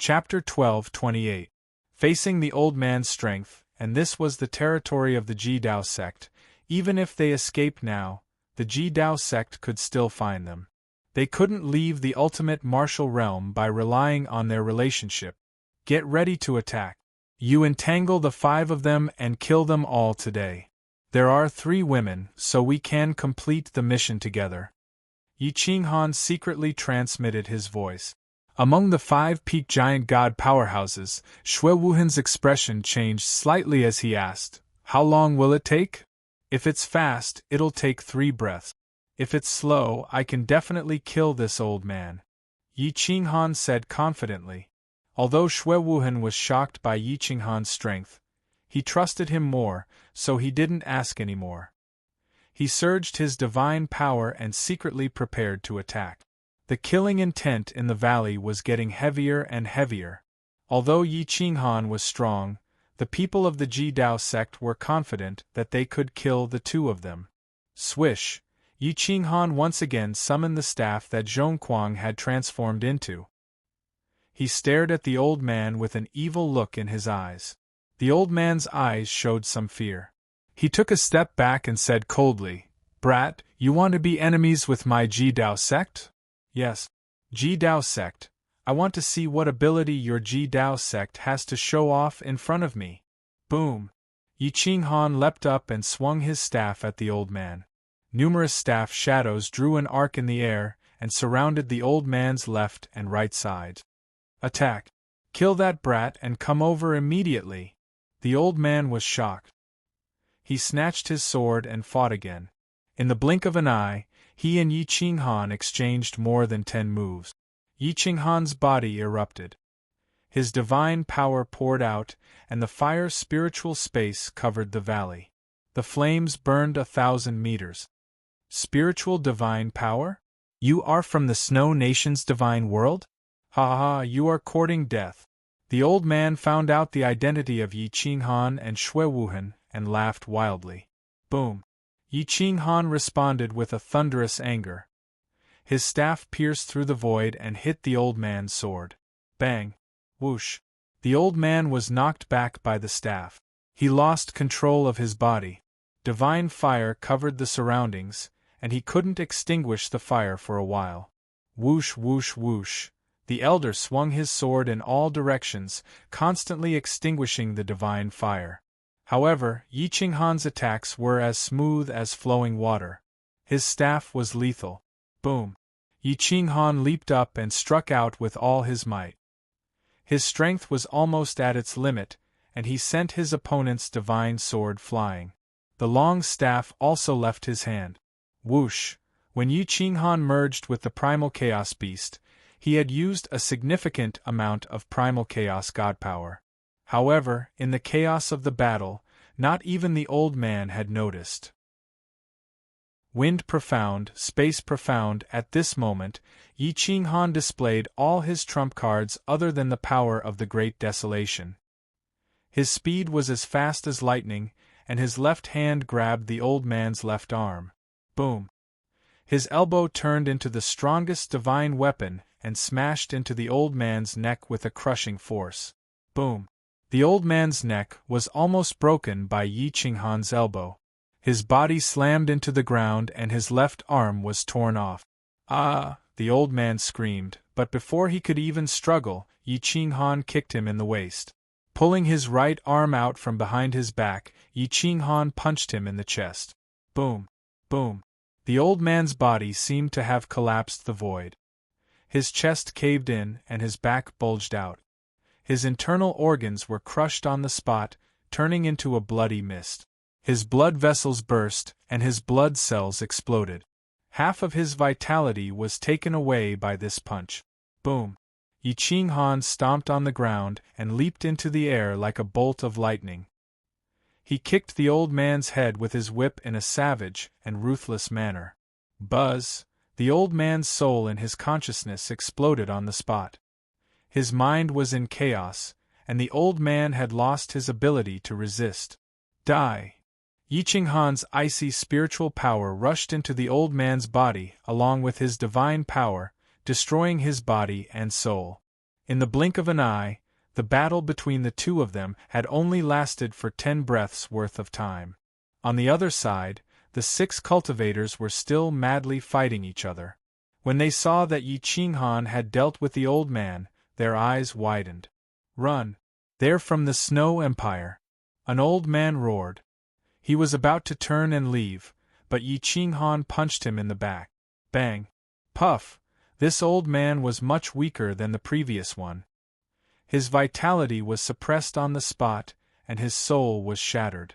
Chapter 12:28. Facing the old man's strength, and this was the territory of the Ji-Dao sect. Even if they escaped now, the Ji-Dao sect could still find them. They couldn't leave the ultimate martial realm by relying on their relationship. Get ready to attack. You entangle the 5 of them and kill them all today. There are 3 women, so we can complete the mission together. Yi Qinghan secretly transmitted his voice. Among the 5 peak giant god powerhouses, Shui Wuhan's expression changed slightly as he asked, "How long will it take? If it's fast, it'll take 3 breaths. If it's slow, I can definitely kill this old man," Yi Qinghan said confidently. Although Shui Wuhan was shocked by Yi Qinghan's strength, he trusted him more, so he didn't ask any more. He surged his divine power and secretly prepared to attack. The killing intent in the valley was getting heavier and heavier. Although Yi Qinghan was strong, the people of the Ji-Dao sect were confident that they could kill the 2 of them. Swish! Yi Qinghan once again summoned the staff that Zhongquang had transformed into. He stared at the old man with an evil look in his eyes. The old man's eyes showed some fear. He took a step back and said coldly, "Brat, you want to be enemies with my Ji-Dao sect?" "Yes. Ji-Dao sect, I want to see what ability your Ji-Dao sect has to show off in front of me." Boom! Yi Qinghan leapt up and swung his staff at the old man. Numerous staff shadows drew an arc in the air and surrounded the old man's left and right sides. "Attack! Kill that brat and come over immediately!" The old man was shocked. He snatched his sword and fought again. In the blink of an eye, he and Yi Qinghan exchanged more than 10 moves. Yi Qinghan's body erupted. His divine power poured out, and the fire spiritual space covered the valley. The flames burned 1,000 meters. Spiritual divine power? You are from the Snow Nation's divine world? Ha ha, you are courting death. The old man found out the identity of Yi Qinghan and Shui Wuhan and laughed wildly. Boom! Yi Qinghan responded with a thunderous anger. His staff pierced through the void and hit the old man's sword. Bang! Whoosh! The old man was knocked back by the staff. He lost control of his body. Divine fire covered the surroundings, and he couldn't extinguish the fire for a while. Whoosh whoosh whoosh! The elder swung his sword in all directions, constantly extinguishing the divine fire. However, Yi Qinghan's attacks were as smooth as flowing water. His staff was lethal. Boom! Yi Qinghan leaped up and struck out with all his might. His strength was almost at its limit, and he sent his opponent's divine sword flying. The long staff also left his hand. Whoosh! When Yi Qinghan merged with the primal chaos beast, he had used a significant amount of primal chaos god power. However, in the chaos of the battle, not even the old man had noticed. Wind profound, space profound. At this moment, Yi Qinghan displayed all his trump cards other than the power of the Great Desolation. His speed was as fast as lightning, and his left hand grabbed the old man's left arm. Boom! His elbow turned into the strongest divine weapon and smashed into the old man's neck with a crushing force. Boom! The old man's neck was almost broken by Yi Qinghan's elbow. His body slammed into the ground and his left arm was torn off. "Ah!" the old man screamed, but before he could even struggle, Yi Qinghan kicked him in the waist. Pulling his right arm out from behind his back, Yi Qinghan punched him in the chest. Boom! Boom! The old man's body seemed to have collapsed the void. His chest caved in and his back bulged out. His internal organs were crushed on the spot, turning into a bloody mist. His blood vessels burst, and his blood cells exploded. Half of his vitality was taken away by this punch. Boom! Yi Qinghan stomped on the ground and leaped into the air like a bolt of lightning. He kicked the old man's head with his whip in a savage and ruthless manner. Buzz! The old man's soul and his consciousness exploded on the spot. His mind was in chaos, and the old man had lost his ability to resist. Die! Yi Qinghan's icy spiritual power rushed into the old man's body along with his divine power, destroying his body and soul. In the blink of an eye, the battle between the two of them had only lasted for 10 breaths worth of time. On the other side, the 6 cultivators were still madly fighting each other. When they saw that Yi Qinghan had dealt with the old man, their eyes widened. "Run! They're from the Snow Empire!" an old man roared. He was about to turn and leave, but Yi Qinghan punched him in the back. Bang! Puff! This old man was much weaker than the previous one. His vitality was suppressed on the spot, and his soul was shattered.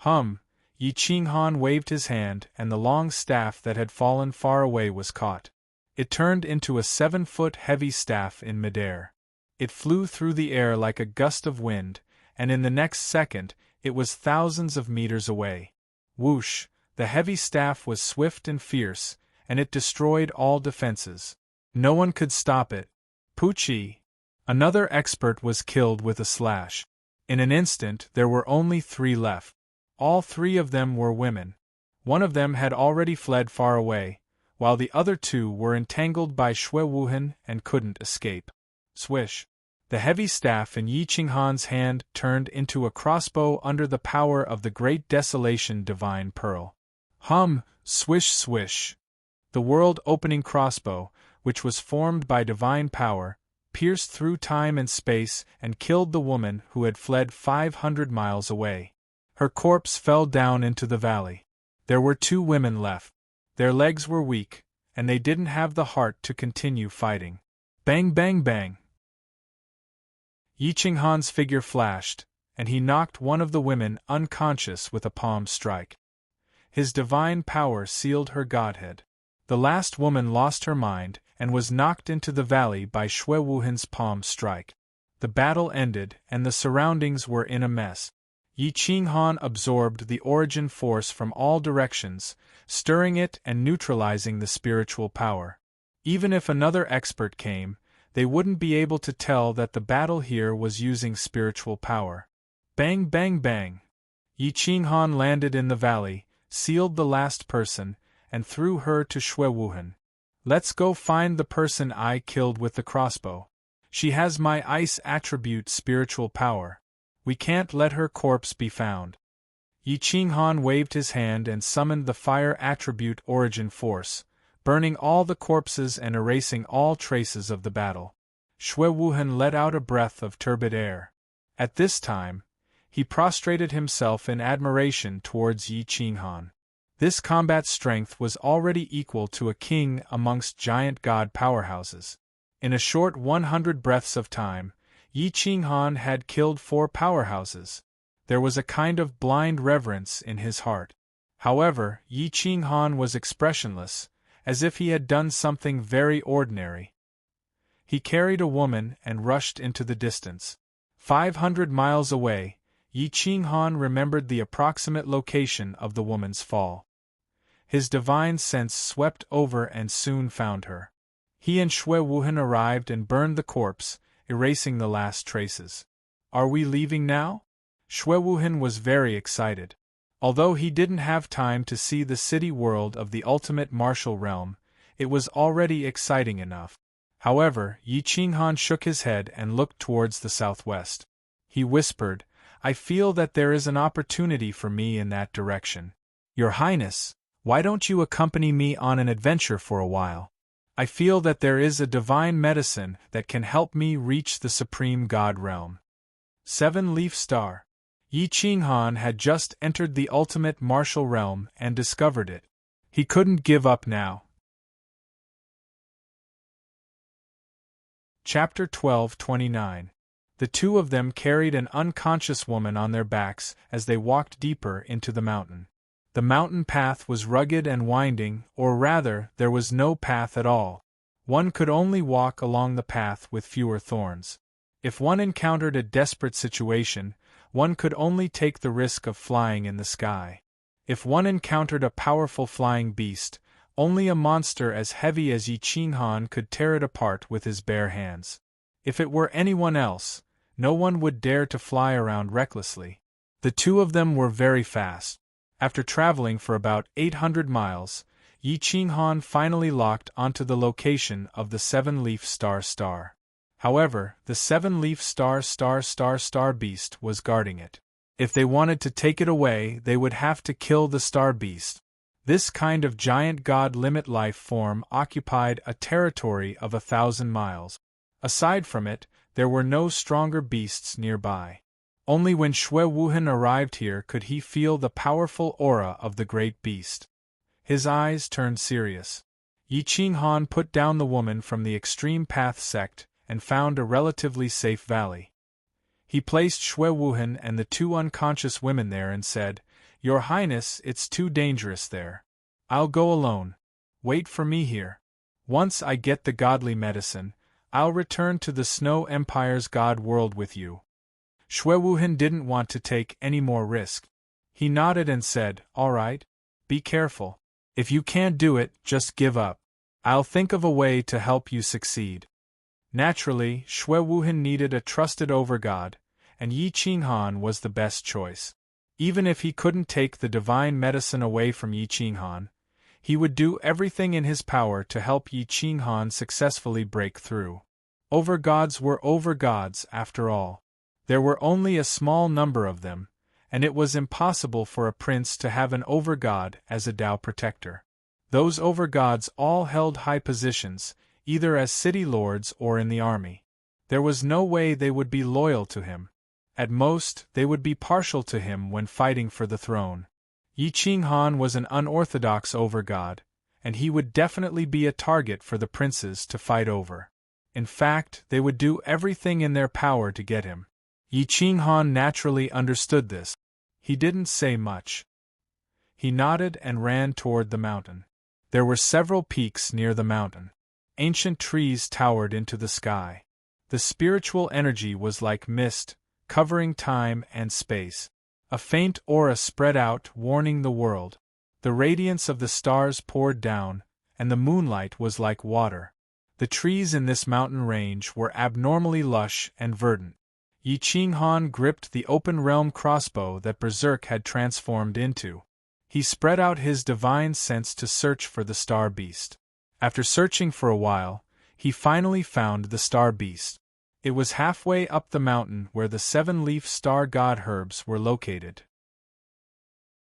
Yi Qinghan waved his hand, and the long staff that had fallen far away was caught. It turned into a 7-foot heavy staff in midair. It flew through the air like a gust of wind, and in the next second, it was thousands of meters away. Whoosh! The heavy staff was swift and fierce, and it destroyed all defenses. No one could stop it. Poochie! Another expert was killed with a slash. In an instant, there were only 3 left. All 3 of them were women. One of them had already fled far away, while the other 2 were entangled by Xue Wuhan and couldn't escape. Swish! The heavy staff in Yi Qinghan's hand turned into a crossbow under the power of the Great Desolation Divine Pearl. Swish swish! The world-opening crossbow, which was formed by divine power, pierced through time and space and killed the woman who had fled 500 miles away. Her corpse fell down into the valley. There were 2 women left. Their legs were weak, and they didn't have the heart to continue fighting. Bang bang bang! Yi Qinghan's figure flashed, and he knocked one of the women unconscious with a palm strike. His divine power sealed her godhead. The last woman lost her mind and was knocked into the valley by Xue Wuhan's palm strike. The battle ended, and the surroundings were in a mess. Yi Qinghan absorbed the origin force from all directions, stirring it and neutralizing the spiritual power. Even if another expert came, they wouldn't be able to tell that the battle here was using spiritual power. Bang bang bang! Yi Qinghan landed in the valley, sealed the last person, and threw her to Xue Wuhan. "Let's go find the person I killed with the crossbow. She has my ice attribute spiritual power. We can't let her corpse be found." Yi Qinghan waved his hand and summoned the fire attribute origin force, burning all the corpses and erasing all traces of the battle. Xue Wuhan let out a breath of turbid air. At this time, he prostrated himself in admiration towards Yi Qinghan. This combat strength was already equal to a king amongst giant god powerhouses. In a short 100 breaths of time, Yi Qinghan had killed 4 powerhouses. There was a kind of blind reverence in his heart. However, Yi Qinghan was expressionless, as if he had done something very ordinary. He carried a woman and rushed into the distance. 500 miles away, Yi Qinghan remembered the approximate location of the woman's fall. His divine sense swept over and soon found her. He and Xue Wuhan arrived and burned the corpse, erasing the last traces. "Are we leaving now?" Xue Wuhan was very excited. Although he didn't have time to see the city world of the ultimate martial realm, it was already exciting enough. However, Yi Qinghan shook his head and looked towards the southwest. He whispered, "I feel that there is an opportunity for me in that direction. Your Highness, why don't you accompany me on an adventure for a while? I feel that there is a divine medicine that can help me reach the supreme god realm." 7-leaf star. Yi Qinghan had just entered the ultimate martial realm and discovered it. He couldn't give up now. Chapter 12:29. The 2 of them carried an unconscious woman on their backs as they walked deeper into the mountain. The mountain path was rugged and winding, or rather, there was no path at all. One could only walk along the path with fewer thorns. If one encountered a desperate situation, one could only take the risk of flying in the sky. If one encountered a powerful flying beast, only a monster as heavy as Yi Qinghan could tear it apart with his bare hands. If it were anyone else, no one would dare to fly around recklessly. The 2 of them were very fast. After traveling for about 800 miles, Yi Qinghan finally locked onto the location of the 7-leaf star. However, the seven-leaf star beast was guarding it. If they wanted to take it away, they would have to kill the star beast. This kind of giant god-limit life form occupied a territory of 1,000 miles. Aside from it, there were no stronger beasts nearby. Only when Xue Wuhan arrived here could he feel the powerful aura of the great beast. His eyes turned serious. Yi Qinghan put down the woman from the extreme path sect and found a relatively safe valley. He placed Xue Wuhan and the two unconscious women there and said, "Your Highness, it's too dangerous there. I'll go alone. Wait for me here. Once I get the godly medicine, I'll return to the Snow Empire's god world with you." Xue Wuhan didn't want to take any more risk. He nodded and said, "All right. Be careful. If you can't do it, just give up. I'll think of a way to help you succeed." Naturally, Xue Wuhan needed a trusted overgod, and Yi Qinghan was the best choice. Even if he couldn't take the divine medicine away from Yi Qinghan, he would do everything in his power to help Yi Qinghan successfully break through. Overgods were overgods after all. There were only a small number of them, and it was impossible for a prince to have an overgod as a Tao protector. Those overgods all held high positions, either as city lords or in the army. There was no way they would be loyal to him. At most, they would be partial to him when fighting for the throne. Yi Qinghan was an unorthodox overgod, and he would definitely be a target for the princes to fight over. In fact, they would do everything in their power to get him. Yi Qinghan naturally understood this. He didn't say much. He nodded and ran toward the mountain. There were several peaks near the mountain. Ancient trees towered into the sky. The spiritual energy was like mist, covering time and space. A faint aura spread out, warning the world. The radiance of the stars poured down, and the moonlight was like water. The trees in this mountain range were abnormally lush and verdant. Yi Qinghan gripped the open realm crossbow that Berserk had transformed into. He spread out his divine sense to search for the star beast. After searching for a while, he finally found the star beast. It was halfway up the mountain where the seven-leaf star god herbs were located.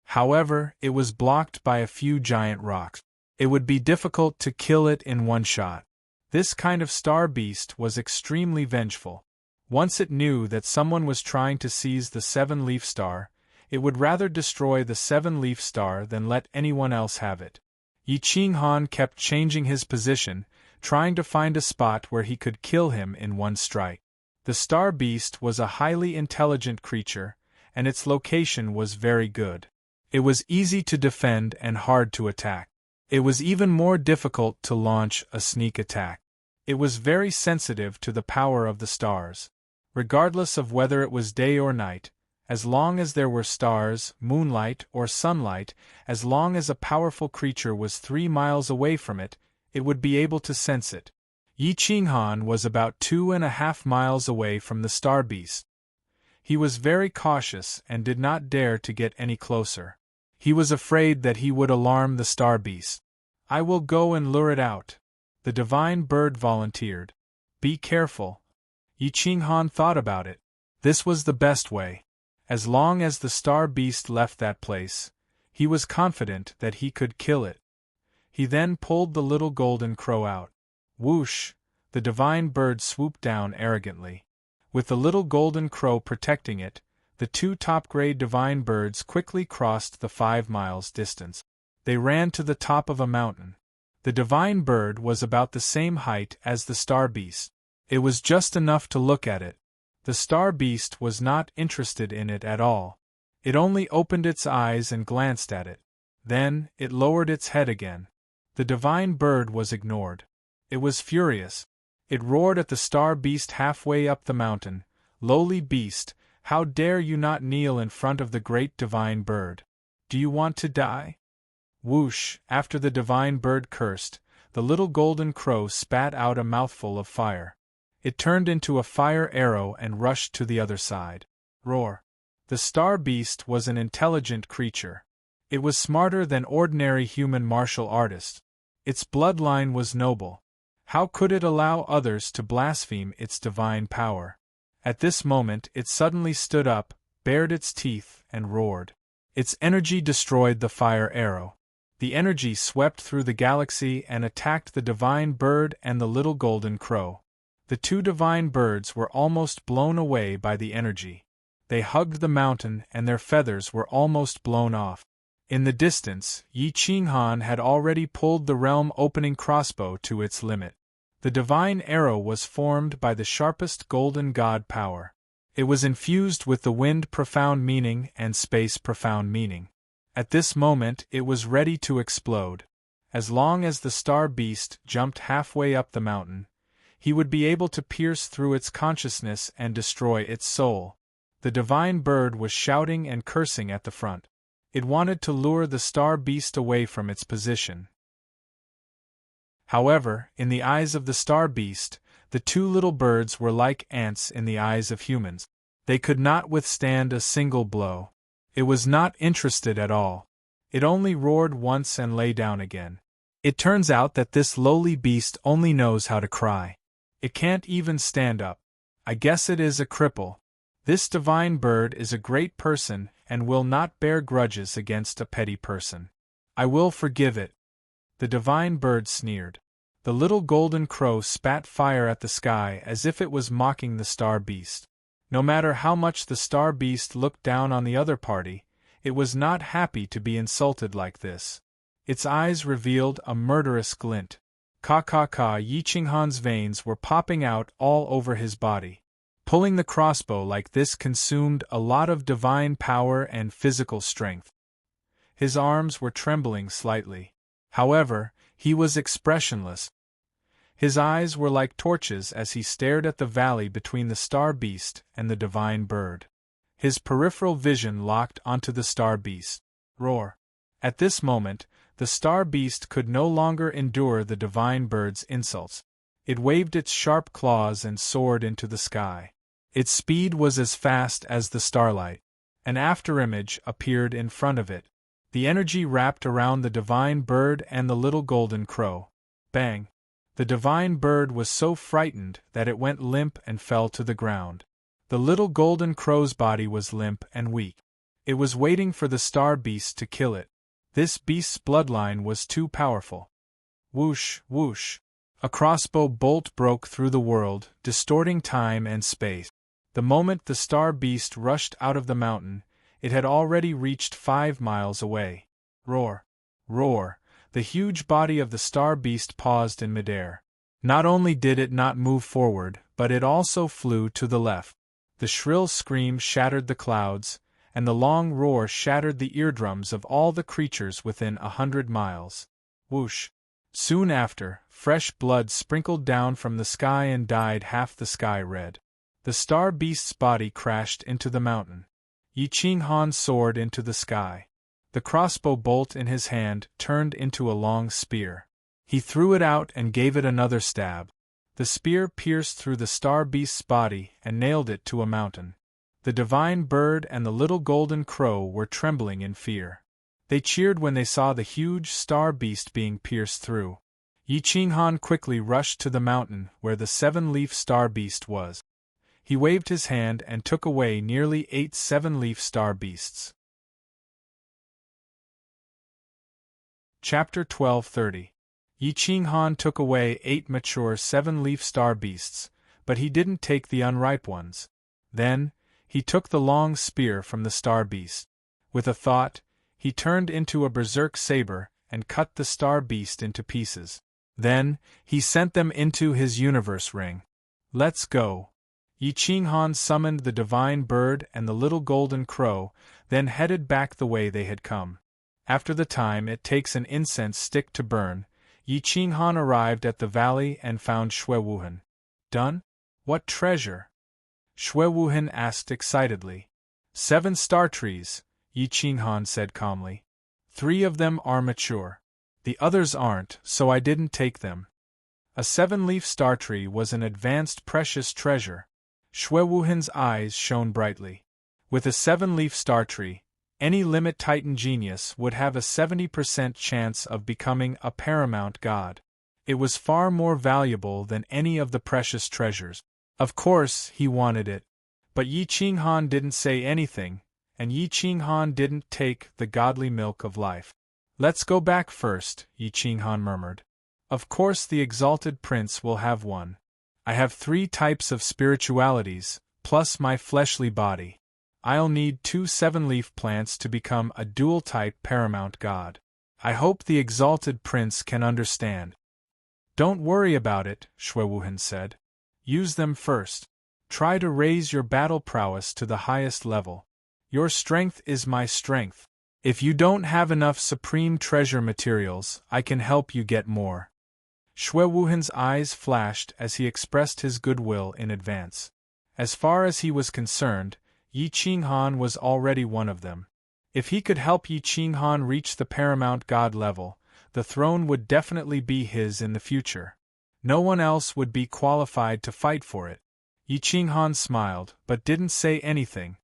However, it was blocked by a few giant rocks. It would be difficult to kill it in one shot. This kind of star beast was extremely vengeful. Once it knew that someone was trying to seize the seven-leaf star, it would rather destroy the seven-leaf star than let anyone else have it. Yi Qinghan kept changing his position, trying to find a spot where he could kill him in one strike. The star beast was a highly intelligent creature, and its location was very good. It was easy to defend and hard to attack. It was even more difficult to launch a sneak attack. It was very sensitive to the power of the stars. Regardless of whether it was day or night, as long as there were stars, moonlight, or sunlight, as long as a powerful creature was 3 miles away from it, it would be able to sense it. Yi Qinghan was about 2.5 miles away from the star beast. He was very cautious and did not dare to get any closer. He was afraid that he would alarm the star beast. "I will go and lure it out," the divine bird volunteered. "Be careful." Yi Qinghan thought about it. This was the best way. As long as the star beast left that place, he was confident that he could kill it. He then pulled the little golden crow out. Whoosh! The divine bird swooped down arrogantly. With the little golden crow protecting it, the two top-grade divine birds quickly crossed the 5 miles distance. They ran to the top of a mountain. The divine bird was about the same height as the star beast. It was just enough to look at it. The star beast was not interested in it at all. It only opened its eyes and glanced at it. Then, it lowered its head again. The divine bird was ignored. It was furious. It roared at the star beast halfway up the mountain. "Lowly beast, how dare you not kneel in front of the great divine bird? Do you want to die?" Whoosh! After the divine bird cursed, the little golden crow spat out a mouthful of fire. It turned into a fire arrow and rushed to the other side. Roar! The star beast was an intelligent creature. It was smarter than ordinary human martial artists. Its bloodline was noble. How could it allow others to blaspheme its divine power? At this moment it suddenly stood up, bared its teeth, and roared. Its energy destroyed the fire arrow. The energy swept through the galaxy and attacked the divine bird and the little golden crow. The two divine birds were almost blown away by the energy. They hugged the mountain and their feathers were almost blown off. In the distance, Yi Qinghan had already pulled the realm-opening crossbow to its limit. The divine arrow was formed by the sharpest golden god power. It was infused with the wind profound meaning and space profound meaning. At this moment it was ready to explode. As long as the star beast jumped halfway up the mountain, he would be able to pierce through its consciousness and destroy its soul. The divine bird was shouting and cursing at the front. It wanted to lure the star beast away from its position. However, in the eyes of the star beast, the two little birds were like ants in the eyes of humans. They could not withstand a single blow. It was not interested at all. It only roared once and lay down again. It turns out that this lowly beast only knows how to cry. It can't even stand up. I guess it is a cripple. This divine bird is a great person and will not bear grudges against a petty person. I will forgive it. The divine bird sneered. The little golden crow spat fire at the sky as if it was mocking the star beast. No matter how much the star beast looked down on the other party, it was not happy to be insulted like this. Its eyes revealed a murderous glint. Yi Qinghan's veins were popping out all over his body. Pulling the crossbow like this consumed a lot of divine power and physical strength. His arms were trembling slightly. However, he was expressionless. His eyes were like torches as he stared at the valley between the star beast and the divine bird. His peripheral vision locked onto the star beast. Roar! At this moment, the star beast could no longer endure the divine bird's insults. It waved its sharp claws and soared into the sky. Its speed was as fast as the starlight. An afterimage appeared in front of it. The energy wrapped around the divine bird and the little golden crow. Bang! The divine bird was so frightened that it went limp and fell to the ground. The little golden crow's body was limp and weak. It was waiting for the star beast to kill it. This beast's bloodline was too powerful. Whoosh, whoosh! A crossbow bolt broke through the world, distorting time and space. The moment the star beast rushed out of the mountain, it had already reached 5 miles away. Roar! Roar! The huge body of the star beast paused in midair. Not only did it not move forward, but it also flew to the left. The shrill scream shattered the clouds, and the long roar shattered the eardrums of all the creatures within 100 miles. Whoosh! Soon after, fresh blood sprinkled down from the sky and dyed half the sky red. The star beast's body crashed into the mountain. Yi Qinghan soared into the sky. The crossbow bolt in his hand turned into a long spear. He threw it out and gave it another stab. The spear pierced through the star beast's body and nailed it to a mountain. The divine bird and the little golden crow were trembling in fear. They cheered when they saw the huge star beast being pierced through. Yi Qinghan quickly rushed to the mountain where the 7-leaf star beast was. He waved his hand and took away nearly 8 7-leaf star beasts. Chapter 12:30. Yi Qinghan took away 8 mature 7-leaf star beasts, but he didn't take the unripe ones. Then, he took the long spear from the star beast. With a thought, he turned into a berserk saber and cut the star beast into pieces. Then, he sent them into his universe ring. Let's go! Yi Qinghan summoned the divine bird and the little golden crow, then headed back the way they had come. After the time it takes an incense stick to burn, Yi Qinghan arrived at the valley and found Xuewuhan. Done? What treasure? Xuewuhan asked excitedly. 7 star trees, Yi Qinghan said calmly. 3 of them are mature. The others aren't, so I didn't take them. A 7-leaf star tree was an advanced precious treasure. Xuewuhan's eyes shone brightly. With a 7-leaf star tree, any limit Titan genius would have a 70% chance of becoming a paramount god. It was far more valuable than any of the precious treasures. Of course, he wanted it. But Yi Qinghan didn't say anything, and Yi Qinghan didn't take the godly milk of life. Let's go back first, Yi Qinghan murmured. Of course the exalted prince will have one. I have 3 types of spiritualities, plus my fleshly body. I'll need 2 7-leaf plants to become a dual-type paramount god. I hope the exalted prince can understand. Don't worry about it, Xuewuhan said. Use them first. Try to raise your battle prowess to the highest level. Your strength is my strength. If you don't have enough supreme treasure materials, I can help you get more. Xuewuhan's eyes flashed as he expressed his goodwill in advance. As far as he was concerned, Yi Qinghan was already one of them. If he could help Yi Qinghan reach the paramount god level, the throne would definitely be his in the future. No one else would be qualified to fight for it. Yi Qinghan smiled, but didn't say anything.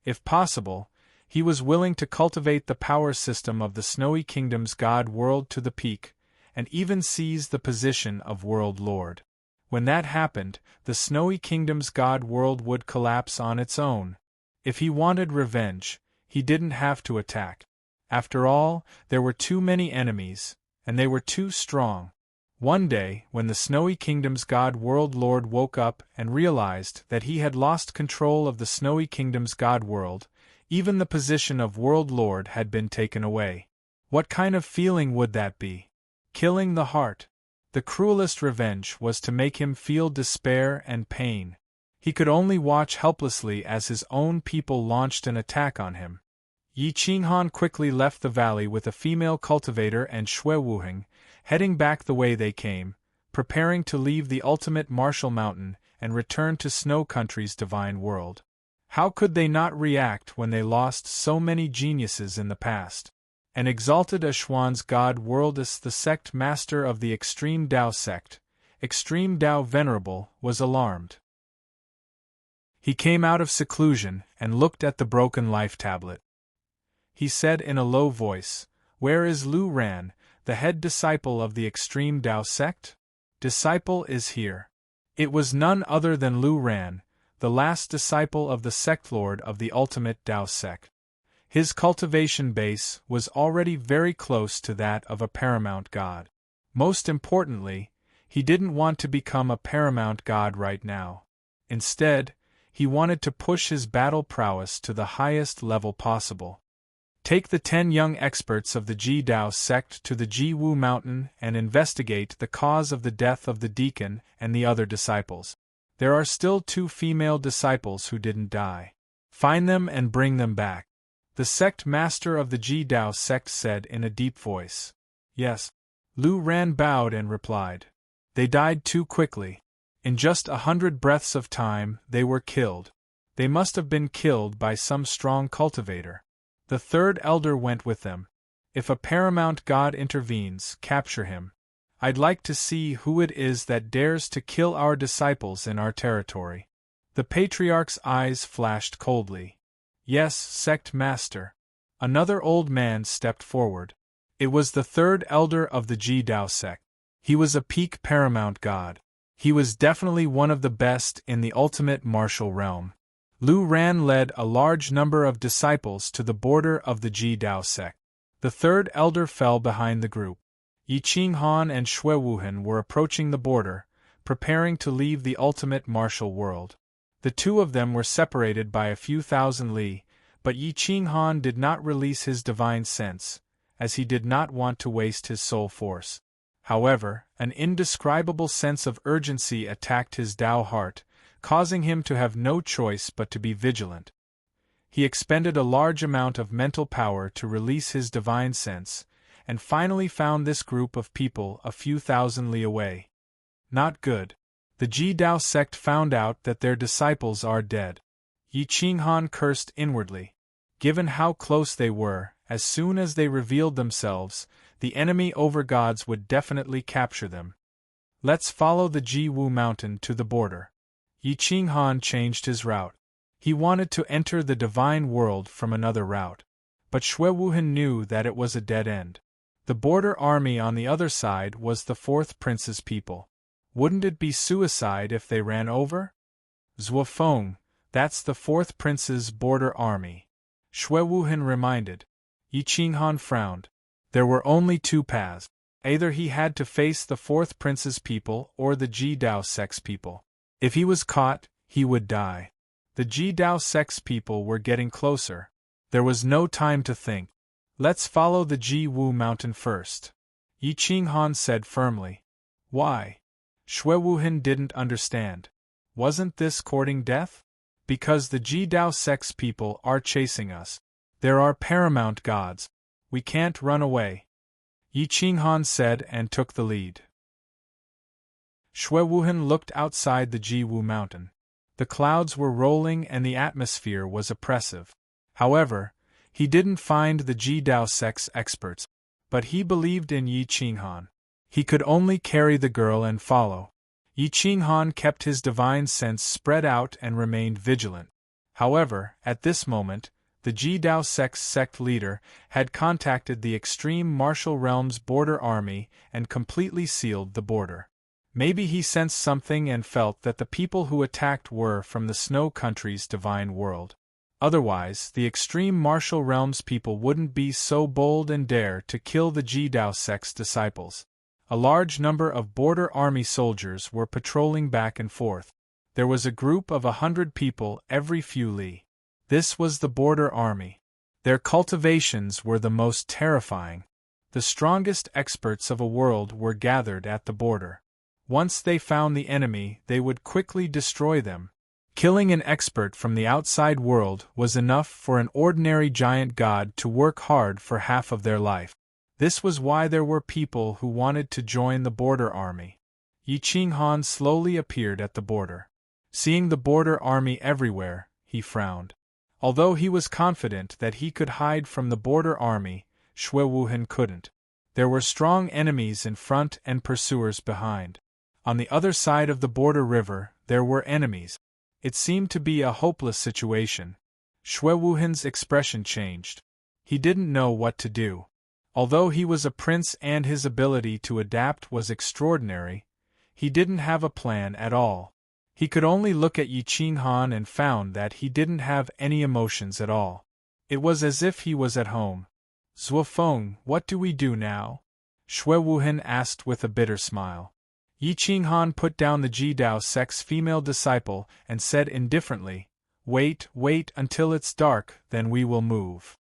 If possible, he was willing to cultivate the power system of the Snowy Kingdom's god world to the peak, and even seize the position of World Lord. When that happened, the Snowy Kingdom's god world would collapse on its own. If he wanted revenge, he didn't have to attack. After all, there were too many enemies, and they were too strong. One day, when the Snowy Kingdom's god world lord woke up and realized that he had lost control of the Snowy Kingdom's god world, even the position of world lord had been taken away. What kind of feeling would that be? Killing the heart. The cruelest revenge was to make him feel despair and pain. He could only watch helplessly as his own people launched an attack on him. Yi Qinghan quickly left the valley with a female cultivator and Xuewuhan, heading back the way they came, preparing to leave the ultimate martial mountain and return to Snow Country's divine world. How could they not react when they lost so many geniuses in the past? An exalted Ashuan's god Worldus, the sect master of the Extreme Tao sect, Extreme Tao Venerable, was alarmed. He came out of seclusion and looked at the broken life tablet. He said in a low voice, "Where is Lu Ran, the head disciple of the Extreme Tao sect?" "Disciple is here." It was none other than Lu Ran, the last disciple of the sect lord of the ultimate Tao sect. His cultivation base was already very close to that of a paramount god. Most importantly, he didn't want to become a paramount god right now. Instead, he wanted to push his battle prowess to the highest level possible. Take the 10 young experts of the Ji Dao sect to the Ji Wu Mountain and investigate the cause of the death of the deacon and the other disciples. There are still 2 female disciples who didn't die. Find them and bring them back. The sect master of the Ji Dao sect said in a deep voice. Yes. Lu Ran bowed and replied. They died too quickly. In just 100 breaths of time, they were killed. They must have been killed by some strong cultivator. The 3rd elder went with them. If a paramount god intervenes, capture him. I'd like to see who it is that dares to kill our disciples in our territory. The patriarch's eyes flashed coldly. Yes, sect master. Another old man stepped forward. It was the 3rd elder of the Ji Dao sect. He was a peak paramount god. He was definitely one of the best in the ultimate martial realm. Lu Ran led a large number of disciples to the border of the Ji Dao sect. The 3rd elder fell behind the group. Yi Qinghan and Xuewuhan were approaching the border, preparing to leave the ultimate martial world. The 2 of them were separated by a few thousand li, but Yi Qinghan did not release his divine sense, as he did not want to waste his soul force. However, an indescribable sense of urgency attacked his Tao heart, causing him to have no choice but to be vigilant. He expended a large amount of mental power to release his divine sense, and finally found this group of people a few thousand li away. Not good. The Ji Dao sect found out that their disciples are dead. Yi Qinghan cursed inwardly. Given how close they were, as soon as they revealed themselves, the enemy overgods would definitely capture them. Let's follow the Ji Wu Mountain to the border. Yi Qinghan changed his route. He wanted to enter the divine world from another route. But Xuewuhan knew that it was a dead end. The border army on the other side was the fourth prince's people. Wouldn't it be suicide if they ran over? Zhuofeng, that's the fourth prince's border army, Shui Wuhan reminded. Yi Qinghan frowned. There were only two paths. Either he had to face the fourth prince's people or the Ji Dao sect's people. If he was caught, he would die. The Ji Dao sect's people were getting closer. There was no time to think. Let's follow the Ji Wu mountain first, Yi Qinghan said firmly. Why? Shui Wuhan didn't understand. Wasn't this courting death? Because the Ji Dao sect's people are chasing us. There are paramount gods. We can't run away, Yi Qinghan said and took the lead. Shui Wuhan looked outside the Ji Wu mountain. The clouds were rolling and the atmosphere was oppressive. However, he didn't find the Ji Dao sect's experts. But he believed in Yi Qinghan. He could only carry the girl and follow. Yi Qinghan kept his divine sense spread out and remained vigilant. However, at this moment, the Ji Dao sect's sect leader had contacted the extreme martial realm's border army and completely sealed the border. Maybe he sensed something and felt that the people who attacked were from the Snow Country's divine world. Otherwise, the extreme martial realm's people wouldn't be so bold and dare to kill the Ji Dao sect's disciples. A large number of border army soldiers were patrolling back and forth. There was a group of 100 people every few li. This was the border army. Their cultivations were the most terrifying. The strongest experts of a world were gathered at the border. Once they found the enemy, they would quickly destroy them. Killing an expert from the outside world was enough for an ordinary giant god to work hard for half of their life. This was why there were people who wanted to join the border army. Yi Qinghan slowly appeared at the border. Seeing the border army everywhere, he frowned. Although he was confident that he could hide from the border army, Shui Wuhan couldn't. There were strong enemies in front and pursuers behind. On the other side of the border river, there were enemies. It seemed to be a hopeless situation. Shui Wuhan's expression changed. He didn't know what to do. Although he was a prince and his ability to adapt was extraordinary, he didn't have a plan at all. He could only look at Yi Qinghan and found that he didn't have any emotions at all. It was as if he was at home. Zhuofeng, what do we do now? Shui Wuhan asked with a bitter smile. Yi Qinghan put down the Ji Dao sect's female disciple and said indifferently, wait until it's dark, then we will move.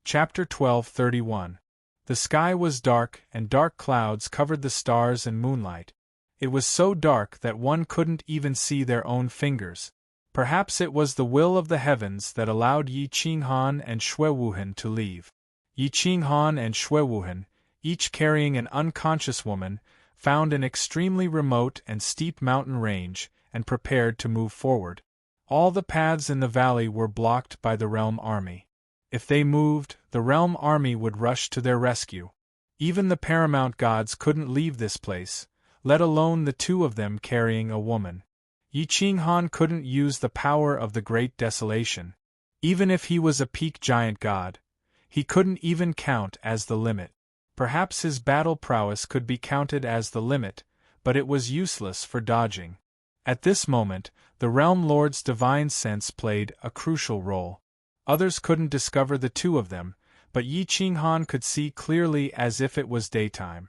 Chapter 12:31. The sky was dark and dark clouds covered the stars and moonlight. It was so dark that one couldn't even see their own fingers. Perhaps it was the will of the heavens that allowed Yi Qinghan and Shui Wuhan to leave. Yi Qinghan and Shui Wuhan, each carrying an unconscious woman, found an extremely remote and steep mountain range and prepared to move forward. All the paths in the valley were blocked by the realm army. If they moved, the realm army would rush to their rescue. Even the paramount gods couldn't leave this place, let alone the two of them carrying a woman. Yi Qinghan couldn't use the power of the Great Desolation. Even if he was a peak giant god, he couldn't even count as the limit. Perhaps his battle prowess could be counted as the limit, but it was useless for dodging. At this moment, the Realm Lord's divine sense played a crucial role. Others couldn't discover the two of them, but Yi Qinghan could see clearly as if it was daytime.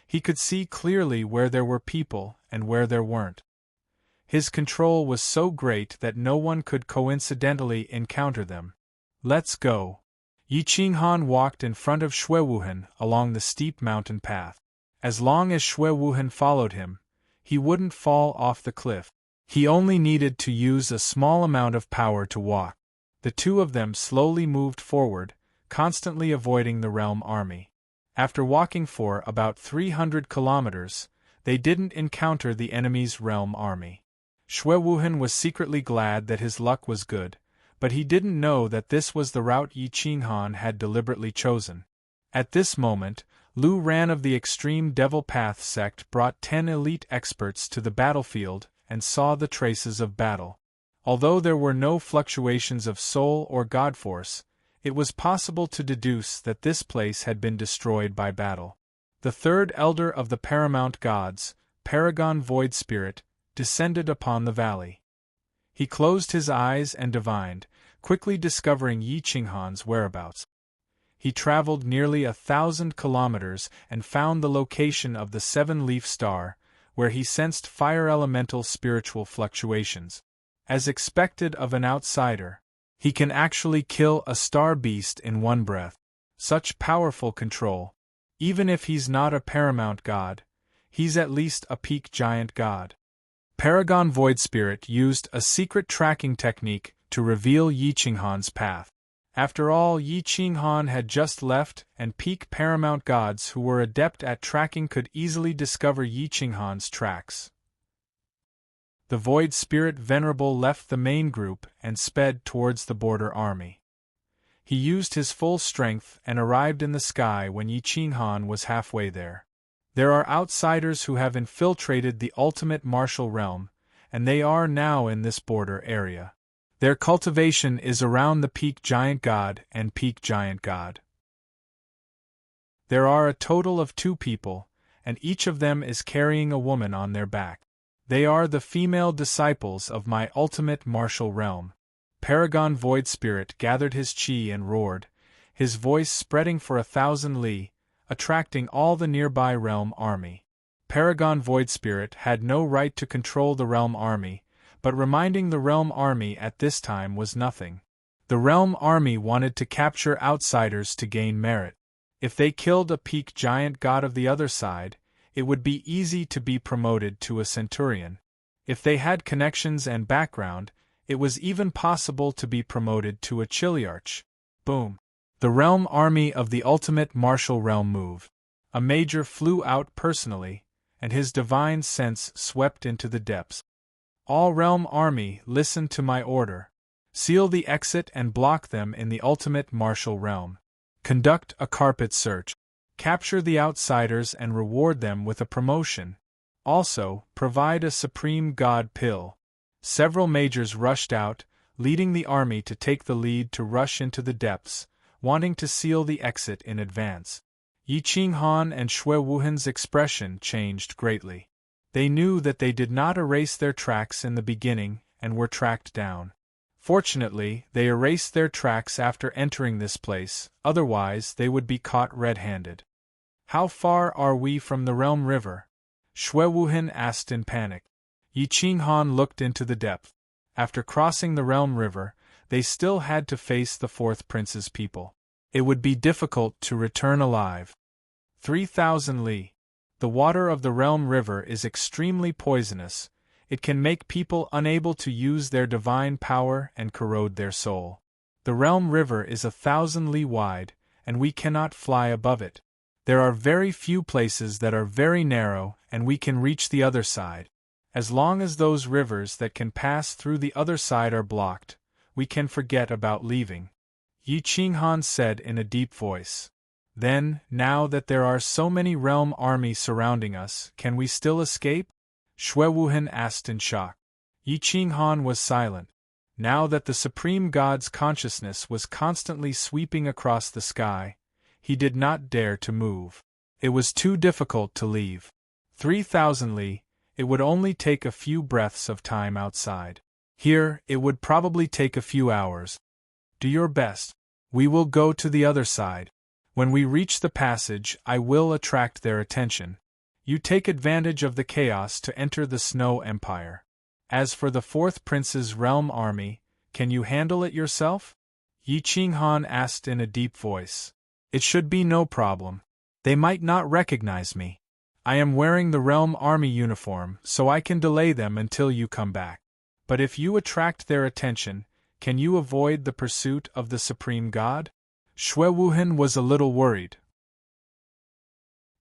He could see clearly where there were people and where there weren't. His control was so great that no one could coincidentally encounter them. Let's go. Yi Qinghan walked in front of Shui Wuhan along the steep mountain path. As long as Shui Wuhan followed him, he wouldn't fall off the cliff. He only needed to use a small amount of power to walk. The two of them slowly moved forward, constantly avoiding the realm army. After walking for about 300 kilometers, they didn't encounter the enemy's realm army. Shui Wuhan was secretly glad that his luck was good, but he didn't know that this was the route Yi Qinghan had deliberately chosen. At this moment, Lu Ran of the Extreme Devil Path sect brought 10 elite experts to the battlefield and saw the traces of battle. Although there were no fluctuations of soul or god force, It was possible to deduce that this place had been destroyed by battle. The third elder of the paramount gods, Paragon Void Spirit, descended upon the valley. He closed his eyes and divined, quickly discovering Yi Qinghan's whereabouts. He traveled nearly 1,000 kilometers and found the location of the seven-leaf star, where he sensed fire elemental spiritual fluctuations. As expected of an outsider, he can actually kill a star beast in one breath. Such powerful control. Even if he's not a paramount god, he's at least a peak giant god. Paragon Void Spirit used a secret tracking technique to reveal Yi Qinghan's path. After all, Yi Qinghan had just left, and peak paramount gods who were adept at tracking could easily discover Yi Qinghan's tracks. The Void Spirit Venerable left the main group and sped towards the border army. He used his full strength and arrived in the sky when Yi Qinghan was halfway there. There are outsiders who have infiltrated the ultimate martial realm, and they are now in this border area. Their cultivation is around the peak giant god and peak giant god. There are a total of 2 people, and each of them is carrying a woman on their back. They are the female disciples of my ultimate martial realm. Paragon Void Spirit gathered his chi and roared, his voice spreading for 1,000 li, attracting all the nearby realm army. Paragon Void Spirit had no right to control the realm army, but reminding the realm army at this time was nothing. The realm army wanted to capture outsiders to gain merit. If they killed a peak giant god of the other side, it would be easy to be promoted to a centurion. If they had connections and background, it was even possible to be promoted to a chiliarch. Boom! The realm army of the ultimate martial realm moved. A major flew out personally, and his divine sense swept into the depths. All realm army, listen to my order. Seal the exit and block them in the ultimate martial realm. Conduct a carpet search. Capture the outsiders and reward them with a promotion. Also, provide a supreme god pill. Several majors rushed out, leading the army to take the lead to rush into the depths, wanting to seal the exit in advance. Yi Qinghan and Xue Wuhan's expression changed greatly. They knew that they did not erase their tracks in the beginning and were tracked down. Fortunately, they erased their tracks after entering this place, otherwise they would be caught red-handed. How far are we from the Realm River? Xue Wuhan asked in panic. Yi Qinghan looked into the depth. After crossing the Realm River, they still had to face the Fourth Prince's people. It would be difficult to return alive. 3,000 li. The water of the Realm River is extremely poisonous. It can make people unable to use their divine power and corrode their soul. The Realm River is 1,000 li wide, and we cannot fly above it. There are very few places that are very narrow, and we can reach the other side. As long as those rivers that can pass through the other side are blocked, we can forget about leaving. Yi Qinghan said in a deep voice. Then, now that there are so many realm armies surrounding us, can we still escape? Xue Wuhan asked in shock. Yi Qinghan was silent. Now that the Supreme God's consciousness was constantly sweeping across the sky, he did not dare to move. It was too difficult to leave. 3,000 li, it would only take a few breaths of time outside. Here, it would probably take a few hours. Do your best. We will go to the other side. When we reach the passage, I will attract their attention. You take advantage of the chaos to enter the Snow Empire. As for the Fourth Prince's realm army, can you handle it yourself? Yi Qinghan asked in a deep voice. It should be no problem. They might not recognize me. I am wearing the realm army uniform, so I can delay them until you come back. But if you attract their attention, can you avoid the pursuit of the Supreme God? Xue Wuhan was a little worried.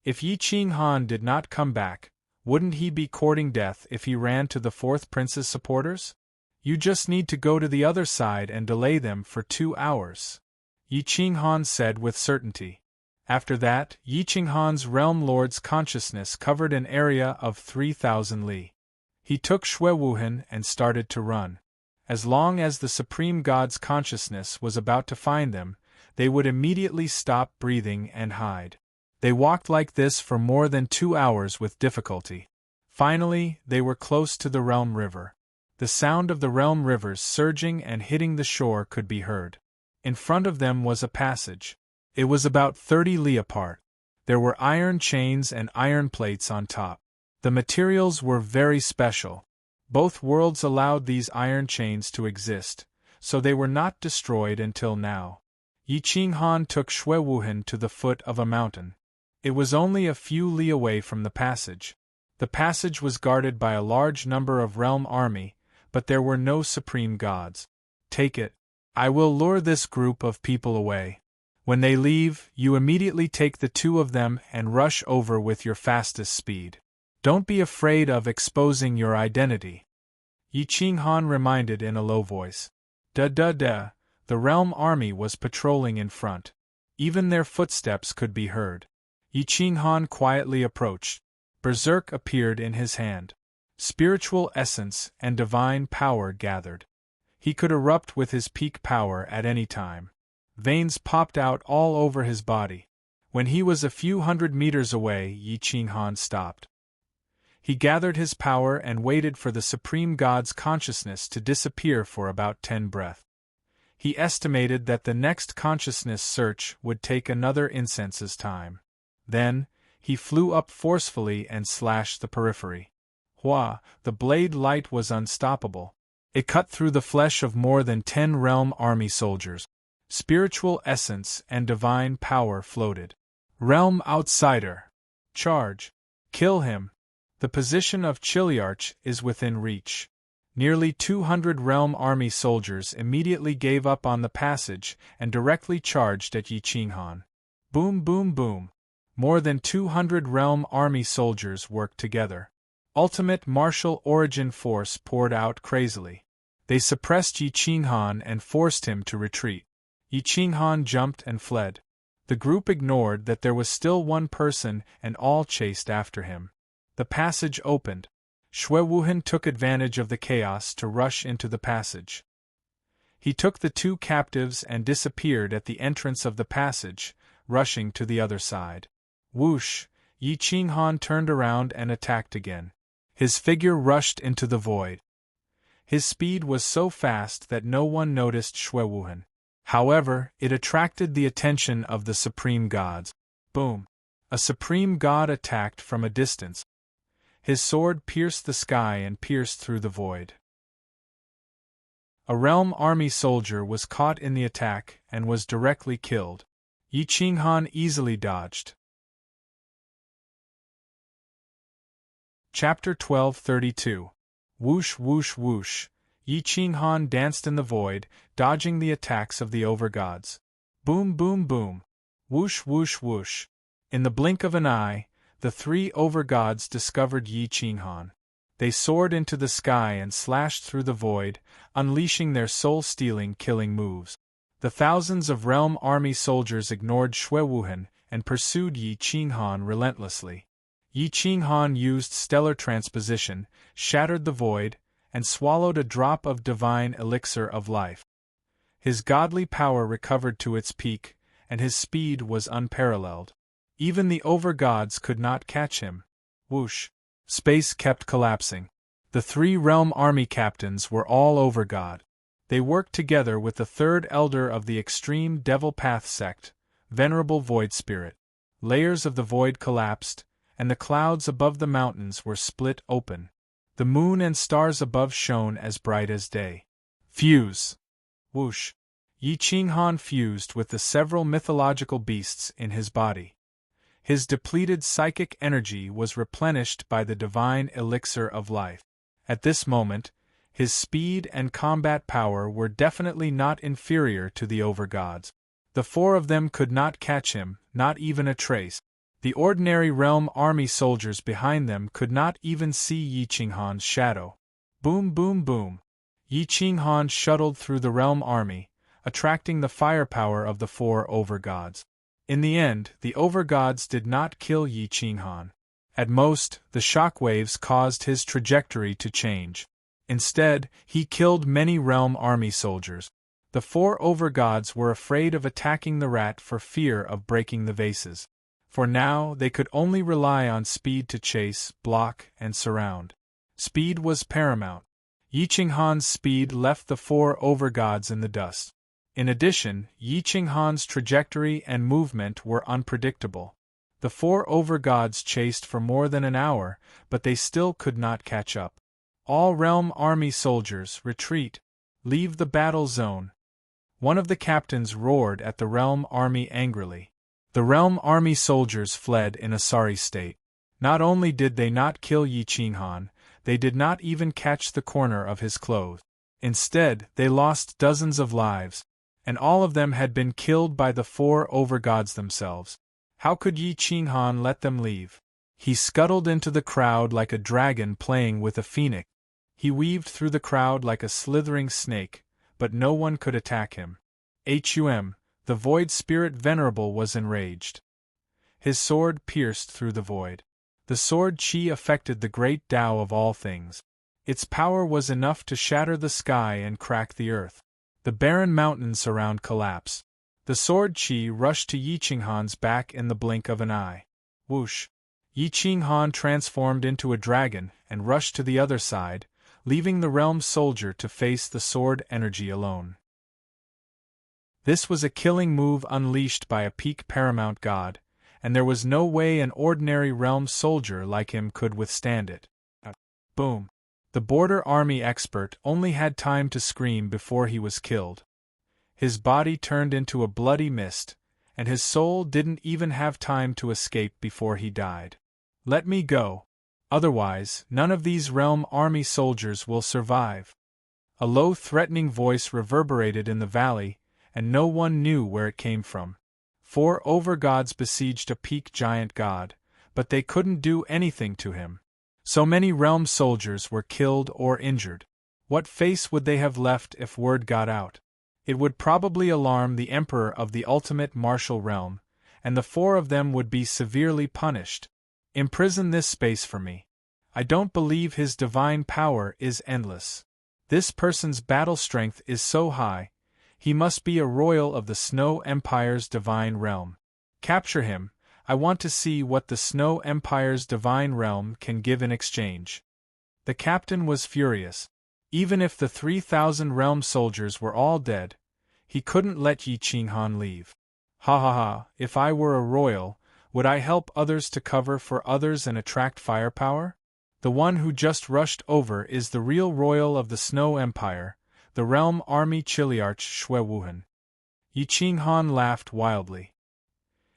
If Yi Qinghan did not come back, wouldn't he be courting death if he ran to the Fourth Prince's supporters? You just need to go to the other side and delay them for 2 hours. Yi Qinghan said with certainty. After that, Yi Qinghan's realm lord's consciousness covered an area of 3,000 li. He took Xue Wuhan and started to run. As long as the Supreme God's consciousness was about to find them, they would immediately stop breathing and hide. They walked like this for more than 2 hours with difficulty. Finally, they were close to the Realm River. The sound of the Realm Rivers surging and hitting the shore could be heard. In front of them was a passage. It was about 30 li apart. There were iron chains and iron plates on top. The materials were very special. Both worlds allowed these iron chains to exist, so they were not destroyed until now. Yi Qinghan took Shui Wuhan to the foot of a mountain. It was only a few li away from the passage. The passage was guarded by a large number of realm army, but there were no supreme gods. Take it. I will lure this group of people away. When they leave, you immediately take the 2 of them and rush over with your fastest speed. Don't be afraid of exposing your identity. Yi Qinghan reminded in a low voice. Da. The realm army was patrolling in front. Even their footsteps could be heard. Yi Qinghan quietly approached. Berserk appeared in his hand. Spiritual essence and divine power gathered. He could erupt with his peak power at any time. Veins popped out all over his body. When he was a few hundred meters away, Yi Qinghan stopped. He gathered his power and waited for the Supreme God's consciousness to disappear for about 10 breaths. He estimated that the next consciousness search would take another incense's time. Then, he flew up forcefully and slashed the periphery. Hua, the blade light was unstoppable. It cut through the flesh of more than 10 realm army soldiers. Spiritual essence and divine power floated. Realm outsider. Charge. Kill him. The position of Chiliarch is within reach. Nearly 200 realm army soldiers immediately gave up on the passage and directly charged at Yi Qinghan. Boom boom boom. More than 200 realm army soldiers worked together. Ultimate martial origin force poured out crazily. They suppressed Yi Qinghan and forced him to retreat. Yi Qinghan jumped and fled. The group ignored that there was still one person and all chased after him. The passage opened. Shui Wuhan took advantage of the chaos to rush into the passage. He took the 2 captives and disappeared at the entrance of the passage, rushing to the other side. Whoosh! Yi Qinghan turned around and attacked again. His figure rushed into the void. His speed was so fast that no one noticed Shui Wuhan. However, it attracted the attention of the supreme gods. Boom! A supreme god attacked from a distance. His sword pierced the sky and pierced through the void. A realm army soldier was caught in the attack and was directly killed. Yi Qinghan easily dodged. Chapter 1232. Whoosh whoosh whoosh. Yi Qinghan danced in the void, dodging the attacks of the overgods. Boom boom boom. Whoosh whoosh whoosh. In the blink of an eye, the 3 overgods discovered Yi Qinghan. They soared into the sky and slashed through the void, unleashing their soul-stealing killing moves. The thousands of realm army soldiers ignored Shui Wuhan and pursued Yi Qinghan relentlessly. Yi Qinghan used stellar transposition, shattered the void, and swallowed a drop of divine elixir of life. His godly power recovered to its peak, and his speed was unparalleled. Even the overgods could not catch him. Whoosh! Space kept collapsing. The 3 realm army captains were all overgod. They worked together with the 3rd elder of the extreme Devil Path sect, Venerable Void Spirit. Layers of the void collapsed, and the clouds above the mountains were split open. The moon and stars above shone as bright as day. Fuse! Whoosh! Yi Qinghan fused with the several mythological beasts in his body. His depleted psychic energy was replenished by the divine elixir of life. At this moment, his speed and combat power were definitely not inferior to the overgods. The 4 of them could not catch him, not even a trace. The ordinary realm army soldiers behind them could not even see Yi Qinghan's shadow. Boom boom boom. Yi Qinghan shuttled through the realm army, attracting the firepower of the 4 overgods. In the end, the overgods did not kill Yi Qinghan. At most, the shockwaves caused his trajectory to change. Instead, he killed many realm army soldiers. The four overgods were afraid of attacking the rat for fear of breaking the vases. For now they could only rely on speed to chase, block, and surround. Speed was paramount. Yi Qinghan's speed left the four overgods in the dust. In addition, Yi Qinghan's trajectory and movement were unpredictable. The four overgods chased for more than an hour, but they still could not catch up. All realm army soldiers, retreat! Leave the battle zone! One of the captains roared at the realm army angrily. The realm army soldiers fled in a sorry state. Not only did they not kill Yi Qinghan, they did not even catch the corner of his clothes. Instead, they lost dozens of lives, and all of them had been killed by the four overgods themselves. How could Yi Qinghan let them leave? He scuttled into the crowd like a dragon playing with a phoenix. He weaved through the crowd like a slithering snake, but no one could attack him. The Void Spirit Venerable was enraged. His sword pierced through the void. The sword Qi affected the great Tao of all things. Its power was enough to shatter the sky and crack the earth. The barren mountains around collapsed. The sword Qi rushed to Yi Qinghan's back in the blink of an eye. Whoosh! Yi Qinghan transformed into a dragon and rushed to the other side, leaving the realm soldier to face the sword energy alone. This was a killing move unleashed by a peak paramount god, and there was no way an ordinary realm soldier like him could withstand it. Boom! The border army expert only had time to scream before he was killed. His body turned into a bloody mist, and his soul didn't even have time to escape before he died. Let me go. Otherwise, none of these realm army soldiers will survive. A low threatening voice reverberated in the valley, and no one knew where it came from. Four overgods besieged a peak giant god, but they couldn't do anything to him. So many realm soldiers were killed or injured. What face would they have left if word got out? It would probably alarm the Emperor of the ultimate martial realm, and the four of them would be severely punished. Imprison this space for me. I don't believe his divine power is endless. This person's battle strength is so high, he must be a royal of the Snow Empire's divine realm. Capture him. I want to see what the Snow Empire's divine realm can give in exchange. The captain was furious. Even if the 3,000 realm soldiers were all dead, he couldn't let Yi Qinghan leave. Ha ha ha, if I were a royal, would I help others to cover for others and attract firepower? The one who just rushed over is the real royal of the Snow Empire, the realm army Chiliarch Shuewuhan. Yi Qinghan laughed wildly.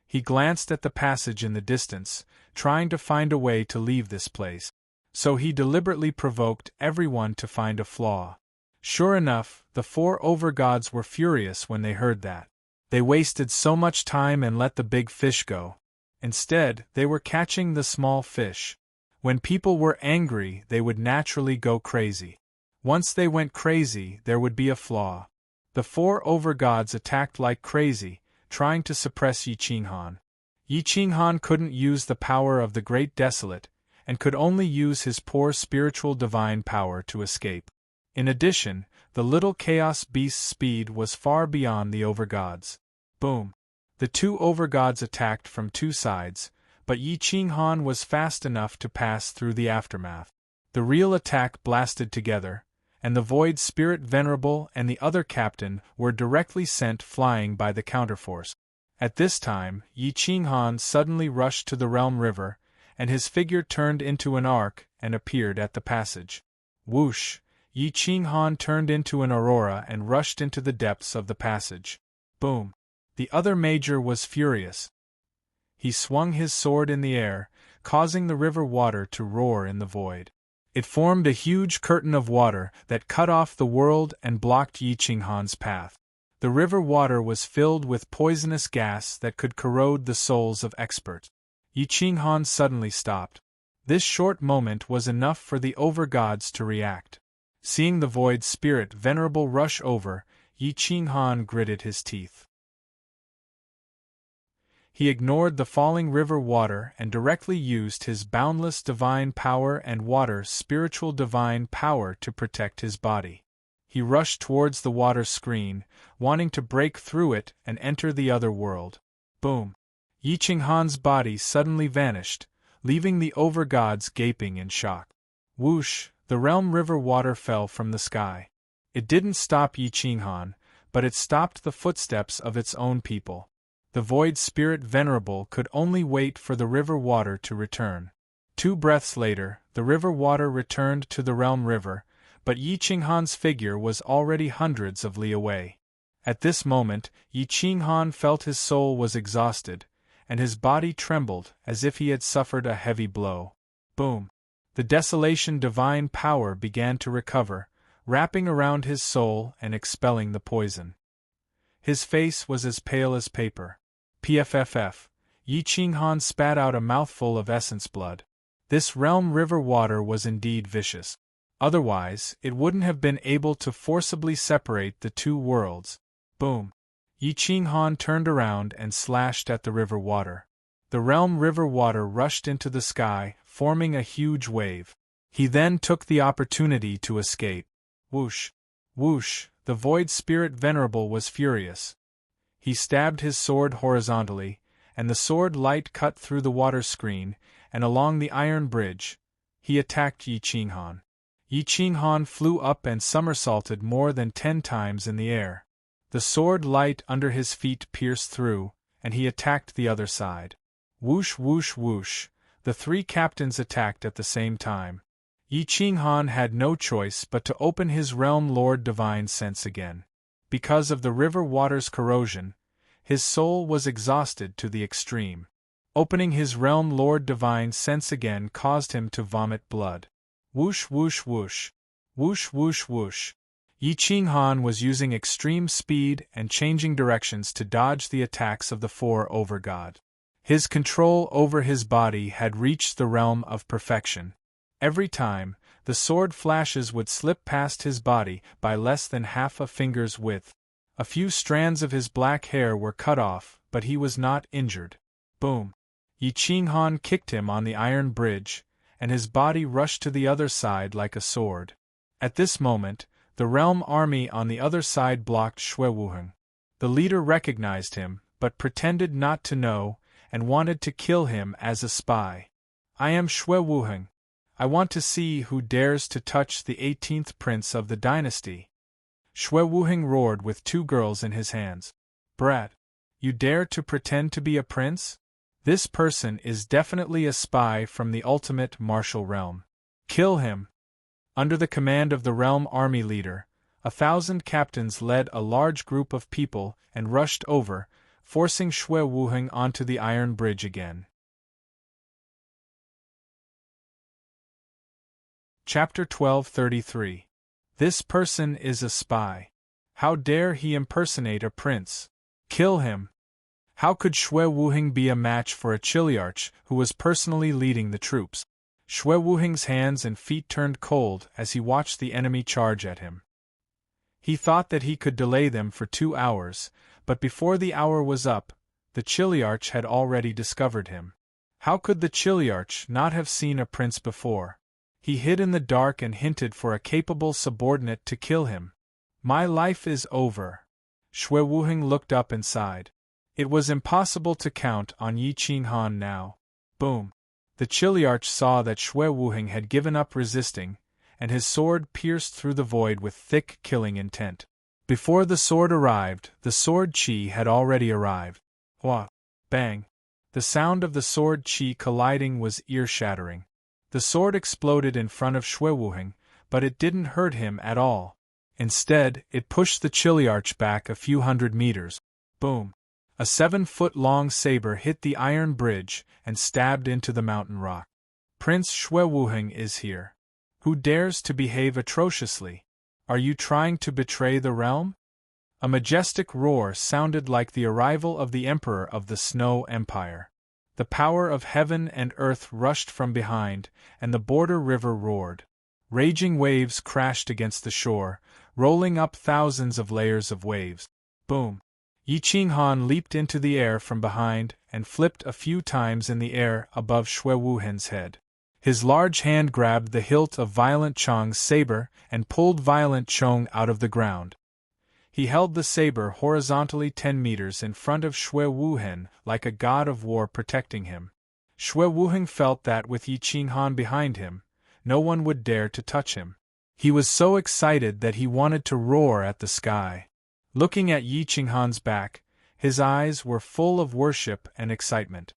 He glanced at the passage in the distance, trying to find a way to leave this place. So he deliberately provoked everyone to find a flaw. Sure enough, the four overgods were furious when they heard that. They wasted so much time and let the big fish go. Instead, they were catching the small fish. When people were angry, they would naturally go crazy. Once they went crazy, there would be a flaw. The four overgods attacked like crazy, trying to suppress Yi Qinghan. Yi Qinghan couldn't use the power of the Great Desolate, and could only use his poor spiritual divine power to escape. In addition, the little chaos beast's speed was far beyond the overgods. Boom! The two overgods attacked from two sides, but Yi Qinghan was fast enough to pass through the aftermath. The real attack blasted together, and the Void Spirit Venerable and the other captain were directly sent flying by the counterforce. At this time, Yi Qinghan suddenly rushed to the Realm River, and his figure turned into an arc and appeared at the passage. Whoosh! Yi Qinghan turned into an aurora and rushed into the depths of the passage. Boom! The other major was furious. He swung his sword in the air, causing the river water to roar in the void. It formed a huge curtain of water that cut off the world and blocked Yi Qinghan's path. The river water was filled with poisonous gas that could corrode the souls of experts. Yi Qinghan suddenly stopped. This short moment was enough for the overgods to react. Seeing the Void Spirit Venerable rush over, Yi Qinghan gritted his teeth. He ignored the falling river water and directly used his boundless divine power and water's spiritual divine power to protect his body. He rushed towards the water screen, wanting to break through it and enter the other world. Boom! Yi Qinghan's body suddenly vanished, leaving the over-gods gaping in shock. Whoosh! The realm river water fell from the sky. It didn't stop Yi Qinghan, but it stopped the footsteps of its own people. The Void Spirit Venerable could only wait for the river water to return. 2 breaths later, the river water returned to the realm river, but Yi Qinghan's figure was already hundreds of li away. At this moment, Yi Qinghan felt his soul was exhausted, and his body trembled as if he had suffered a heavy blow. Boom! The desolation divine power began to recover, wrapping around his soul and expelling the poison. His face was as pale as paper. Pfff! Yi Qinghan spat out a mouthful of essence blood. This realm river water was indeed vicious. Otherwise, it wouldn't have been able to forcibly separate the 2 worlds. Boom! Yi Qinghan turned around and slashed at the river water. The realm river water rushed into the sky, forming a huge wave. He then took the opportunity to escape. Whoosh! Whoosh! The Void Spirit Venerable was furious. He stabbed his sword horizontally, and the sword light cut through the water screen, and along the iron bridge. He attacked Yi Qinghan. Yi Qinghan flew up and somersaulted more than 10 times in the air. The sword light under his feet pierced through, and he attacked the other side. Whoosh whoosh whoosh! The 3 captains attacked at the same time. Yi Qinghan had no choice but to open his realm Lord Divine Sense again. Because of the river water's corrosion, his soul was exhausted to the extreme. Opening his realm Lord Divine Sense again caused him to vomit blood. Whoosh whoosh whoosh! Whoosh whoosh whoosh! Yi Qinghan was using extreme speed and changing directions to dodge the attacks of the 4 overgod. His control over his body had reached the realm of perfection. Every time, the sword flashes would slip past his body by less than half a finger's width. A few strands of his black hair were cut off, but he was not injured. Boom! Yi Qinghan kicked him on the iron bridge, and his body rushed to the other side like a sword. At this moment, the realm army on the other side blocked Xue Wuheng. The leader recognized him, but pretended not to know, and wanted to kill him as a spy. I am Xue Wuheng. I want to see who dares to touch the 18th prince of the dynasty. Xue Wuheng roared with 2 girls in his hands. Brat! You dare to pretend to be a prince? This person is definitely a spy from the ultimate martial realm. Kill him! Under the command of the realm army leader, 1,000 captains led a large group of people and rushed over, forcing Xue Wuheng onto the iron bridge again. Chapter 1233. This person is a spy. How dare he impersonate a prince? Kill him! How could Xue Wuheng be a match for a Chiliarch who was personally leading the troops? Xue Wuheng's hands and feet turned cold as he watched the enemy charge at him. He thought that he could delay them for 2 hours, but before the hour was up, the Chiliarch had already discovered him. How could the Chiliarch not have seen a prince before? He hid in the dark and hinted for a capable subordinate to kill him. My life is over. Xue Wuheng looked up and sighed. It was impossible to count on Yi Qinghan now. Boom! The Chiliarch saw that Xue Wuheng had given up resisting, and his sword pierced through the void with thick killing intent. Before the sword arrived, the sword chi had already arrived. Wah! Bang! The sound of the sword chi colliding was ear-shattering. The sword exploded in front of Xue Wuheng, but it didn't hurt him at all. Instead, it pushed the Chiliarch back a few hundred meters. Boom! A 7-foot-long saber hit the iron bridge and stabbed into the mountain rock. Prince Xue Wuheng is here. Who dares to behave atrociously? Are you trying to betray the realm? A majestic roar sounded like the arrival of the Emperor of the Snow Empire. The power of heaven and earth rushed from behind, and the border river roared. Raging waves crashed against the shore, rolling up thousands of layers of waves. Boom! Yi Qinghan leaped into the air from behind and flipped a few times in the air above Xue Wuheng's head. His large hand grabbed the hilt of Violent Chong's saber and pulled Violent Chong out of the ground. He held the saber horizontally 10 meters in front of Xue Wuhen, like a god of war protecting him. Xue Wuhen felt that with Yi Qinghan behind him, no one would dare to touch him. He was so excited that he wanted to roar at the sky. Looking at Yi Qinghan's back, his eyes were full of worship and excitement.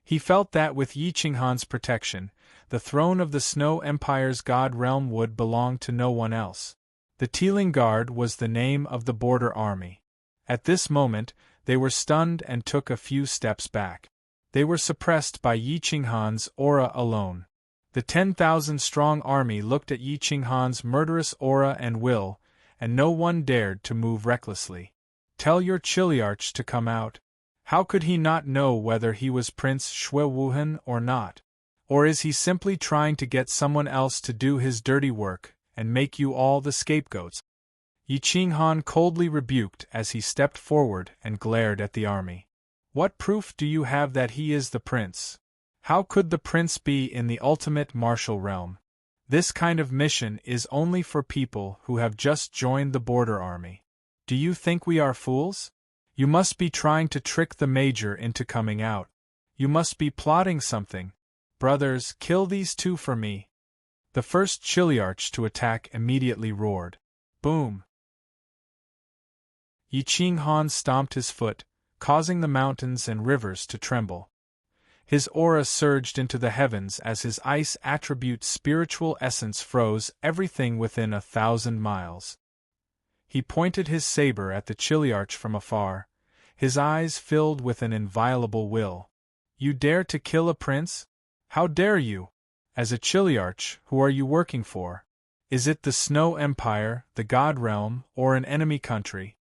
He felt that with Yi Qinghan's protection, the throne of the Snow Empire's god realm would belong to no one else. The Teeling Guard was the name of the border army. At this moment, they were stunned and took a few steps back. They were suppressed by Yi Qinghan's aura alone. The 10,000-strong army looked at Yi Qinghan's murderous aura and will, and no one dared to move recklessly. "Tell your Chiliarch to come out." How could he not know whether he was Prince Xue Wuhen or not? Or is he simply trying to get someone else to do his dirty work, and make you all the scapegoats? Yi Qinghan coldly rebuked as he stepped forward and glared at the army. What proof do you have that he is the prince? How could the prince be in the ultimate martial realm? This kind of mission is only for people who have just joined the border army. Do you think we are fools? You must be trying to trick the major into coming out. You must be plotting something. Brothers, kill these two for me. The first Chiliarch to attack immediately roared. Boom! Yi Qinghan stomped his foot, causing the mountains and rivers to tremble. His aura surged into the heavens as his ice attribute spiritual essence froze everything within 1,000 miles. He pointed his saber at the Chiliarch from afar, his eyes filled with an inviolable will. You dare to kill a prince? How dare you? As a Chiliarch, who are you working for? Is it the Snow Empire, the God Realm, or an enemy country?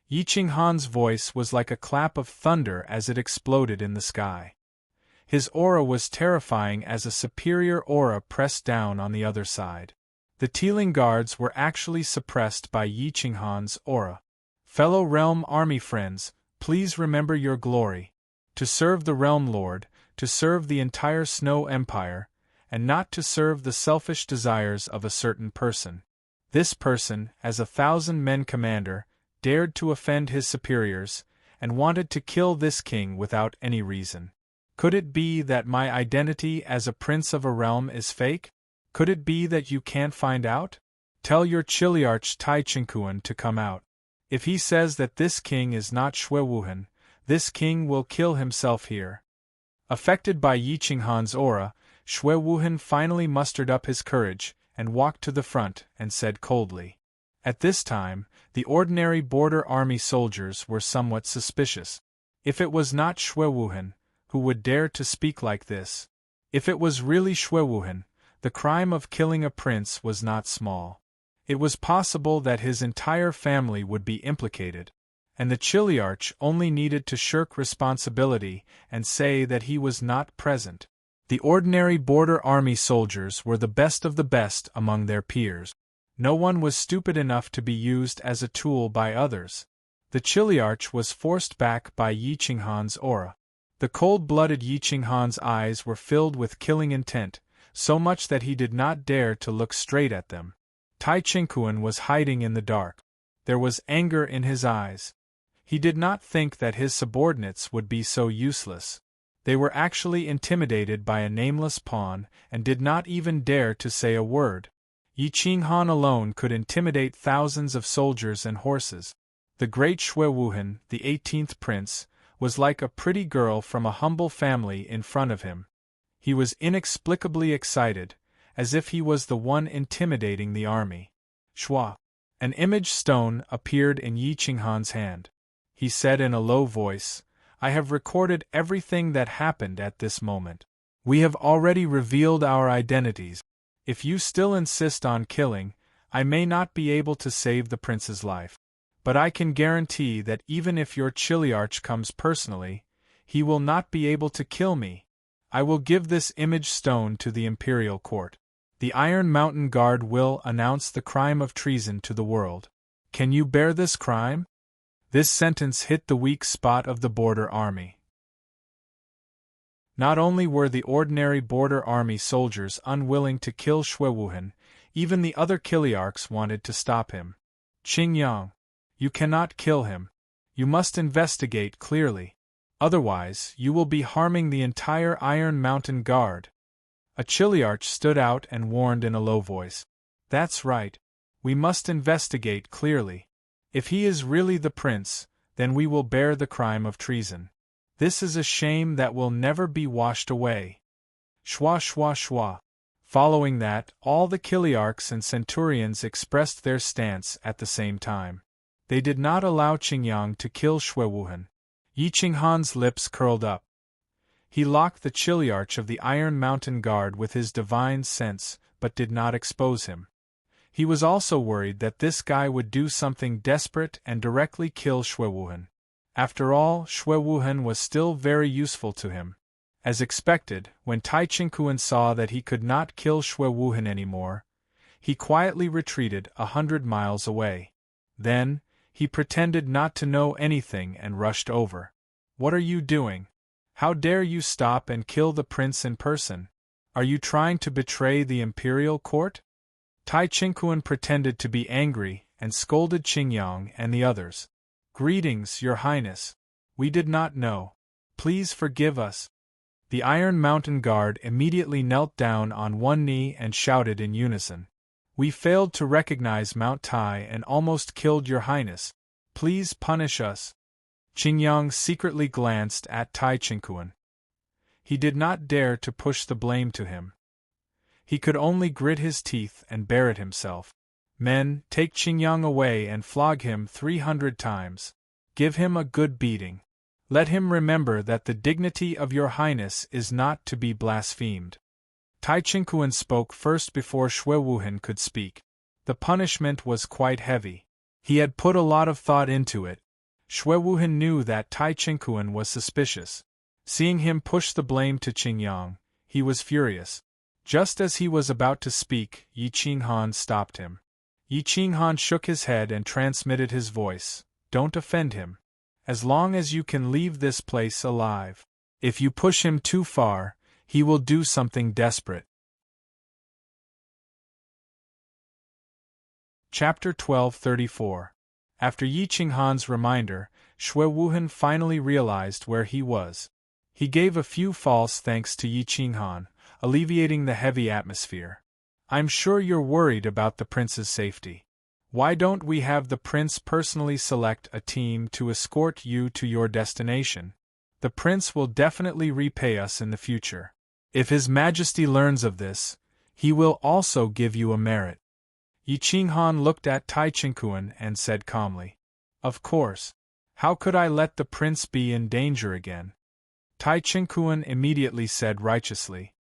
Yi Qinghan's voice was like a clap of thunder as it exploded in the sky. His aura was terrifying as a superior aura pressed down on the other side. The Teeling Guards were actually suppressed by Yi Qinghan's aura. Fellow Realm Army friends, please remember your glory. To serve the Realm Lord, to serve the entire Snow Empire, and not to serve the selfish desires of a certain person. This person, as 1,000-men commander, dared to offend his superiors, and wanted to kill this king without any reason. Could it be that my identity as a prince of a realm is fake? Could it be that you can't find out? Tell your Chiliarch Tai Chinkuan to come out. If he says that this king is not Xue Wuhen, this king will kill himself here. Affected by Yi Qinghan's aura, Xue Wuhen finally mustered up his courage, and walked to the front, and said coldly. At this time, the ordinary border army soldiers were somewhat suspicious. If it was not Xue Wuhen, who would dare to speak like this? If it was really Xue Wuhen, the crime of killing a prince was not small. It was possible that his entire family would be implicated, and the Chiliarch only needed to shirk responsibility and say that he was not present. The ordinary border army soldiers were the best of the best among their peers. No one was stupid enough to be used as a tool by others. The Chiliarch was forced back by Yi Qinghan's aura. The cold-blooded Yi Qinghan's eyes were filled with killing intent, so much that he did not dare to look straight at them. Tai Chinkuan was hiding in the dark. There was anger in his eyes. He did not think that his subordinates would be so useless. They were actually intimidated by a nameless pawn and did not even dare to say a word. Yi Qinghan alone could intimidate thousands of soldiers and horses. The great Xue Wuhen, the 18th prince, was like a pretty girl from a humble family in front of him. He was inexplicably excited, as if he was the one intimidating the army. Shua! An image stone appeared in Yi Qinghan's hand. He said in a low voice, I have recorded everything that happened at this moment. We have already revealed our identities. If you still insist on killing, I may not be able to save the prince's life. But I can guarantee that even if your Chiliarch comes personally, he will not be able to kill me. I will give this image stone to the imperial court. The Iron Mountain Guard will announce the crime of treason to the world. Can you bear this crime? This sentence hit the weak spot of the border army. Not only were the ordinary border army soldiers unwilling to kill Xue Wuhan, even the other Kiliarchs wanted to stop him. Qing Yang, you cannot kill him. You must investigate clearly. Otherwise, you will be harming the entire Iron Mountain Guard. A Chiliarch stood out and warned in a low voice. That's right. We must investigate clearly. If he is really the prince, then we will bear the crime of treason. This is a shame that will never be washed away. Shwa shwa shwa. Following that, all the Kiliarchs and Centurions expressed their stance at the same time. They did not allow Qingyang to kill Xue Wuhan. Yi Qinghan's lips curled up. He locked the Chiliarch of the Iron Mountain Guard with his divine sense, but did not expose him. He was also worried that this guy would do something desperate and directly kill Xue Wuhan. After all, Xue Wuhan was still very useful to him. As expected, when Tai Qingkuan saw that he could not kill Xue Wuhan anymore, he quietly retreated 100 miles away. Then, he pretended not to know anything and rushed over. What are you doing? How dare you stop and kill the prince in person? Are you trying to betray the imperial court? Tai Qingkuan pretended to be angry and scolded Qingyang and the others. Greetings, Your Highness. We did not know. Please forgive us. The Iron Mountain Guard immediately knelt down on one knee and shouted in unison. We failed to recognize Mount Tai and almost killed Your Highness. Please punish us. Qingyang secretly glanced at Tai Qingkuan. He did not dare to push the blame to him. He could only grit his teeth and bear it himself. Men, take Qingyang away and flog him 300 times. Give him a good beating. Let him remember that the dignity of Your Highness is not to be blasphemed. Tai Qingkuan spoke first before Xue Wuhan could speak. The punishment was quite heavy. He had put a lot of thought into it. Xue Wuhan knew that Tai Qingkuan was suspicious. Seeing him push the blame to Qingyang, he was furious. Just as he was about to speak, Yi Qinghan stopped him. Yi Qinghan shook his head and transmitted his voice. Don't offend him. As long as you can leave this place alive. If you push him too far, he will do something desperate. Chapter 1234. After Yi Qinghan's reminder, Xue Wuhan finally realized where he was. He gave a few false thanks to Yi Qinghan, alleviating the heavy atmosphere. I'm sure you're worried about the prince's safety. Why don't we have the prince personally select a team to escort you to your destination? The prince will definitely repay us in the future. If His Majesty learns of this, he will also give you a merit. Yi Qinghan looked at Tai Qingkuan and said calmly. Of course. How could I let the prince be in danger again? Tai Qingkuan immediately said righteously.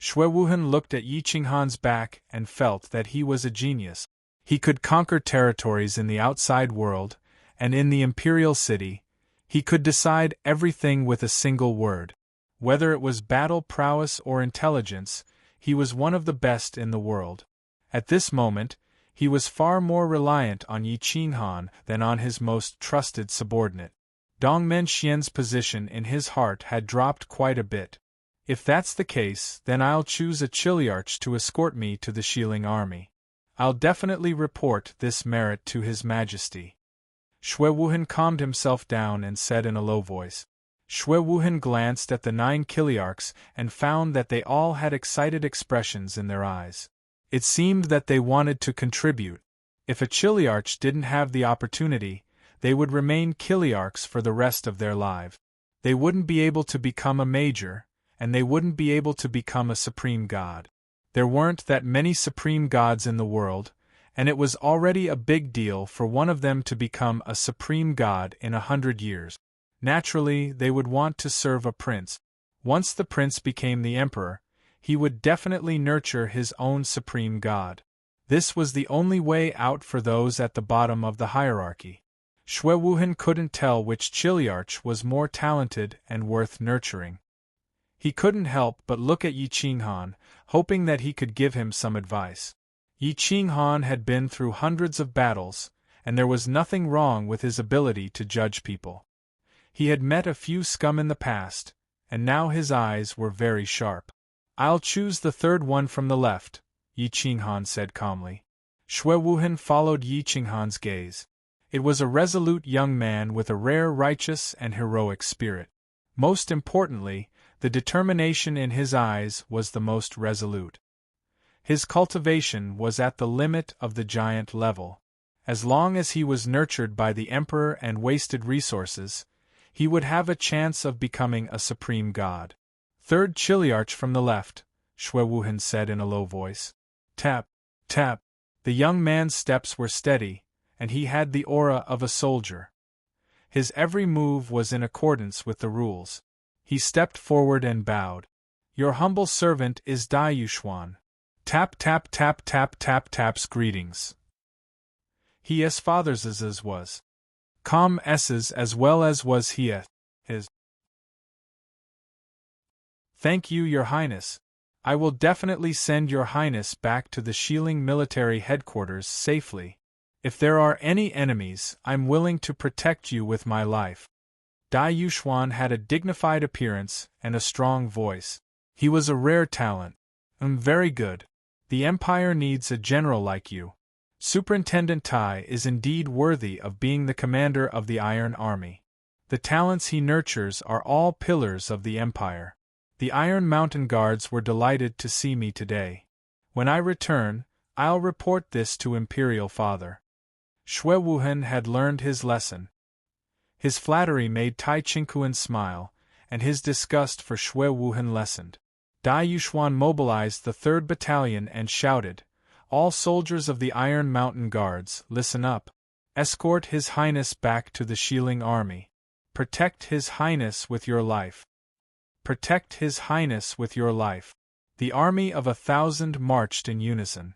Xue Wuhan looked at Yi Qinghan's back and felt that he was a genius. He could conquer territories in the outside world, and in the imperial city, he could decide everything with a single word. Whether it was battle prowess or intelligence, he was one of the best in the world. At this moment, he was far more reliant on Yi Qinghan than on his most trusted subordinate. Dong Menxian's position in his heart had dropped quite a bit. If that's the case, then I'll choose a Chiliarch to escort me to the Shilling army. I'll definitely report this merit to His Majesty. Xue Wuhan calmed himself down and said in a low voice. Xue Wuhan glanced at the 9 Kiliarchs and found that they all had excited expressions in their eyes. It seemed that they wanted to contribute. If a Chiliarch didn't have the opportunity, they would remain Kiliarchs for the rest of their lives. They wouldn't be able to become a major, and they wouldn't be able to become a supreme god. There weren't that many supreme gods in the world, and it was already a big deal for one of them to become a supreme god in 100 years. Naturally, they would want to serve a prince. Once the prince became the emperor, he would definitely nurture his own supreme god. This was the only way out for those at the bottom of the hierarchy. Xue Wuhan couldn't tell which Chiliarch was more talented and worth nurturing. He couldn't help but look at Yi Qinghan, hoping that he could give him some advice. Yi Qinghan had been through hundreds of battles, and there was nothing wrong with his ability to judge people. He had met a few scum in the past, and now his eyes were very sharp. "I'll choose the third one from the left," Yi Qinghan said calmly. Xue Wuhan followed Yi Qinghan's gaze. It was a resolute young man with a rare righteous and heroic spirit. Most importantly, the determination in his eyes was the most resolute. His cultivation was at the limit of the giant level. As long as he was nurtured by the emperor and wasted resources, he would have a chance of becoming a supreme god. "Third chiliarch from the left," Xue Wuhan said in a low voice. Tap, tap. The young man's steps were steady, and he had the aura of a soldier. His every move was in accordance with the rules. He stepped forward and bowed. "Your humble servant is Dai Yuxuan." Tap tap tap tap tap taps greetings. He as father's as was. Com s's as well as was he his. "Thank you, Your Highness. I will definitely send Your Highness back to the Xiling military headquarters safely. If there are any enemies, I'm willing to protect you with my life." Dai Yuxuan had a dignified appearance and a strong voice. He was a rare talent. Very good. The Empire needs a general like you. Superintendent Tai is indeed worthy of being the commander of the Iron Army. The talents he nurtures are all pillars of the Empire. The Iron Mountain Guards were delighted to see me today. When I return, I'll report this to Imperial Father. Xue Wuhan had learned his lesson. His flattery made Tai Qingquan smile, and his disgust for Xue Wuhan lessened. Dai Yuxuan mobilized the 3rd Battalion and shouted, "All soldiers of the Iron Mountain Guards, listen up. Escort His Highness back to the Xiling Army. Protect His Highness with your life. Protect His Highness with your life." The army of 1,000 marched in unison.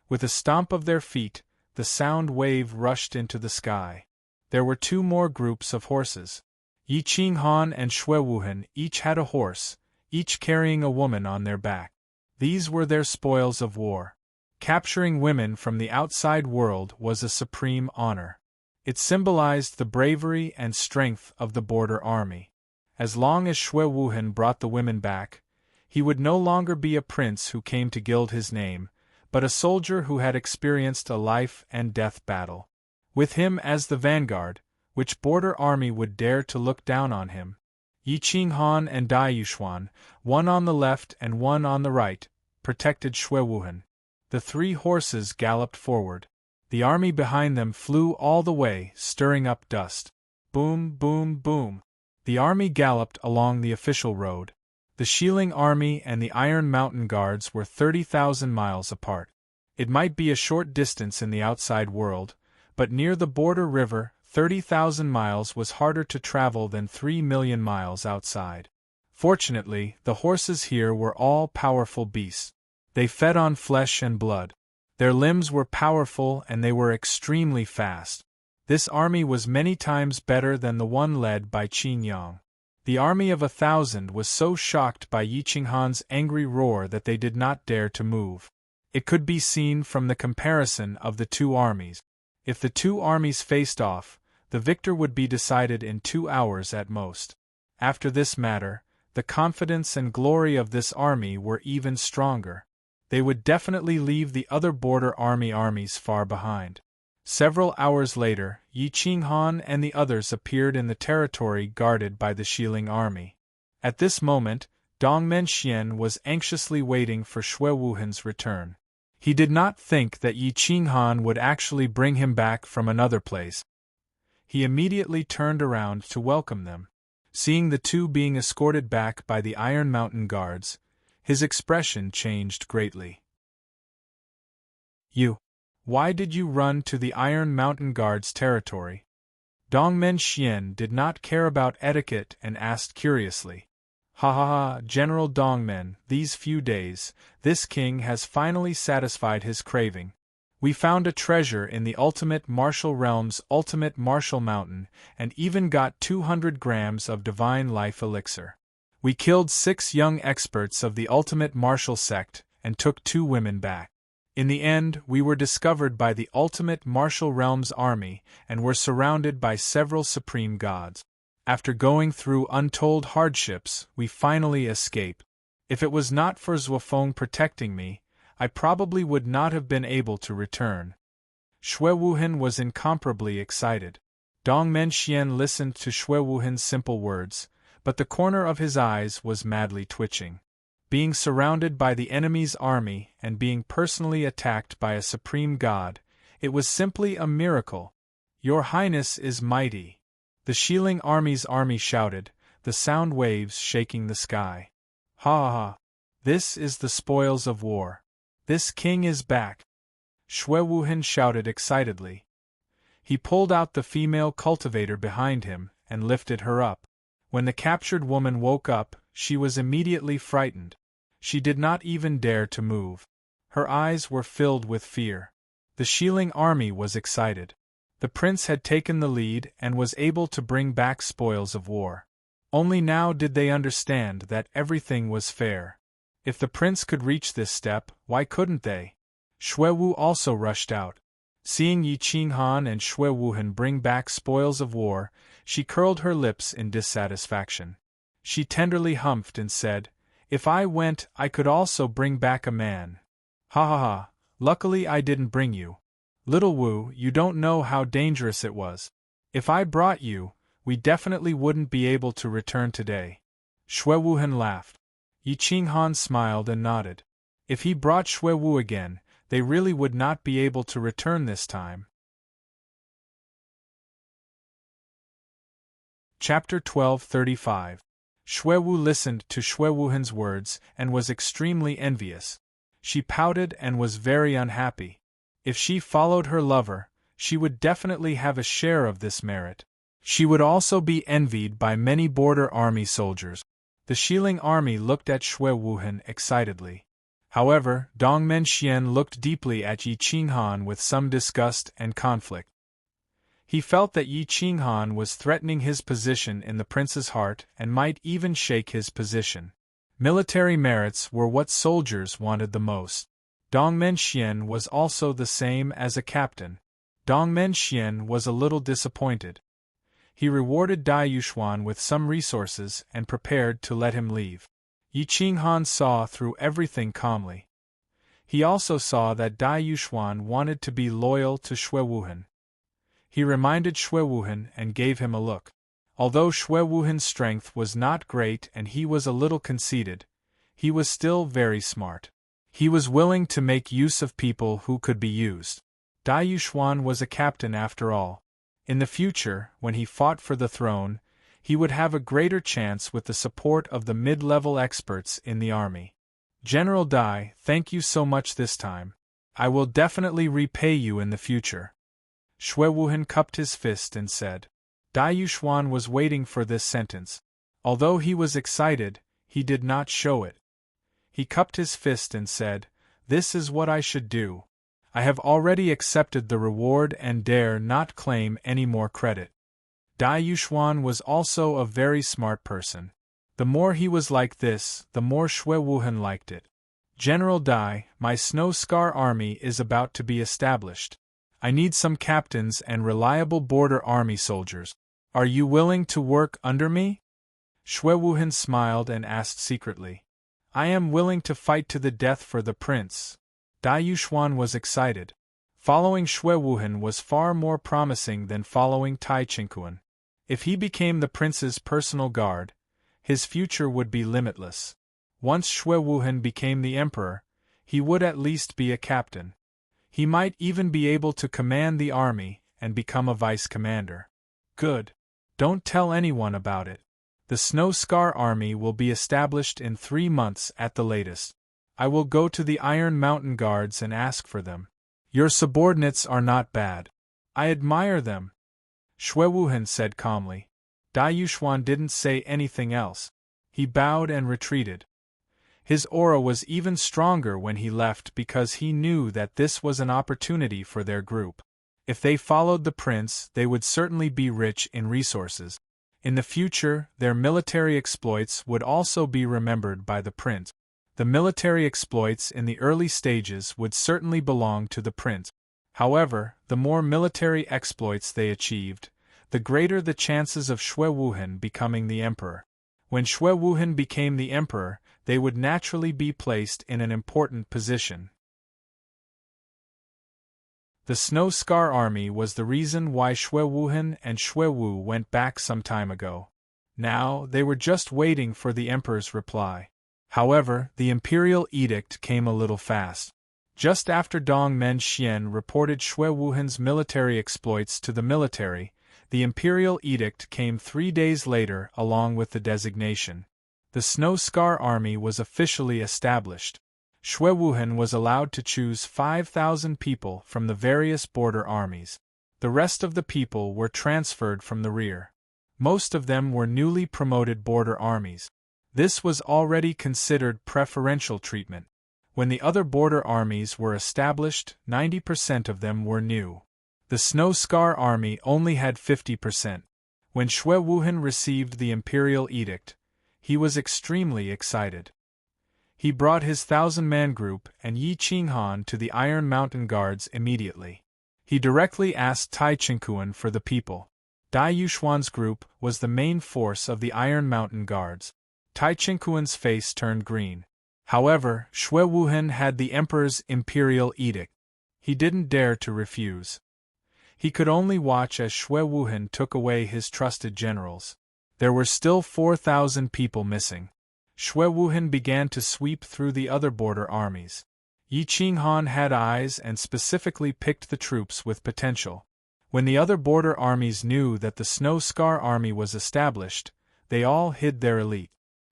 With a stomp of their feet, the sound wave rushed into the sky. There were 2 more groups of horses. Yi Qinghan and Xue Wuhan each had a horse, each carrying a woman on their back. These were their spoils of war. Capturing women from the outside world was a supreme honor. It symbolized the bravery and strength of the border army. As long as Xue Wuhan brought the women back, he would no longer be a prince who came to gild his name, but a soldier who had experienced a life-and-death battle. With him as the vanguard, which border army would dare to look down on him? Yi Qinghan and Dai Yuxuan, one on the left and one on the right, protected Xue Wuhan. The 3 horses galloped forward. The army behind them flew all the way, stirring up dust. Boom, boom, boom. The army galloped along the official road. The Xiling Army and the Iron Mountain Guards were 30,000 miles apart. It might be a short distance in the outside world, but near the border river, 30,000 miles was harder to travel than 3 million miles outside. Fortunately, the horses here were all powerful beasts. They fed on flesh and blood. Their limbs were powerful and they were extremely fast. This army was many times better than the one led by Qin Yang. The army of 1,000 was so shocked by Yi Qinghan's angry roar that they did not dare to move. It could be seen from the comparison of the 2 armies. If the 2 armies faced off, the victor would be decided in 2 hours at most. After this matter, the confidence and glory of this army were even stronger. They would definitely leave the other border armies far behind. Several hours later, Yi Qinghan and the others appeared in the territory guarded by the Xiling army. At this moment, Dongmen Xian was anxiously waiting for Xue Wuhan's return. He did not think that Yi Qinghan would actually bring him back from another place. He immediately turned around to welcome them. Seeing the 2 being escorted back by the Iron Mountain Guards, his expression changed greatly. Why did you run to the Iron Mountain Guard's territory?" Dongmen Xian did not care about etiquette and asked curiously. "Ha ha ha, General Dongmen, these few days, this king has finally satisfied his craving. We found a treasure in the Ultimate Martial Realm's Ultimate Martial Mountain, and even got 200 grams of Divine Life Elixir. We killed 6 young experts of the Ultimate Martial Sect, and took 2 women back. In the end, we were discovered by the Ultimate Martial Realm's army, and were surrounded by several supreme gods. After going through untold hardships, we finally escape. If it was not for Zhuofeng protecting me, I probably would not have been able to return. Shui Wuhan was incomparably excited. Dong Menxian listened to Shui Wuhan's simple words, but the corner of his eyes was madly twitching. Being surrounded by the enemy's army and being personally attacked by a supreme god, it was simply a miracle. Your Highness is mighty. The Xiling army shouted, the sound waves shaking the sky. Ha ha ha! This is the spoils of war. This king is back! Shui Wuhan shouted excitedly. He pulled out the female cultivator behind him and lifted her up. When the captured woman woke up, she was immediately frightened. She did not even dare to move. Her eyes were filled with fear. The Xiling army was excited. The prince had taken the lead and was able to bring back spoils of war. Only now did they understand that everything was fair. If the prince could reach this step, why couldn't they? Shui Wu also rushed out. Seeing Yi Qinghan and Shui Wuhan bring back spoils of war, she curled her lips in dissatisfaction. She tenderly humphed and said, "If I went, I could also bring back a man." Ha ha ha, luckily I didn't bring you. Little Wu, you don't know how dangerous it was. If I brought you, we definitely wouldn't be able to return today. Shui Wuhan laughed. Yi Qinghan smiled and nodded. If he brought Shui Wu again, they really would not be able to return this time. Chapter 12:35. Shui Wu listened to Shui Wuhan's words and was extremely envious. She pouted and was very unhappy. If she followed her lover, she would definitely have a share of this merit. She would also be envied by many border army soldiers. The Xiling army looked at Shui Wuhan excitedly. However, Dong Menxian looked deeply at Yi Qinghan with some disgust and conflict. He felt that Yi Qinghan was threatening his position in the prince's heart and might even shake his position. Military merits were what soldiers wanted the most. Dong Menxian was also the same as a captain. Dong Menxian was a little disappointed. He rewarded Dai Yuxuan with some resources and prepared to let him leave. Yi Qinghan saw through everything calmly. He also saw that Dai Yuxuan wanted to be loyal to Shui Wuhan. He reminded Shui Wuhan and gave him a look. Although Shui Wuhan's strength was not great and he was a little conceited, he was still very smart. He was willing to make use of people who could be used. Dai Yuxuan was a captain after all. In the future, when he fought for the throne, he would have a greater chance with the support of the mid-level experts in the army. General Dai, thank you so much this time. I will definitely repay you in the future. Shui Wuhan cupped his fist and said. Dai Yuxuan was waiting for this sentence. Although he was excited, he did not show it. He cupped his fist and said, "This is what I should do. I have already accepted the reward and dare not claim any more credit." Dai Yuxuan was also a very smart person. The more he was like this, the more Shui Wuhan liked it. General Dai, my Snow Scar army is about to be established. I need some captains and reliable border army soldiers. Are you willing to work under me? Shui Wuhan smiled and asked secretly. I am willing to fight to the death for the prince. Dai Yuxuan was excited. Following Shui Wuhan was far more promising than following Tai Qingquan. If he became the prince's personal guard, his future would be limitless. Once Shui Wuhan became the emperor, he would at least be a captain. He might even be able to command the army and become a vice commander. Good. Don't tell anyone about it. The Snow Scar army will be established in 3 months at the latest. I will go to the Iron Mountain Guards and ask for them. Your subordinates are not bad. I admire them. Shui Wuhan said calmly. Dai Yuxuan didn't say anything else. He bowed and retreated. His aura was even stronger when he left because he knew that this was an opportunity for their group. If they followed the prince, they would certainly be rich in resources. In the future, their military exploits would also be remembered by the prince. The military exploits in the early stages would certainly belong to the prince. However, the more military exploits they achieved, the greater the chances of Xue Wuhan becoming the emperor. When Xue Wuhan became the emperor, they would naturally be placed in an important position. The Snow Scar Army was the reason why Xue Wuhan and Xue Wu went back some time ago. Now, they were just waiting for the emperor's reply. However, the imperial edict came a little fast. Just after Dong Men-Xian reported Xue Wuhan's military exploits to the military, the imperial edict came 3 days later along with the designation. The Snow Scar Army was officially established. Xue Wuhan was allowed to choose 5,000 people from the various border armies. The rest of the people were transferred from the rear. Most of them were newly promoted border armies. This was already considered preferential treatment. When the other border armies were established, 90% of them were new. The Snow Scar Army only had 50%. When Xue Wuhan received the imperial edict, he was extremely excited. He brought his 1,000-man group and Yi Qinghan to the Iron Mountain Guards immediately. He directly asked Tai Qingquan for the people. Dai Yuxuan's group was the main force of the Iron Mountain Guards. Tai Qingquan's face turned green. However, Xue Wuhan had the emperor's imperial edict. He didn't dare to refuse. He could only watch as Xue Wuhan took away his trusted generals. There were still 4,000 people missing. Xue Wuhan began to sweep through the other border armies. Yi Qinghan had eyes and specifically picked the troops with potential. When the other border armies knew that the Snow Scar Army was established, they all hid their elite.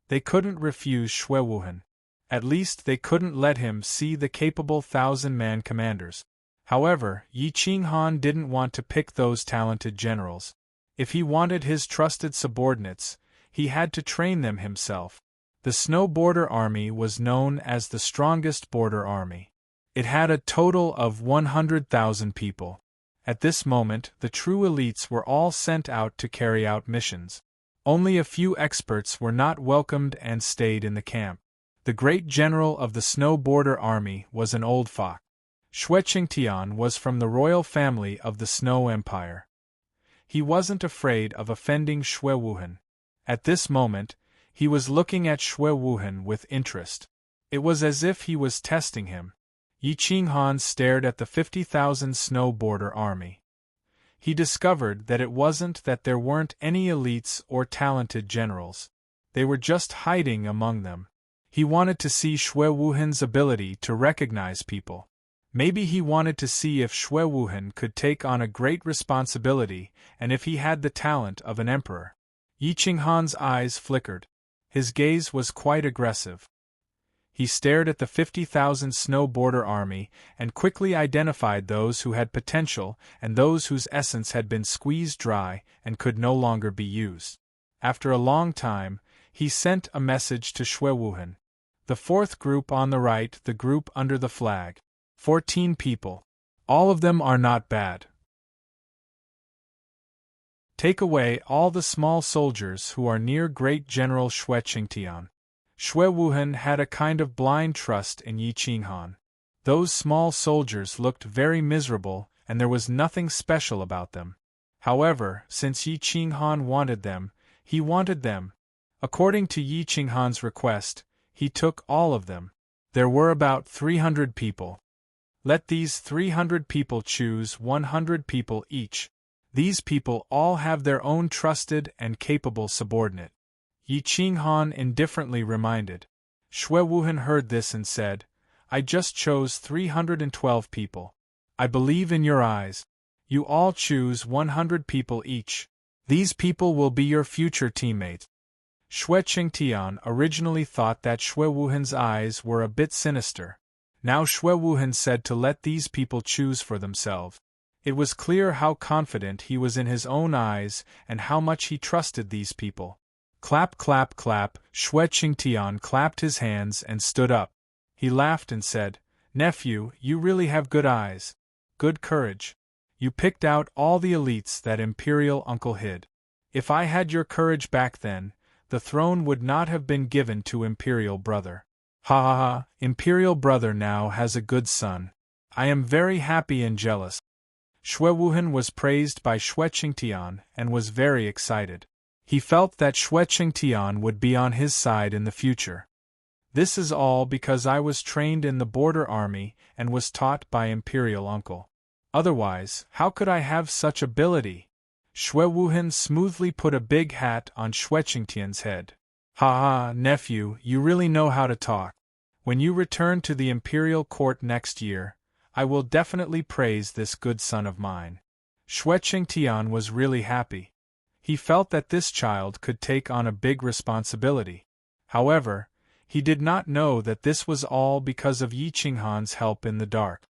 They couldn't refuse Xue Wuhan. At least they couldn't let him see the capable 1,000-man commanders. However, Yi Qinghan didn't want to pick those talented generals. If he wanted his trusted subordinates, he had to train them himself. The Snow Border Army was known as the strongest border army. It had a total of 100,000 people. At this moment, the true elites were all sent out to carry out missions. Only a few experts were not welcomed and stayed in the camp. The great general of the Snow Border Army was an old fox. Xue Qingtian was from the royal family of the Snow Empire. He wasn't afraid of offending Xue Wuhan. At this moment, he was looking at Xue Wuhan with interest. It was as if he was testing him. Yi Qinghan stared at the 50,000 Snow Border Army. He discovered that it wasn't that there weren't any elites or talented generals. They were just hiding among them. He wanted to see Xue Wuhan's ability to recognize people. Maybe he wanted to see if Xue Wuhan could take on a great responsibility and if he had the talent of an emperor. Yi Qinghan's eyes flickered. His gaze was quite aggressive. He stared at the 50,000 Snow Border Army and quickly identified those who had potential and those whose essence had been squeezed dry and could no longer be used. After a long time, he sent a message to Xue Wuhan. The fourth group on the right, the group under the flag. 14 people. All of them are not bad. Take away all the small soldiers who are near Great General Xue Qingtian. Xue Wuhan had a kind of blind trust in Yi Qinghan. Those small soldiers looked very miserable, and there was nothing special about them. However, since Yi Qinghan wanted them, he wanted them. According to Yi Qinghan's request, he took all of them. There were about 300 people. Let these 300 people choose 100 people each. These people all have their own trusted and capable subordinate. Yi Qinghan indifferently reminded. Xue Wuhan heard this and said, I just chose 312 people. I believe in your eyes. You all choose 100 people each. These people will be your future teammates. Xue Qingtian originally thought that Xue Wuhan's eyes were a bit sinister. Now Xue Wuhan said to let these people choose for themselves. It was clear how confident he was in his own eyes and how much he trusted these people. Clap, clap, clap, Xue Qingtian clapped his hands and stood up. He laughed and said, Nephew, you really have good eyes. Good courage. You picked out all the elites that Imperial Uncle hid. If I had your courage back then, the throne would not have been given to Imperial Brother. Ha ha ha, Imperial Brother now has a good son. I am very happy and jealous. Xue Wuhan was praised by Xue Qingtian and was very excited. He felt that Xue Qingtian would be on his side in the future. This is all because I was trained in the border army and was taught by Imperial Uncle. Otherwise, how could I have such ability? Xue Wuhan smoothly put a big hat on Xue Qingtian's head. Ha ha, nephew, you really know how to talk. When you return to the Imperial Court next year, I will definitely praise this good son of mine. Xue Qingtian was really happy. He felt that this child could take on a big responsibility. However, he did not know that this was all because of Yi Qinghan's help in the dark.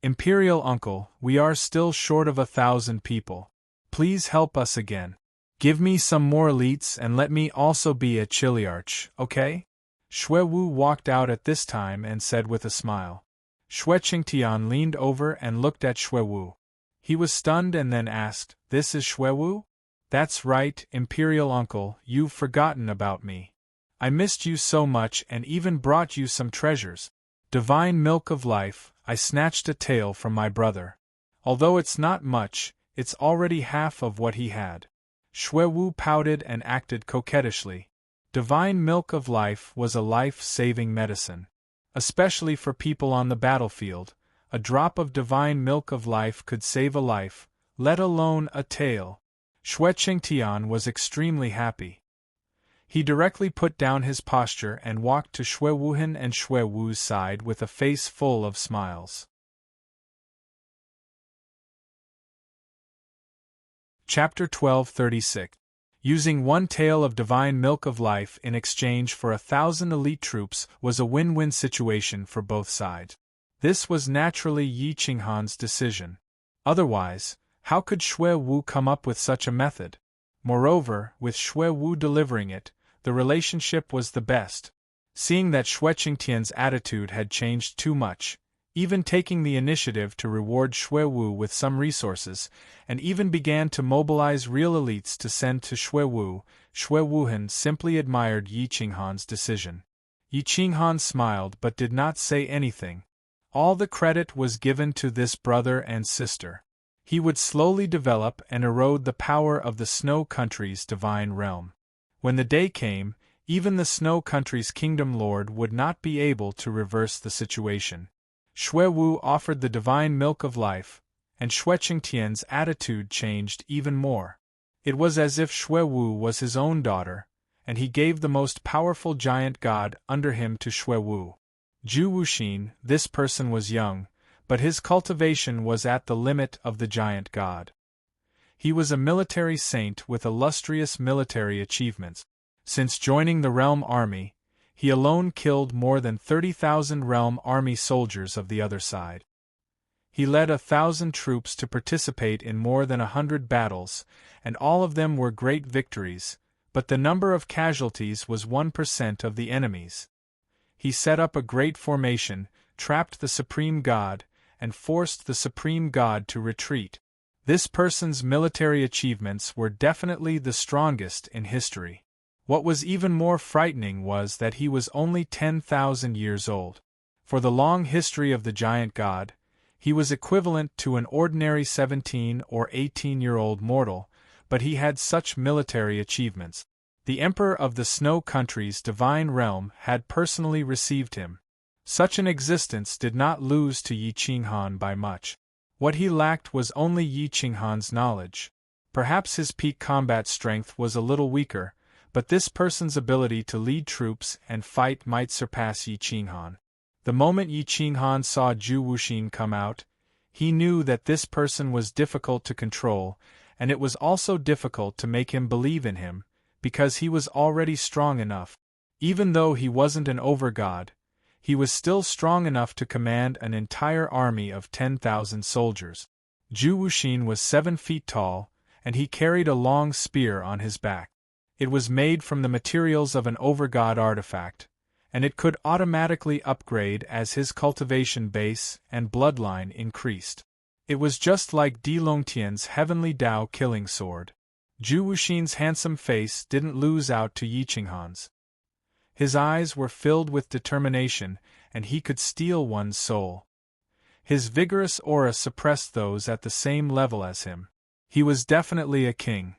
Imperial Uncle, we are still short of 1,000 people. Please help us again. Give me some more elites and let me also be a Chiliarch, okay? Xue Wu walked out at this time and said with a smile. Xue Qingtian leaned over and looked at Xue Wu. He was stunned and then asked, "This is Xue Wu?" "That's right, Imperial Uncle, you've forgotten about me. I missed you so much and even brought you some treasures. Divine milk of life, I snatched a tail from my brother. Although it's not much, it's already half of what he had." Xue Wu pouted and acted coquettishly. Divine milk of life was a life-saving medicine. Especially for people on the battlefield, a drop of divine milk of life could save a life, let alone a tail. Xue Qingtian was extremely happy. He directly put down his posture and walked to Xue Wuhan and Xue Wu's side with a face full of smiles. Chapter 1236. Using one tail of divine milk of life in exchange for 1,000 elite troops was a win-win situation for both sides. This was naturally Yi Qinghan's decision. Otherwise, how could Xue Wu come up with such a method? Moreover, with Xue Wu delivering it, the relationship was the best. Seeing that Xue Qingtian's attitude had changed too much, even taking the initiative to reward Xue Wu with some resources, and even began to mobilize real elites to send to Xue Wu, Xue Wuhan simply admired Yi Qinghan's decision. Yi Qinghan smiled but did not say anything. All the credit was given to this brother and sister. He would slowly develop and erode the power of the Snow Country's divine realm. When the day came, even the Snow Country's kingdom lord would not be able to reverse the situation. Xue Wu offered the divine milk of life, and Xue Qingtian's attitude changed even more. It was as if Xue Wu was his own daughter, and he gave the most powerful giant god under him to Xue Wu. Zhu Wuxin, this person was young, but his cultivation was at the limit of the giant god. He was a military saint with illustrious military achievements. Since joining the Realm Army, he alone killed more than 30,000 Realm Army soldiers of the other side. He led 1,000 troops to participate in more than 100 battles, and all of them were great victories, but the number of casualties was 1% of the enemies. He set up a great formation, trapped the Supreme God, and forced the Supreme God to retreat. This person's military achievements were definitely the strongest in history. What was even more frightening was that he was only 10,000 years old. For the long history of the giant god, he was equivalent to an ordinary 17 or 18-year-old mortal, but he had such military achievements. The Emperor of the Snow Country's divine realm had personally received him. Such an existence did not lose to Yi Qinghan by much. What he lacked was only Yi Qinghan's knowledge. Perhaps his peak combat strength was a little weaker, but this person's ability to lead troops and fight might surpass Yi Qinghan. The moment Yi Qinghan saw Zhu Wuxin come out, he knew that this person was difficult to control, and it was also difficult to make him believe in him, because he was already strong enough. Even though he wasn't an overgod, he was still strong enough to command an entire army of 10,000 soldiers. Zhu Wuxin was 7 feet tall, and he carried a long spear on his back. It was made from the materials of an overgod artifact, and it could automatically upgrade as his cultivation base and bloodline increased. It was just like Di Longtian's heavenly Dao killing sword. Zhu Wuxin's handsome face didn't lose out to Yi Qinghan's. His eyes were filled with determination, and he could steal one's soul. His vigorous aura suppressed those at the same level as him. He was definitely a king.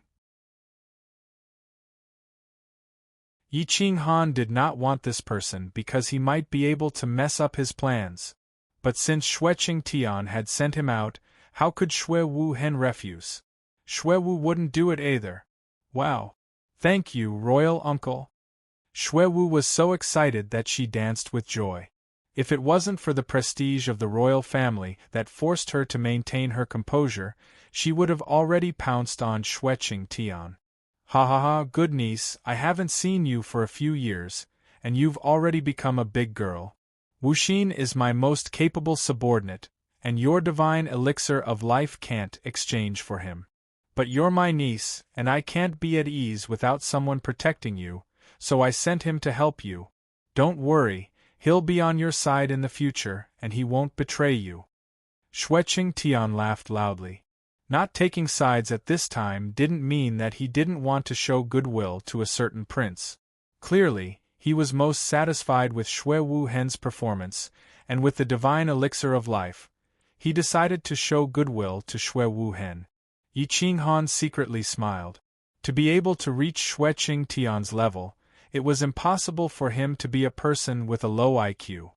Yi Qinghan did not want this person because he might be able to mess up his plans. But since Xue Qingtian had sent him out, how could Xue Wu Hen refuse? Xue Wu wouldn't do it either. Wow! Thank you, royal uncle. Xue Wu was so excited that she danced with joy. If it wasn't for the prestige of the royal family that forced her to maintain her composure, she would have already pounced on Xue Qingtian. Ha ha ha, good niece, I haven't seen you for a few years, and you've already become a big girl. Wuxin is my most capable subordinate, and your divine elixir of life can't exchange for him. But you're my niece, and I can't be at ease without someone protecting you, so I sent him to help you. Don't worry, he'll be on your side in the future, and he won't betray you. Xue Qingtian laughed loudly. Not taking sides at this time didn't mean that he didn't want to show goodwill to a certain prince. Clearly, he was most satisfied with Xue Wu Hen's performance, and with the divine elixir of life. He decided to show goodwill to Xue Wu Hen. Yi Qinghan secretly smiled. To be able to reach Xue Qingtian's level, it was impossible for him to be a person with a low IQ.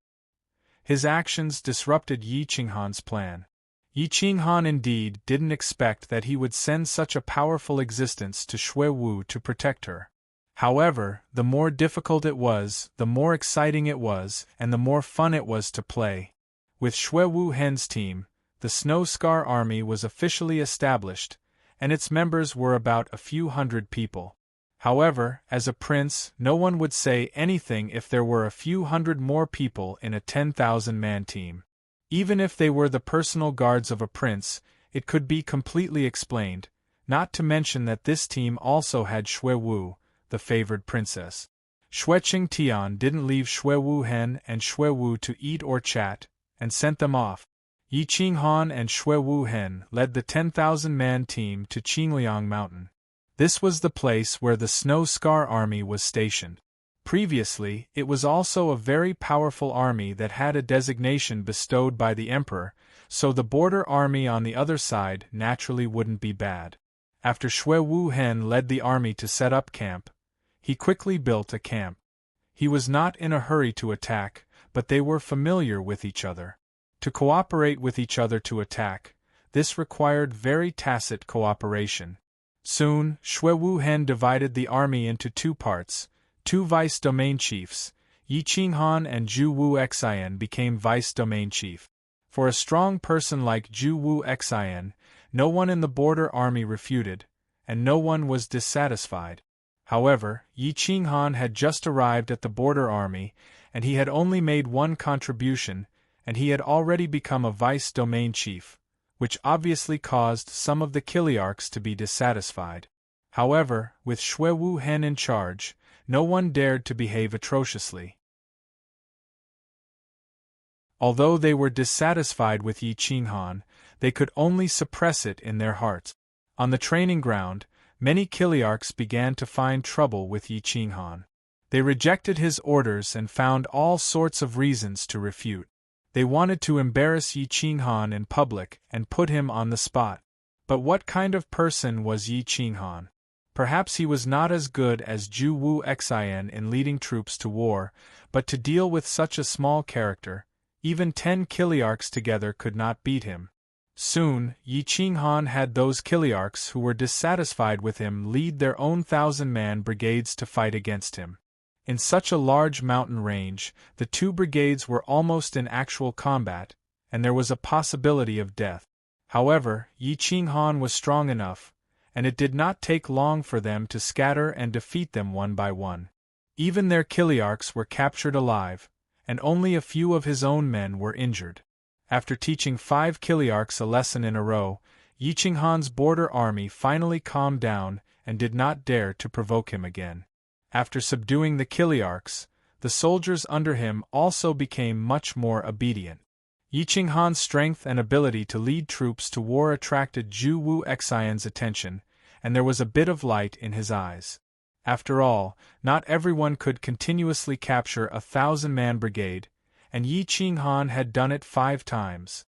His actions disrupted Yi Qinghan's plan. Yi Qinghan indeed didn't expect that he would send such a powerful existence to Xue Wu to protect her. However, the more difficult it was, the more exciting it was, and the more fun it was to play. With Xue Wu Hen's team, the Snow Scar Army was officially established, and its members were about a few hundred people. However, as a prince, no one would say anything if there were a few hundred more people in a 10,000-man team. Even if they were the personal guards of a prince, it could be completely explained, not to mention that this team also had Xue Wu, the favored princess. Xue Qingtian didn't leave Xue Wu Hen and Xue Wu to eat or chat, and sent them off. Yi Qinghan and Xue Wu Hen led the 10,000-man team to Qingliang Mountain. This was the place where the Snow Scar Army was stationed. Previously, it was also a very powerful army that had a designation bestowed by the emperor, so the border army on the other side naturally wouldn't be bad. After Xue Wu Hen led the army to set up camp, he quickly built a camp. He was not in a hurry to attack, but they were familiar with each other. To cooperate with each other to attack, this required very tacit cooperation. Soon, Xue Wu Hen divided the army into two parts. Two vice-domain chiefs, Yi Qinghan and Zhu Wu Xian became vice-domain chief. For a strong person like Zhu Wu Xian, no one in the border army refuted, and no one was dissatisfied. However, Yi Qinghan had just arrived at the border army, and he had only made one contribution, and he had already become a vice-domain chief, which obviously caused some of the Kiliarchs to be dissatisfied. However, with Xue Wu Hen in charge, no one dared to behave atrociously. Although they were dissatisfied with Yi Qinghan, they could only suppress it in their hearts. On the training ground, many Kiliarchs began to find trouble with Yi Qinghan. They rejected his orders and found all sorts of reasons to refute. They wanted to embarrass Yi Qinghan in public and put him on the spot. But what kind of person was Yi Qinghan? Perhaps he was not as good as Zhu Wu Xian in leading troops to war, but to deal with such a small character, even 10 Kiliarchs together could not beat him. Soon, Yi Qinghan had those Kiliarchs who were dissatisfied with him lead their own 1,000-man brigades to fight against him. In such a large mountain range, the two brigades were almost in actual combat, and there was a possibility of death. However, Yi Qinghan was strong enough, and it did not take long for them to scatter and defeat them one by one. Even their Kiliarchs were captured alive, and only a few of his own men were injured. After teaching 5 Kiliarchs a lesson in a row, Yi Qinghan's border army finally calmed down and did not dare to provoke him again. After subduing the Kiliarchs, the soldiers under him also became much more obedient. Yi Qinghan's strength and ability to lead troops to war attracted Zhu Wu Xian's attention, and there was a bit of light in his eyes. After all, not everyone could continuously capture a 1,000-man brigade, and Yi Qinghan had done it 5 times.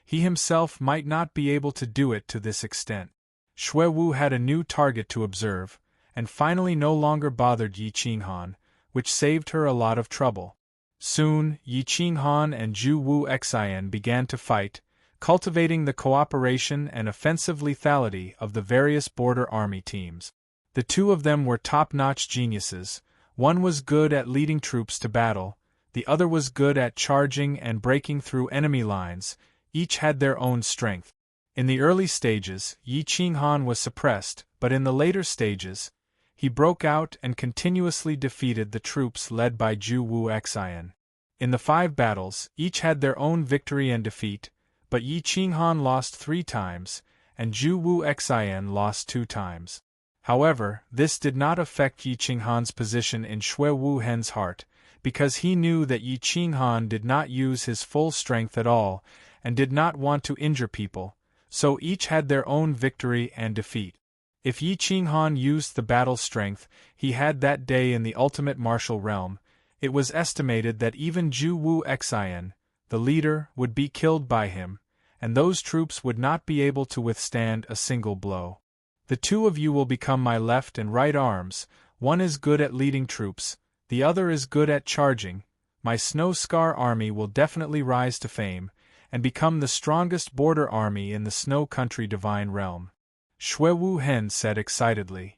he himself might not be able to do it to this extent. Xue Wu had a new target to observe, and finally no longer bothered Yi Qinghan, which saved her a lot of trouble. Soon, Yi Qinghan and Zhu Wu Xian began to fight, cultivating the cooperation and offensive lethality of the various border army teams. The two of them were top-notch geniuses. One was good at leading troops to battle, the other was good at charging and breaking through enemy lines. Each had their own strength. In the early stages, Yi Qinghan was suppressed, but in the later stages, he broke out and continuously defeated the troops led by Zhu Wu Xian. In the 5 battles, each had their own victory and defeat, but Yi Qinghan lost 3 times, and Zhu Wu Xian lost 2 times. However, this did not affect Yi Qinghan's position in Xue Wu Hen's heart, because he knew that Yi Qinghan did not use his full strength at all, and did not want to injure people, so each had their own victory and defeat. If Yi Qinghan used the battle strength he had that day in the ultimate martial realm, it was estimated that even Zhu Wu Xian, the leader, would be killed by him, and those troops would not be able to withstand a single blow. The two of you will become my left and right arms, one is good at leading troops, the other is good at charging. My Snow Scar army will definitely rise to fame, and become the strongest border army in the Snow Country Divine Realm, Xue Wu Hen said excitedly.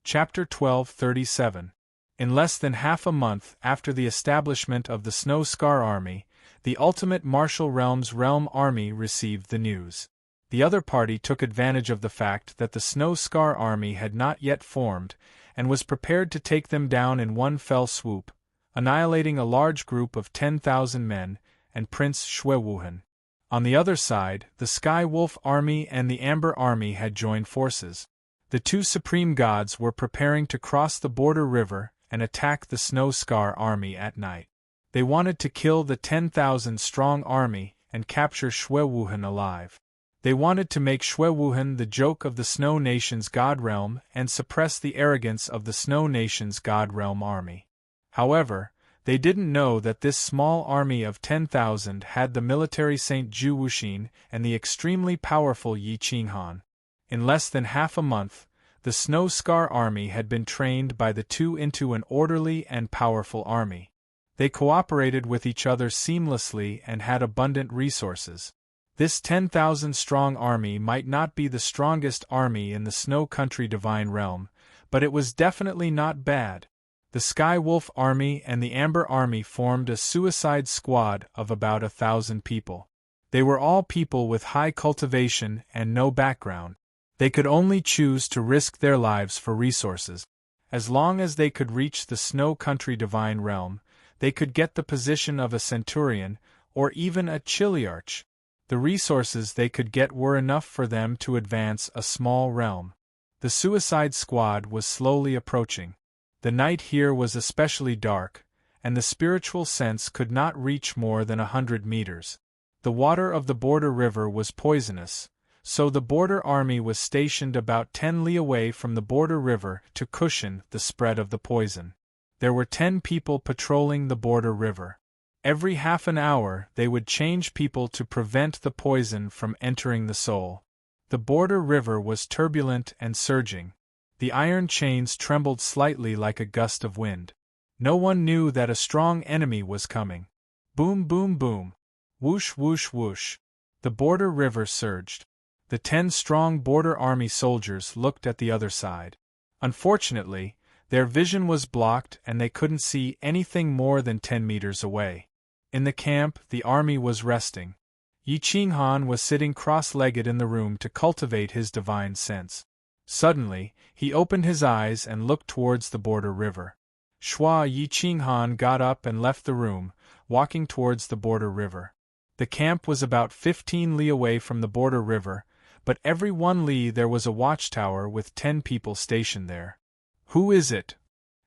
Chapter 1237. In less than half a month after the establishment of the Snow Scar army, the ultimate martial realm's realm army received the news. The other party took advantage of the fact that the Snow Scar army had not yet formed, and was prepared to take them down in one fell swoop, annihilating a large group of 10,000 men, and Prince Xue Wuhan. On the other side, the Sky Wolf army and the Amber army had joined forces. The two supreme gods were preparing to cross the border river and attack the Snow Scar army at night. They wanted to kill the 10,000-strong army and capture Xue Wuhan alive. They wanted to make Xue Wuhan the joke of the Snow Nation's God Realm and suppress the arrogance of the Snow Nation's God Realm army. However, they didn't know that this small army of 10,000 had the military Saint Zhu Wuxin and the extremely powerful Yi Qinghan. In less than half a month, the Snow Scar army had been trained by the two into an orderly and powerful army. They cooperated with each other seamlessly and had abundant resources. This 10,000-strong army might not be the strongest army in the Snow Country Divine Realm, but it was definitely not bad. The Sky Wolf army and the Amber army formed a suicide squad of about 1,000 people. They were all people with high cultivation and no background. They could only choose to risk their lives for resources. As long as they could reach the Snow Country Divine Realm, they could get the position of a centurion, or even a chiliarch. The resources they could get were enough for them to advance a small realm. The suicide squad was slowly approaching. The night here was especially dark, and the spiritual sense could not reach more than 100 meters. The water of the border river was poisonous, so the border army was stationed about 10 li away from the border river to cushion the spread of the poison. There were 10 people patrolling the border river. Every half an hour they would change people to prevent the poison from entering the soul. The border river was turbulent and surging. The iron chains trembled slightly like a gust of wind. No one knew that a strong enemy was coming. Boom, boom, boom. Whoosh, whoosh, whoosh. The border river surged. The 10 strong border army soldiers looked at the other side. Unfortunately, their vision was blocked and they couldn't see anything more than 10 meters away. In the camp, the army was resting. Yi Qinghan was sitting cross-legged in the room to cultivate his divine sense. Suddenly, he opened his eyes and looked towards the border river. Yi Qinghan got up and left the room, walking towards the border river. The camp was about 15 li away from the border river, but every 1 li there was a watchtower with 10 people stationed there. Who is it?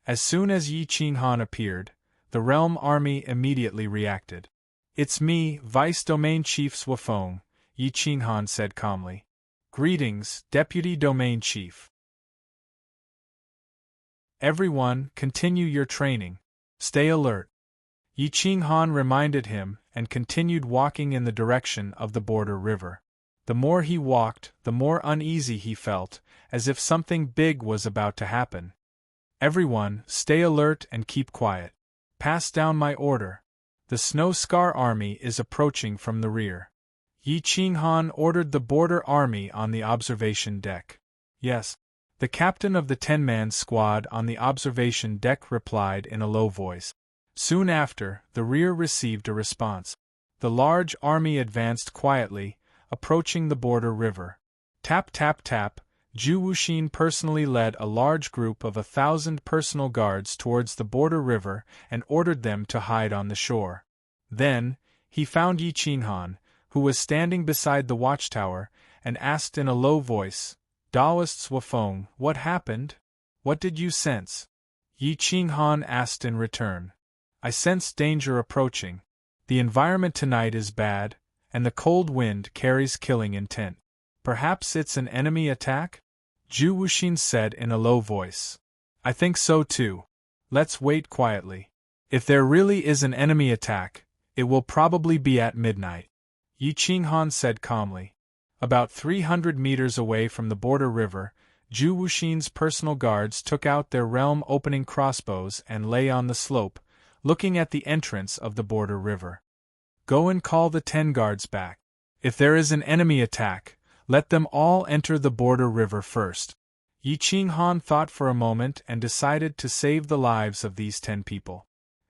As soon as Yi Qinghan appeared, the realm army immediately reacted. It's me, Vice Domain Chief Swafeng, Yi Qinghan said calmly. Greetings, Deputy Domain Chief. Everyone, continue your training. Stay alert. Yi Qinghan reminded him and continued walking in the direction of the border river. The more he walked, the more uneasy he felt, as if something big was about to happen. Everyone, stay alert and keep quiet. Pass down my order. The Snow Scar army is approaching from the rear. Yi Qinghan ordered the border army on the observation deck. Yes. The captain of the 10-man squad on the observation deck replied in a low voice. Soon after, the rear received a response. The large army advanced quietly, approaching the border river. Tap tap tap, Zhu Wuxin personally led a large group of 1,000 personal guards towards the border river and ordered them to hide on the shore. Then, he found Yi Qinghan, who was standing beside the watchtower, and asked in a low voice, Daoist Wafeng, what happened? What did you sense? Yi Qinghan asked in return. I sense danger approaching. The environment tonight is bad, and the cold wind carries killing intent. Perhaps it's an enemy attack? Zhu Wuxin said in a low voice. I think so too. Let's wait quietly. If there really is an enemy attack, it will probably be at midnight. Yi Qinghan said calmly. About 300 meters away from the border river, Zhu Wuxin's personal guards took out their realm-opening crossbows and lay on the slope, looking at the entrance of the border river. Go and call the 10 guards back. If there is an enemy attack, let them all enter the border river first. Yi Qinghan thought for a moment and decided to save the lives of these 10 people.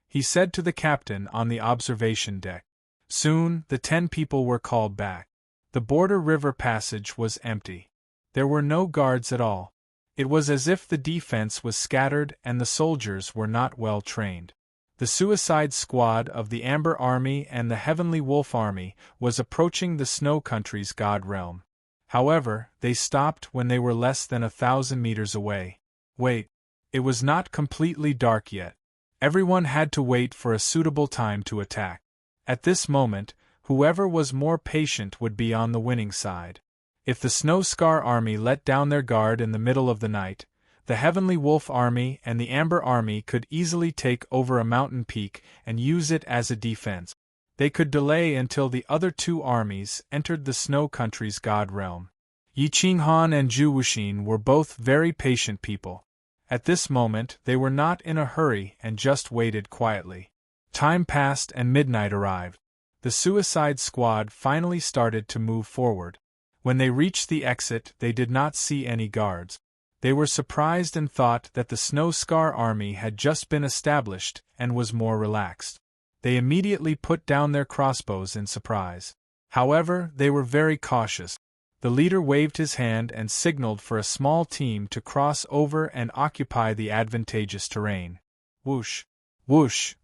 He said to the captain on the observation deck. Soon, the 10 people were called back. The border river passage was empty. There were no guards at all. It was as if the defense was scattered and the soldiers were not well trained. The Suicide Squad of the Amber Army and the Heavenly Wolf Army was approaching the Snow Country's God Realm. However, they stopped when they were less than 1,000 meters away. Wait. It was not completely dark yet. Everyone had to wait for a suitable time to attack. At this moment, whoever was more patient would be on the winning side. If the Snow Scar army let down their guard in the middle of the night, the Heavenly Wolf army and the Amber army could easily take over a mountain peak and use it as a defense. They could delay until the other 2 armies entered the Snow Country's God Realm. Yi Qinghan and Zhu Wuxin were both very patient people. At this moment, they were not in a hurry and just waited quietly. Time passed and midnight arrived. The Suicide Squad finally started to move forward. When they reached the exit, they did not see any guards. They were surprised and thought that the Snow Scar army had just been established and was more relaxed. They immediately put down their crossbows in surprise. However, they were very cautious. The leader waved his hand and signaled for a small team to cross over and occupy the advantageous terrain. Whoosh! Whoosh!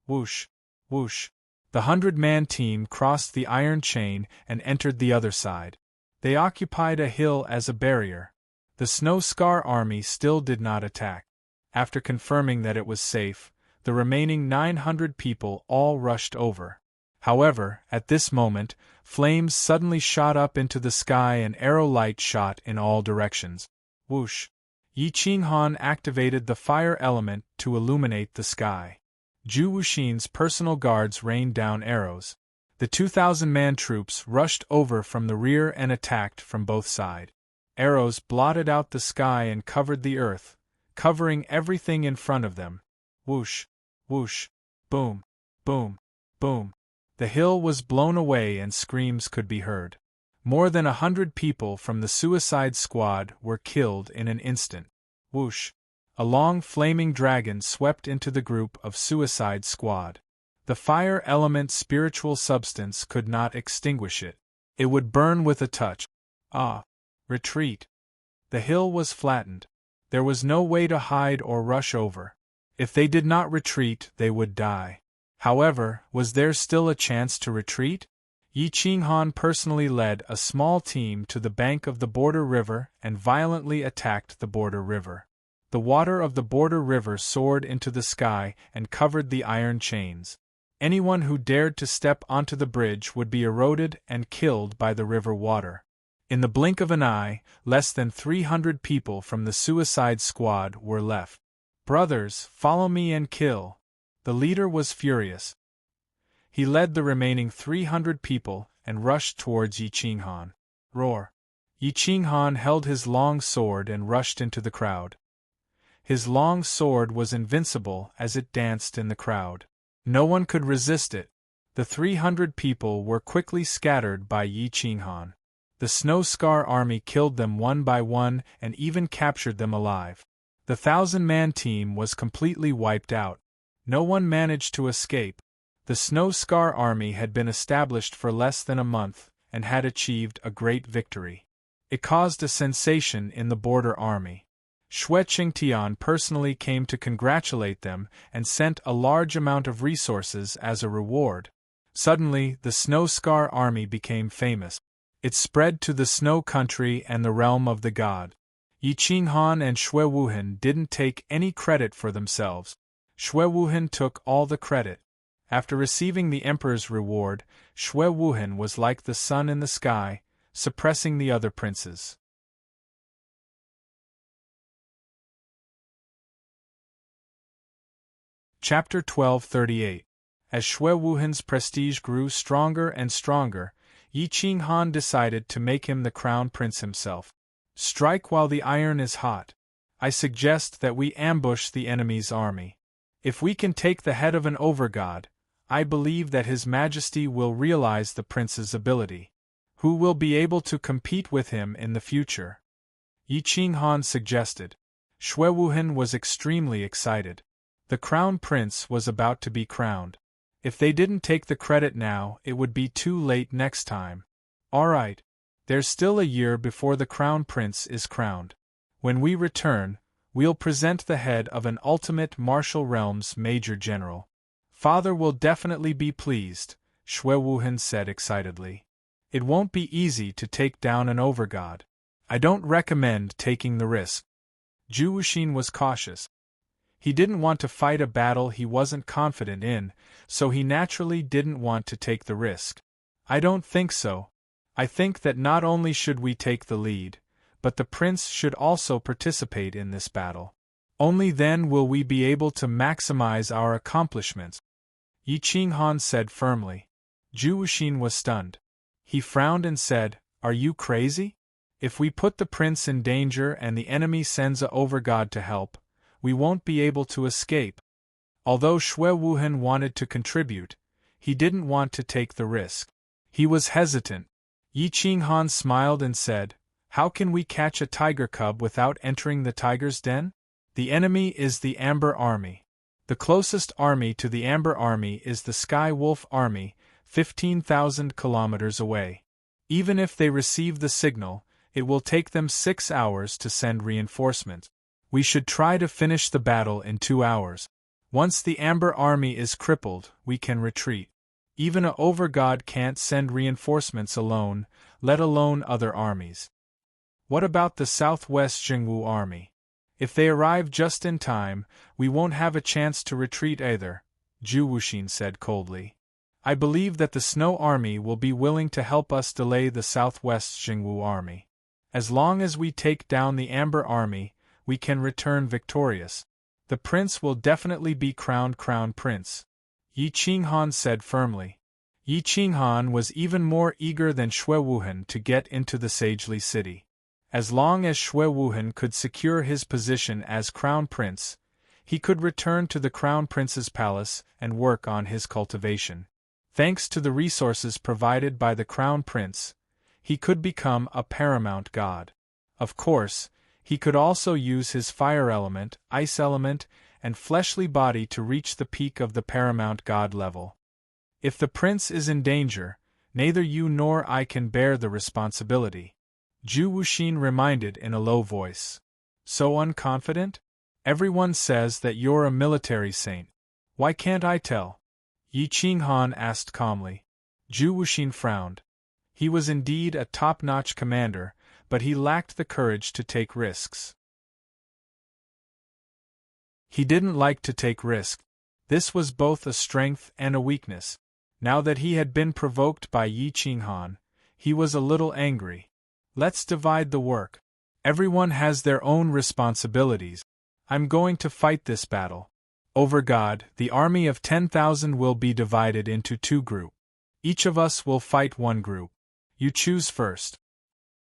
Whoosh! Whoosh! The 100-man team crossed the iron chain and entered the other side. They occupied a hill as a barrier. The Snow Scar army still did not attack. After confirming that it was safe, the remaining 900 people all rushed over. However, at this moment, flames suddenly shot up into the sky and arrow light shot in all directions. Whoosh! Yi Qinghan activated the fire element to illuminate the sky. Zhu Wuxin's personal guards rained down arrows. The 2,000-man troops rushed over from the rear and attacked from both sides. Arrows blotted out the sky and covered the earth, covering everything in front of them. Whoosh! Whoosh! Boom! Boom! Boom! The hill was blown away and screams could be heard. More than 100 people from the Suicide Squad were killed in an instant. Whoosh! A long flaming dragon swept into the group of Suicide Squad. The fire element spiritual substance could not extinguish it. It would burn with a touch. Ah! Retreat! The hill was flattened. There was no way to hide or rush over. If they did not retreat, they would die. However, was there still a chance to retreat? Yi Qinghan personally led a small team to the bank of the border river and violently attacked the border river. The water of the border river soared into the sky and covered the iron chains. Anyone who dared to step onto the bridge would be eroded and killed by the river water. In the blink of an eye, less than 300 people from the Suicide Squad were left. "Brothers, follow me and kill." The leader was furious. He led the remaining 300 people and rushed towards Yi Qinghan. Roar! Yi Qinghan held his long sword and rushed into the crowd. His long sword was invincible as it danced in the crowd. No one could resist it. The 300 people were quickly scattered by Yi Qinghan. The Snow Scar army killed them one by one and even captured them alive. The 1,000-man team was completely wiped out. No one managed to escape. The Snow Scar army had been established for less than a month and had achieved a great victory. It caused a sensation in the border army. Xue Qingtian personally came to congratulate them and sent a large amount of resources as a reward. Suddenly, the Snow Scar army became famous. It spread to the Snow Country and the realm of the god. Yi Qinghan and Xue Wuhan didn't take any credit for themselves. Xue Wuhan took all the credit. After receiving the emperor's reward, Xue Wuhan was like the sun in the sky, suppressing the other princes. Chapter 1238. As Xue Wuhan's prestige grew stronger and stronger, Yi Qinghan decided to make him the crown prince himself. Strike while the iron is hot. I suggest that we ambush the enemy's army. If we can take the head of an overgod, I believe that His Majesty will realize the prince's ability. Who will be able to compete with him in the future? Yi Qinghan suggested. Xue Wuhan was extremely excited. The crown prince was about to be crowned. If they didn't take the credit now, it would be too late next time. Alright. There's still a year before the crown prince is crowned. When we return, we'll present the head of an ultimate martial realm's major general. Father will definitely be pleased, Xue Wuhan said excitedly. It won't be easy to take down an overgod. I don't recommend taking the risk. Zhu Wuxin was cautious. He didn't want to fight a battle he wasn't confident in, so he naturally didn't want to take the risk. I don't think so. I think that not only should we take the lead, but the prince should also participate in this battle. Only then will we be able to maximize our accomplishments, Yi Qinghan said firmly. Zhu Wuxin was stunned. He frowned and said, "Are you crazy? If we put the prince in danger and the enemy sends a overgod to help, we won't be able to escape." Although Xue Wuhan wanted to contribute, he didn't want to take the risk. He was hesitant. Yi Qinghan smiled and said, "How can we catch a tiger cub without entering the tiger's den? The enemy is the Amber Army. The closest army to the Amber Army is the Sky Wolf Army, 15,000 kilometers away. Even if they receive the signal, it will take them 6 hours to send reinforcements. We should try to finish the battle in 2 hours. Once the Amber Army is crippled, we can retreat. Even a overgod can't send reinforcements alone, let alone other armies. What about the Southwest Jingwu Army? If they arrive just in time, we won't have a chance to retreat either," Zhu Wuxin said coldly. "I believe that the Snow Army will be willing to help us delay the Southwest Jingwu Army. As long as we take down the Amber Army, we can return victorious. The prince will definitely be crowned crown prince," Yi Qinghan said firmly. Yi Qinghan was even more eager than Xue Wuhan to get into the Sagely city. As long as Xue Wuhan could secure his position as crown prince, he could return to the crown prince's palace and work on his cultivation. Thanks to the resources provided by the crown prince, he could become a paramount god. Of course, he could also use his fire element, ice element, and fleshly body to reach the peak of the paramount god level. If the prince is in danger, neither you nor I can bear the responsibility, Zhu Wuxin reminded in a low voice. So unconfident? Everyone says that you're a military saint. Why can't I tell? Yi Qinghan asked calmly. Zhu Wuxin frowned. He was indeed a top-notch commander, but he lacked the courage to take risks. He didn't like to take risks. This was both a strength and a weakness. Now that he had been provoked by Yi Qinghan, he was a little angry. Let's divide the work. Everyone has their own responsibilities. I'm going to fight this battle. Over God, the army of 10,000 will be divided into 2 groups. Each of us will fight 1 group. You choose first.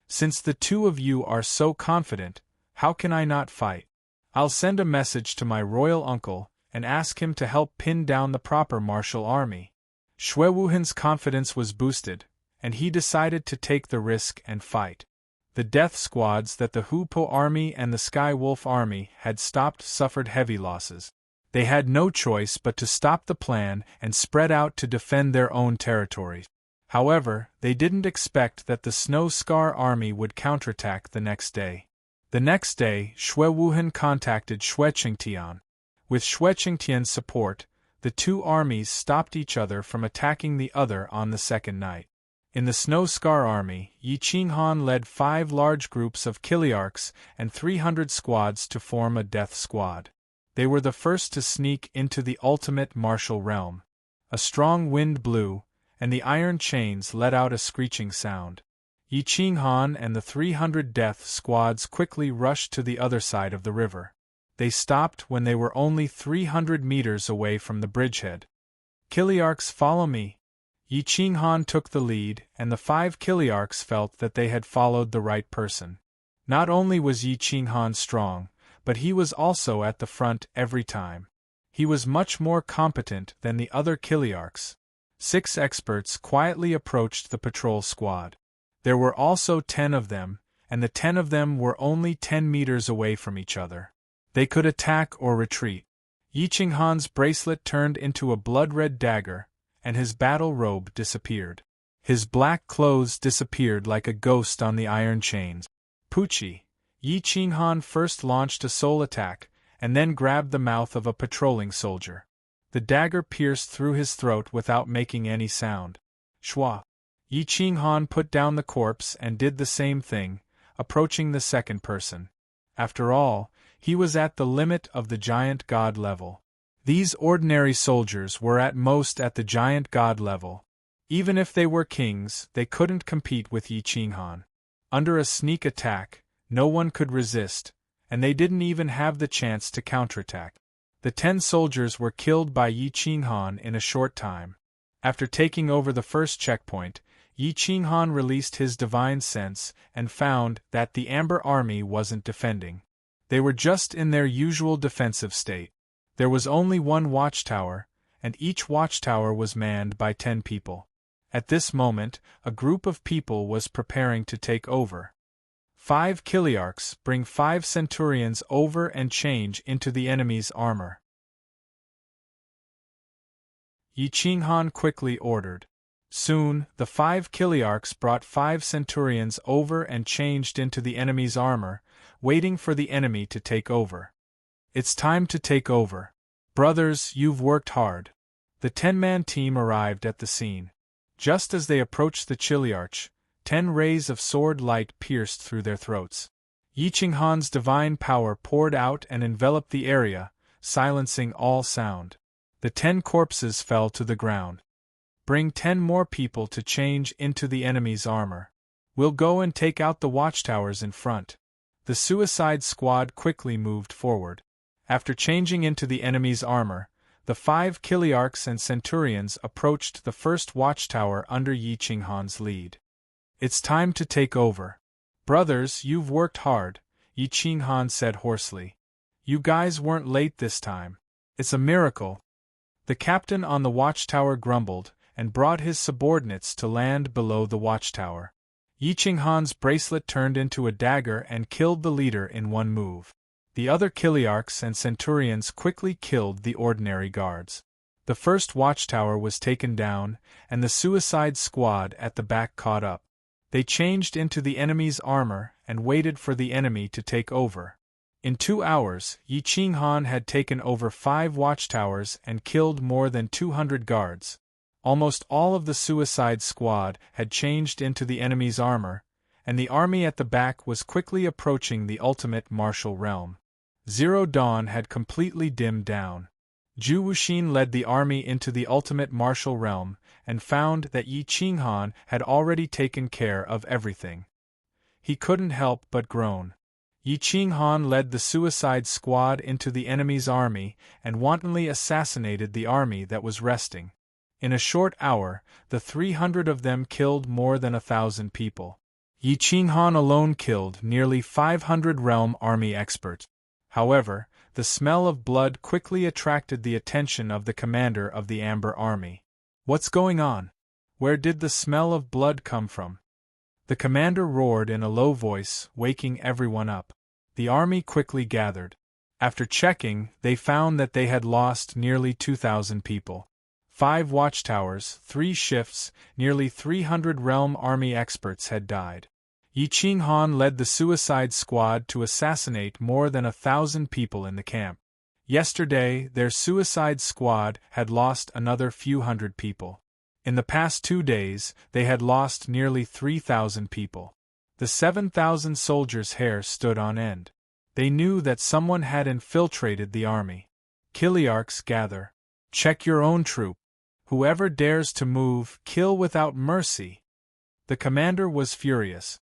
Since the 2 of you are so confident, how can I not fight? I'll send a message to my royal uncle and ask him to help pin down the proper martial army. Shui Wuhan's confidence was boosted, and he decided to take the risk and fight. The death squads that the Hupo army and the Sky Wolf army had stopped suffered heavy losses. They had no choice but to stop the plan and spread out to defend their own territories. However, they didn't expect that the Snow Scar army would counterattack the next day. The next day, Shui Wuhan contacted Shui Qingtian. With Shui Qingtian's support, the 2 armies stopped each other from attacking the other on the second night. In the Snow Scar army, Yi Qinghan led 5 large groups of Kiliarchs and 300 squads to form a death squad. They were the first to sneak into the ultimate martial realm. A strong wind blew, and the iron chains let out a screeching sound. Yi Qinghan and the 300 death squads quickly rushed to the other side of the river. They stopped when they were only 300 meters away from the bridgehead. Kiliarchs, follow me. Yi Qinghan took the lead, and the 5 Kiliarchs felt that they had followed the right person. Not only was Yi Qinghan strong, but he was also at the front every time. He was much more competent than the other Kiliarchs. 6 experts quietly approached the patrol squad. There were also 10 of them, and the 10 of them were only 10 meters away from each other. They could attack or retreat. Yi Qinghan's bracelet turned into a blood-red dagger, and his battle robe disappeared. His black clothes disappeared like a ghost on the iron chains. Pucci. Yi Qinghan first launched a soul attack, and then grabbed the mouth of a patrolling soldier. The dagger pierced through his throat without making any sound. Shua. Yi Qinghan put down the corpse and did the same thing, approaching the second person. After all, he was at the limit of the giant god level. These ordinary soldiers were at most at the giant god level. Even if they were kings, they couldn't compete with Yi Qinghan. Under a sneak attack, no one could resist, and they didn't even have the chance to counterattack. The 10 soldiers were killed by Yi Qinghan in a short time. After taking over the first checkpoint, Yi Qinghan released his divine sense and found that the Amber army wasn't defending. They were just in their usual defensive state. There was only 1 watchtower, and each watchtower was manned by 10 people. At this moment, a group of people was preparing to take over. 5 Kiliarchs bring 5 centurions over and change into the enemy's armor. Yi Qinghan quickly ordered. Soon, the 5 Kiliarchs brought 5 centurions over and changed into the enemy's armor, waiting for the enemy to take over. It's time to take over. Brothers, you've worked hard. The 10-man team arrived at the scene. Just as they approached the Kiliarch, 10 rays of sword light pierced through their throats. Yi Qinghan's divine power poured out and enveloped the area, silencing all sound. The 10 corpses fell to the ground. Bring 10 more people to change into the enemy's armor. We'll go and take out the watchtowers in front. The suicide squad quickly moved forward. After changing into the enemy's armor, the 5 Kiliarchs and centurions approached the first watchtower under Yi Qinghan's lead. It's time to take over. Brothers, you've worked hard, Yi Qinghan said hoarsely. You guys weren't late this time. It's a miracle. The captain on the watchtower grumbled and brought his subordinates to land below the watchtower. Yi Qinghan's bracelet turned into a dagger and killed the leader in one move. The other Kiliarchs and centurions quickly killed the ordinary guards. The first watchtower was taken down, and the suicide squad at the back caught up. They changed into the enemy's armor and waited for the enemy to take over. In 2 hours, Yi Qinghan had taken over 5 watchtowers and killed more than 200 guards. Almost all of the suicide squad had changed into the enemy's armor, and the army at the back was quickly approaching the ultimate martial realm. Zero Dawn had completely dimmed down. Zhu Wuxin led the army into the ultimate martial realm and found that Yi Qinghan had already taken care of everything. He couldn't help but groan. Yi Qinghan led the suicide squad into the enemy's army and wantonly assassinated the army that was resting. In a short hour, the 300 of them killed more than 1,000 people. Yi Qinghan alone killed nearly 500 realm army experts. However, the smell of blood quickly attracted the attention of the commander of the Amber Army. "What's going on? Where did the smell of blood come from?" The commander roared in a low voice, waking everyone up. The army quickly gathered. After checking, they found that they had lost nearly 2,000 people. 5 watchtowers, 3 shifts, nearly 300 realm army experts had died. Yi Qinghan led the suicide squad to assassinate more than 1,000 people in the camp. Yesterday, their suicide squad had lost another few hundred people. In the past 2 days, they had lost nearly 3,000 people. The 7,000 soldiers' hair stood on end. They knew that someone had infiltrated the army. Kiliarchs gather. Check your own troop. Whoever dares to move, kill without mercy. The commander was furious.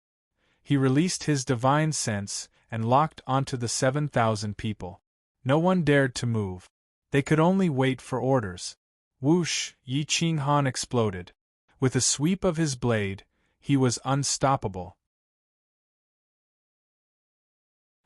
He released his divine sense and locked onto the 7,000 people. No one dared to move. They could only wait for orders. Whoosh! Yi Qinghan exploded. With a sweep of his blade, he was unstoppable.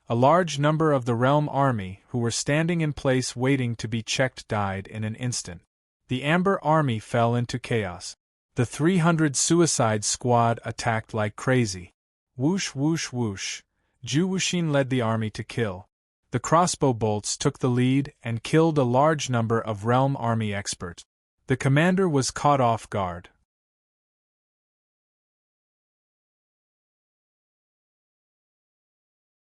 A large number of the realm army who were standing in place waiting to be checked died in an instant. The Amber Army fell into chaos. The 300 suicide squad attacked like crazy. Whoosh whoosh whoosh. Zhu Wuxin led the army to kill. The crossbow bolts took the lead and killed a large number of realm army experts. The commander was caught off guard.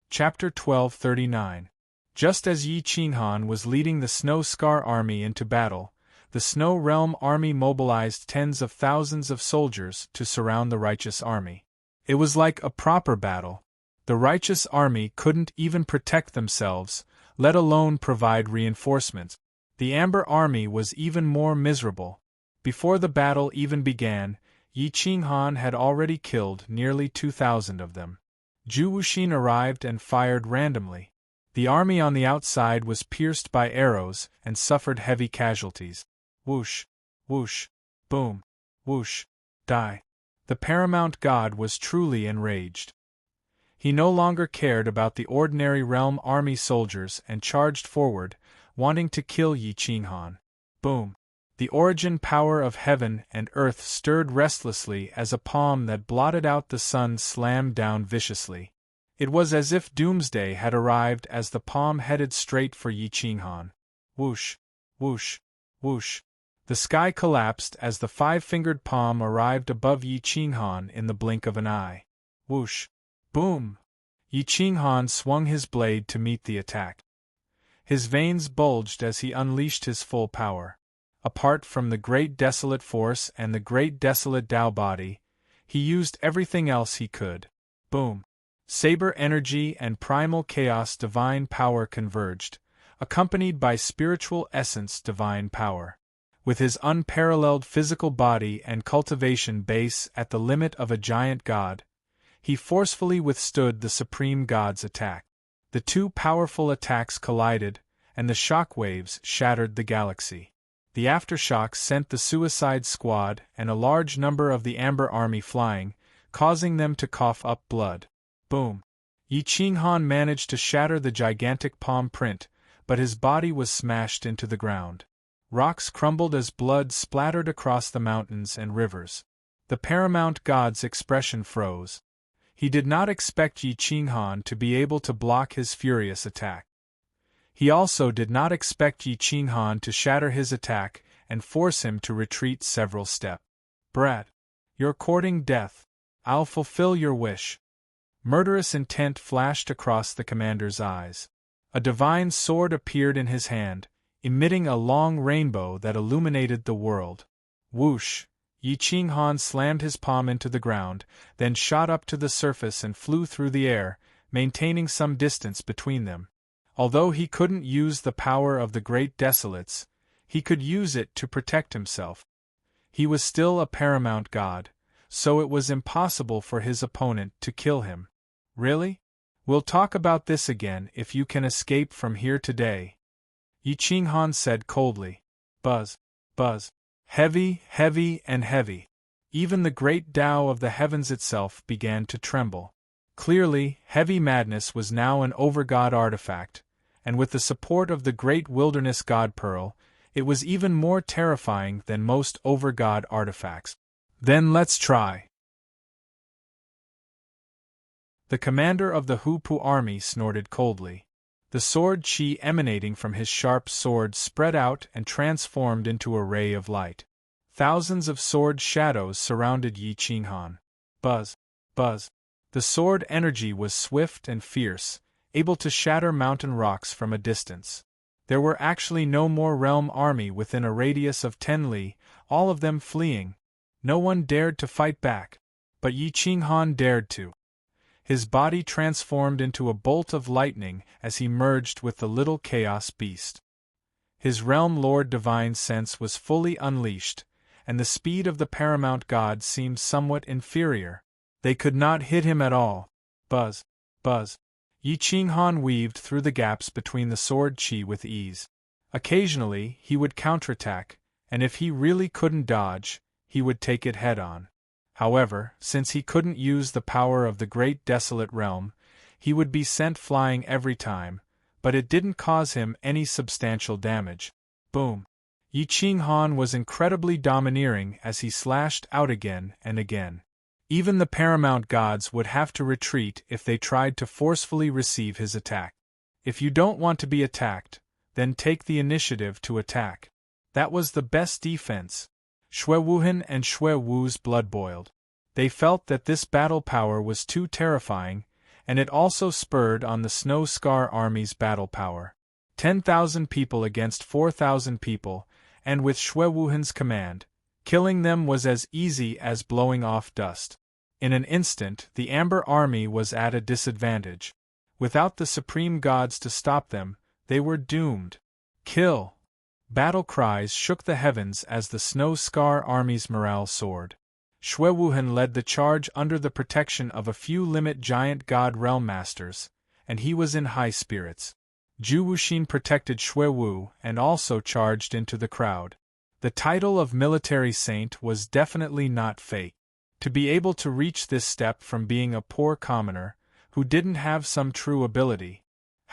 Chapter 1239. Just as Yi Qinghan was leading the Snow Scar army into battle, the Snow Realm army mobilized tens of thousands of soldiers to surround the Righteous army. It was like a proper battle. The Righteous army couldn't even protect themselves, let alone provide reinforcements. The Amber army was even more miserable. Before the battle even began, Yi Qinghan had already killed nearly 2,000 of them. Zhu Wuxin arrived and fired randomly. The army on the outside was pierced by arrows and suffered heavy casualties. Whoosh, whoosh, boom, whoosh, die. The paramount god was truly enraged. He no longer cared about the ordinary realm army soldiers and charged forward, wanting to kill Yi Qinghan. Boom! The origin power of heaven and earth stirred restlessly as a palm that blotted out the sun slammed down viciously. It was as if doomsday had arrived as the palm headed straight for Yi Qinghan. Whoosh! Whoosh! Whoosh! The sky collapsed as the 5-fingered palm arrived above Yi Qinghan in the blink of an eye. Whoosh! Boom! Yi Qinghan swung his blade to meet the attack. His veins bulged as he unleashed his full power. Apart from the Great Desolate Force and the Great Desolate Tao Body, he used everything else he could. Boom! Saber energy and primal chaos divine power converged, accompanied by spiritual essence divine power. With his unparalleled physical body and cultivation base at the limit of a giant god, he forcefully withstood the supreme god's attack. The two powerful attacks collided, and the shock waves shattered the galaxy. The aftershocks sent the suicide squad and a large number of the Amber army flying, causing them to cough up blood. Boom! Yi Qinghan managed to shatter the gigantic palm print, but his body was smashed into the ground. Rocks crumbled as blood splattered across the mountains and rivers. The paramount god's expression froze. He did not expect Yi Qinghan to be able to block his furious attack. He also did not expect Yi Qinghan to shatter his attack and force him to retreat several steps. Brat, you're courting death. I'll fulfill your wish. Murderous intent flashed across the commander's eyes. A divine sword appeared in his hand, emitting a long rainbow that illuminated the world. Whoosh! Yi Qinghan slammed his palm into the ground, then shot up to the surface and flew through the air, maintaining some distance between them. Although he couldn't use the power of the Great Desolates, he could use it to protect himself. He was still a paramount god, so it was impossible for his opponent to kill him. Really? We'll talk about this again if you can escape from here today, Yi Qinghan said coldly. Buzz, buzz. Heavy, heavy, and heavy. Even the great Tao of the heavens itself began to tremble. Clearly, heavy madness was now an overgod artifact, and with the support of the great wilderness god Pearl, it was even more terrifying than most overgod artifacts. Then let's try. The commander of the Hupu army snorted coldly. The sword chi emanating from his sharp sword spread out and transformed into a ray of light. Thousands of sword shadows surrounded Yi Qinghan. Buzz, buzz. The sword energy was swift and fierce, able to shatter mountain rocks from a distance. There were actually no more realm army within a radius of 10 li, all of them fleeing. No one dared to fight back. But Yi Qinghan dared to. His body transformed into a bolt of lightning as he merged with the little chaos beast. His realm lord divine sense was fully unleashed, and the speed of the paramount god seemed somewhat inferior. They could not hit him at all. Buzz, buzz. Yi Qinghan weaved through the gaps between the sword chi with ease. Occasionally, he would counterattack, and if he really couldn't dodge, he would take it head-on. However, since he couldn't use the power of the great desolate realm, he would be sent flying every time, but it didn't cause him any substantial damage. Boom! Yi Qinghan was incredibly domineering as he slashed out again and again. Even the paramount gods would have to retreat if they tried to forcefully receive his attack. If you don't want to be attacked, then take the initiative to attack. That was the best defense. Xue Wuhan and Xue Wu's blood boiled. They felt that this battle power was too terrifying, and it also spurred on the Snow Scar Army's battle power. 10,000 people against 4,000 people, and with Xue Wuhan's command, killing them was as easy as blowing off dust. In an instant, the Amber Army was at a disadvantage. Without the supreme gods to stop them, they were doomed. Kill! Battle cries shook the heavens as the Snow Scar Army's morale soared. Xue Wuhan led the charge under the protection of a few limit giant god realm masters, and he was in high spirits. Zhu Wuxin protected Xue Wu and also charged into the crowd. The title of military saint was definitely not fake. To be able to reach this step from being a poor commoner, who didn't have some true ability,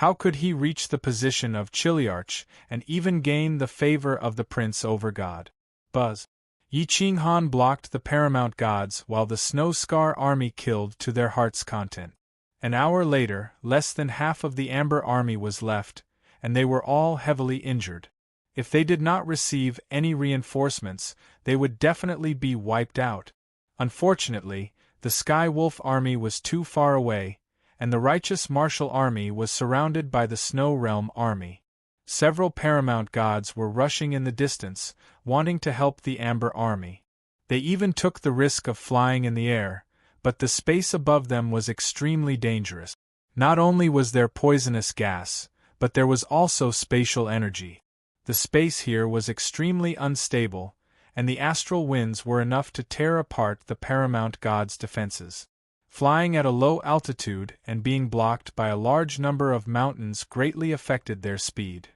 how could he reach the position of Chiliarch and even gain the favor of the Prince over God? Buzz. Yi Qinghan blocked the paramount gods while the Snow Scar Army killed to their heart's content. An hour later, less than half of the Amber Army was left, and they were all heavily injured. If they did not receive any reinforcements, they would definitely be wiped out. Unfortunately, the Sky Wolf Army was too far away, and the righteous martial army was surrounded by the Snow Realm Army. Several paramount gods were rushing in the distance, wanting to help the Amber Army. They even took the risk of flying in the air, but the space above them was extremely dangerous. Not only was there poisonous gas, but there was also spatial energy. The space here was extremely unstable, and the astral winds were enough to tear apart the paramount god's defenses. Flying at a low altitude and being blocked by a large number of mountains greatly affected their speed.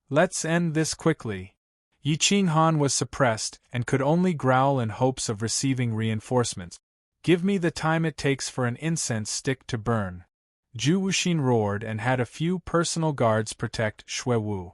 Let's end this quickly. Yi Qinghan was suppressed and could only growl in hopes of receiving reinforcements. Give me the time it takes for an incense stick to burn. Zhu Wuxin roared and had a few personal guards protect Xue Wu.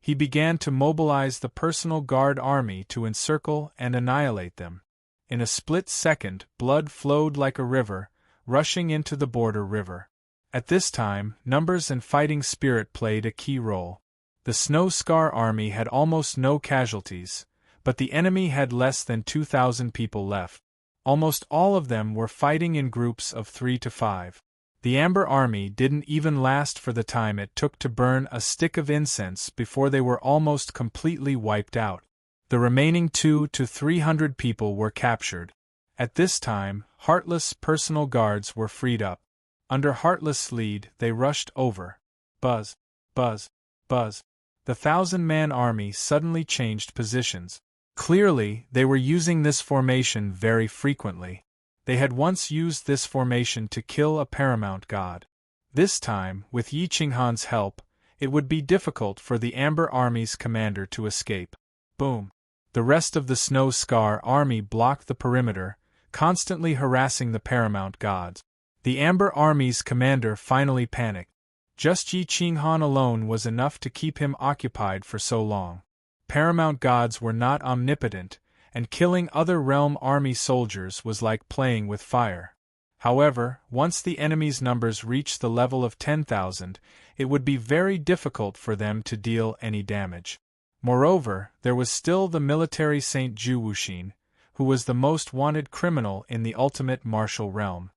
He began to mobilize the personal guard army to encircle and annihilate them. In a split second, blood flowed like a river, rushing into the border river. At this time, numbers and fighting spirit played a key role. The Snow Scar Army had almost no casualties, but the enemy had less than 2,000 people left. Almost all of them were fighting in groups of 3 to 5. The Amber Army didn't even last for the time it took to burn a stick of incense before they were almost completely wiped out. The remaining 200 to 300 people were captured. At this time, Heartless personal guards were freed up. Under Heartless' lead, they rushed over. Buzz, buzz, buzz. The 1,000-man army suddenly changed positions. Clearly, they were using this formation very frequently. They had once used this formation to kill a paramount god. This time, with Yi Qinghan's help, it would be difficult for the Amber Army's commander to escape. Boom! The rest of the Snow Scar army blocked the perimeter, constantly harassing the paramount gods. The Amber Army's commander finally panicked. Just Yi Qinghan alone was enough to keep him occupied for so long. Paramount gods were not omnipotent, and killing other realm army soldiers was like playing with fire. However, once the enemy's numbers reached the level of 10,000, it would be very difficult for them to deal any damage. Moreover, there was still the military Saint Zhu Wuxin, who was the most wanted criminal in the ultimate martial realm.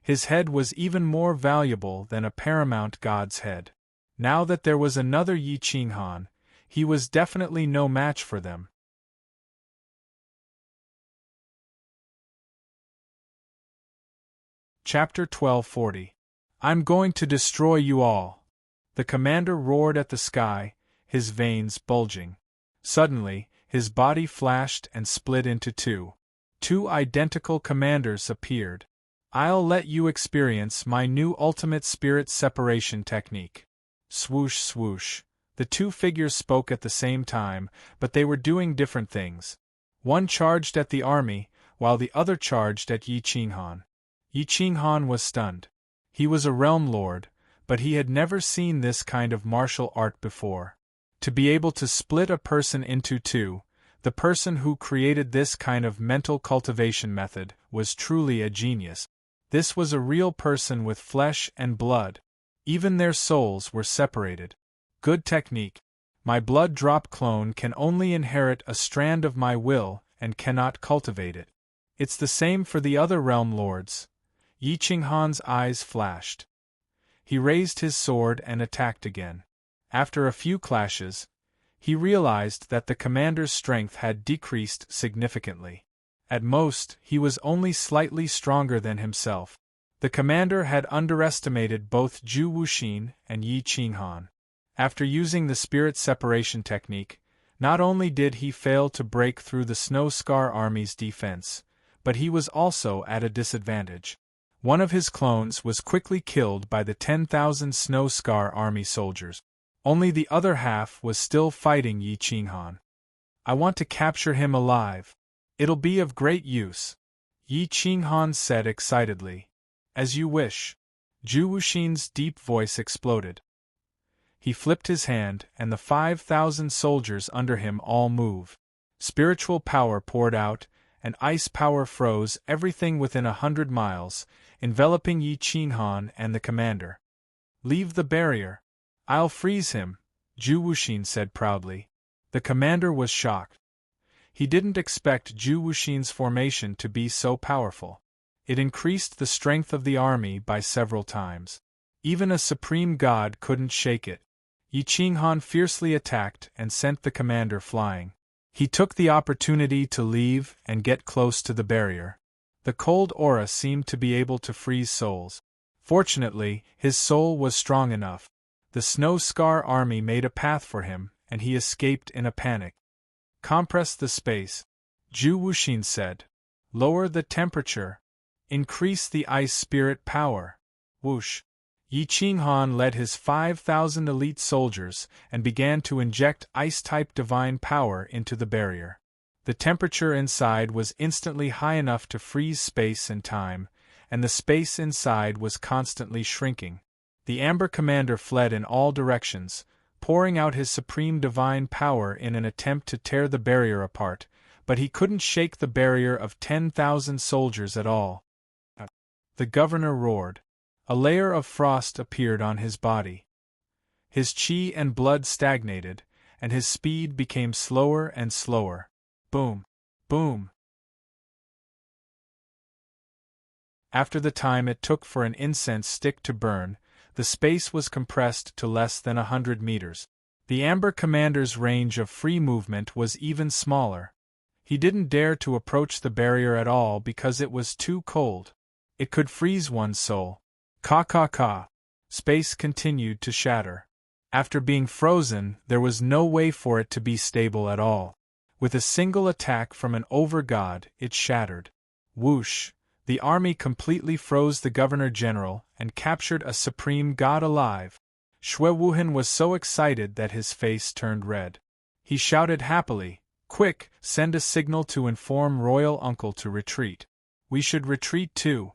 His head was even more valuable than a paramount god's head. Now that there was another Yi Qinghan, he was definitely no match for them. Chapter 1240. I'm going to destroy you all. The commander roared at the sky, his veins bulging. Suddenly, his body flashed and split into two. Two identical commanders appeared. I'll let you experience my new ultimate spirit separation technique. Swoosh swoosh. The two figures spoke at the same time, but they were doing different things. One charged at the army, while the other charged at Yi Qinghan. Yi Qinghan was stunned. He was a realm lord, but he had never seen this kind of martial art before. To be able to split a person into two, the person who created this kind of mental cultivation method was truly a genius. This was a real person with flesh and blood. Even their souls were separated. Good technique. My blood drop clone can only inherit a strand of my will and cannot cultivate it. It's the same for the other realm lords. Yi Qinghan's eyes flashed. He raised his sword and attacked again. After a few clashes, he realized that the commander's strength had decreased significantly. At most, he was only slightly stronger than himself. The commander had underestimated both Zhu Wuxin and Yi Qinghan. After using the spirit separation technique, not only did he fail to break through the Snow Scar army's defense, but he was also at a disadvantage. One of his clones was quickly killed by the 10,000 Snow Scar army soldiers. Only the other half was still fighting Yi Qinghan. I want to capture him alive. It'll be of great use, Yi Qinghan said excitedly. As you wish. Zhu Wuxin's deep voice exploded. He flipped his hand, and the 5,000 soldiers under him all moved. Spiritual power poured out, and ice power froze everything within 100 miles, enveloping Yi Qinghan and the commander. Leave the barrier. I'll freeze him, Zhu Wuxin said proudly. The commander was shocked. He didn't expect Zhu Wuxin's formation to be so powerful. It increased the strength of the army by several times. Even a supreme god couldn't shake it. Yi Qinghan fiercely attacked and sent the commander flying. He took the opportunity to leave and get close to the barrier. The cold aura seemed to be able to freeze souls. Fortunately, his soul was strong enough. The Snow Scar army made a path for him, and he escaped in a panic. Compress the space, Zhu Wuxin said. Lower the temperature. Increase the ice spirit power. Whoosh. Yi Qinghan led his 5,000 elite soldiers and began to inject ice-type divine power into the barrier. The temperature inside was instantly high enough to freeze space and time, and the space inside was constantly shrinking. The Amber Commander fled in all directions, pouring out his supreme divine power in an attempt to tear the barrier apart, but he couldn't shake the barrier of 10,000 soldiers at all. The governor roared. A layer of frost appeared on his body. His chi and blood stagnated, and his speed became slower and slower. Boom! Boom! After the time it took for an incense stick to burn, the space was compressed to less than 100 meters. The Amber Commander's range of free movement was even smaller. He didn't dare to approach the barrier at all because it was too cold. It could freeze one's soul. Ka. Space continued to shatter. After being frozen, there was no way for it to be stable at all. With a single attack from an over-god, it shattered. Whoosh! The army completely froze the governor-general and captured a supreme god alive. Xue Wuhan was so excited that his face turned red. He shouted happily, "Quick, send a signal to inform royal uncle to retreat. We should retreat too."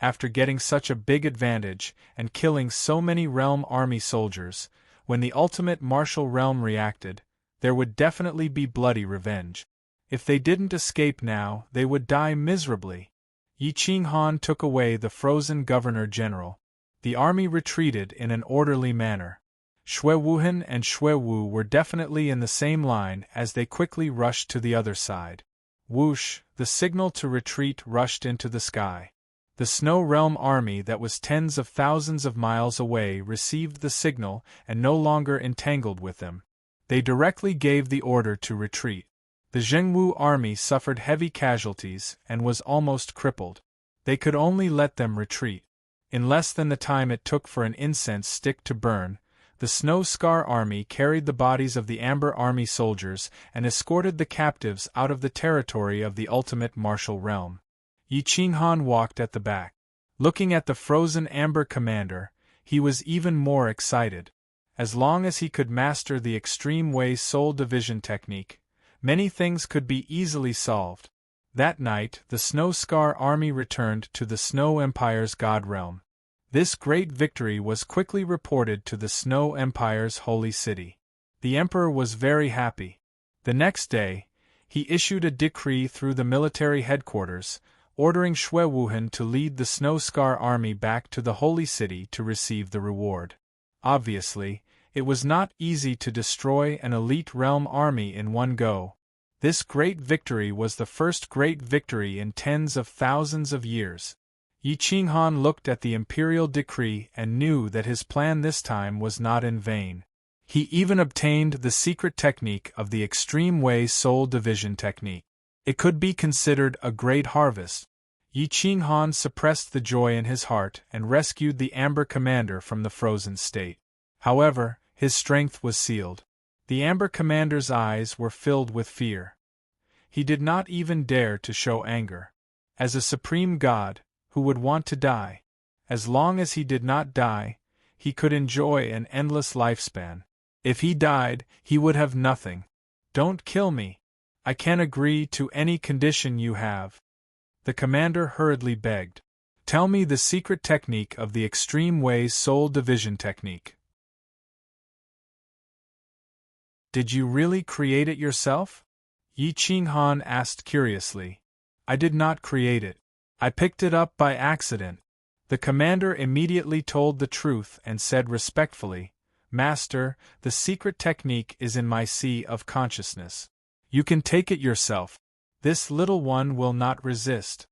After getting such a big advantage, and killing so many realm army soldiers, when the ultimate martial realm reacted, there would definitely be bloody revenge. If they didn't escape now, they would die miserably. Yi Qinghan took away the frozen governor-general. The army retreated in an orderly manner. Xue Wuhan and Xue Wu were definitely in the same line as they quickly rushed to the other side. Whoosh, the signal to retreat rushed into the sky. The Snow Realm army that was tens of thousands of miles away received the signal and no longer entangled with them. They directly gave the order to retreat. The Zhengwu army suffered heavy casualties and was almost crippled. They could only let them retreat. In less than the time it took for an incense stick to burn, the Snow Scar army carried the bodies of the Amber army soldiers and escorted the captives out of the territory of the ultimate martial realm. Yi Qinghan walked at the back. Looking at the frozen Amber commander, he was even more excited. As long as he could master the Extreme Way Soul Division technique, many things could be easily solved. That night, the Snow Scar army returned to the Snow Empire's God Realm. This great victory was quickly reported to the Snow Empire's holy city. The emperor was very happy. The next day, he issued a decree through the military headquarters, ordering Xue Wuhan to lead the Snow Scar army back to the holy city to receive the reward. Obviously, it was not easy to destroy an elite realm army in one go. This great victory was the first great victory in tens of thousands of years. Yi Qinghan looked at the imperial decree and knew that his plan this time was not in vain. He even obtained the secret technique of the Extreme Way Soul Division technique. It could be considered a great harvest. Yi Qinghan suppressed the joy in his heart and rescued the Amber commander from the frozen state. However, his strength was sealed. The Amber commander's eyes were filled with fear. He did not even dare to show anger. As a supreme god, who would want to die? As long as he did not die, he could enjoy an endless lifespan. If he died, he would have nothing. "Don't kill me. I can agree to any condition you have," the commander hurriedly begged. "Tell me the secret technique of the Extreme Way Soul Division technique." "Did you really create it yourself?" Yi Qinghan asked curiously. "I did not create it. I picked it up by accident." The commander immediately told the truth and said respectfully, "Master, the secret technique is in my sea of consciousness. You can take it yourself. This little one will not resist."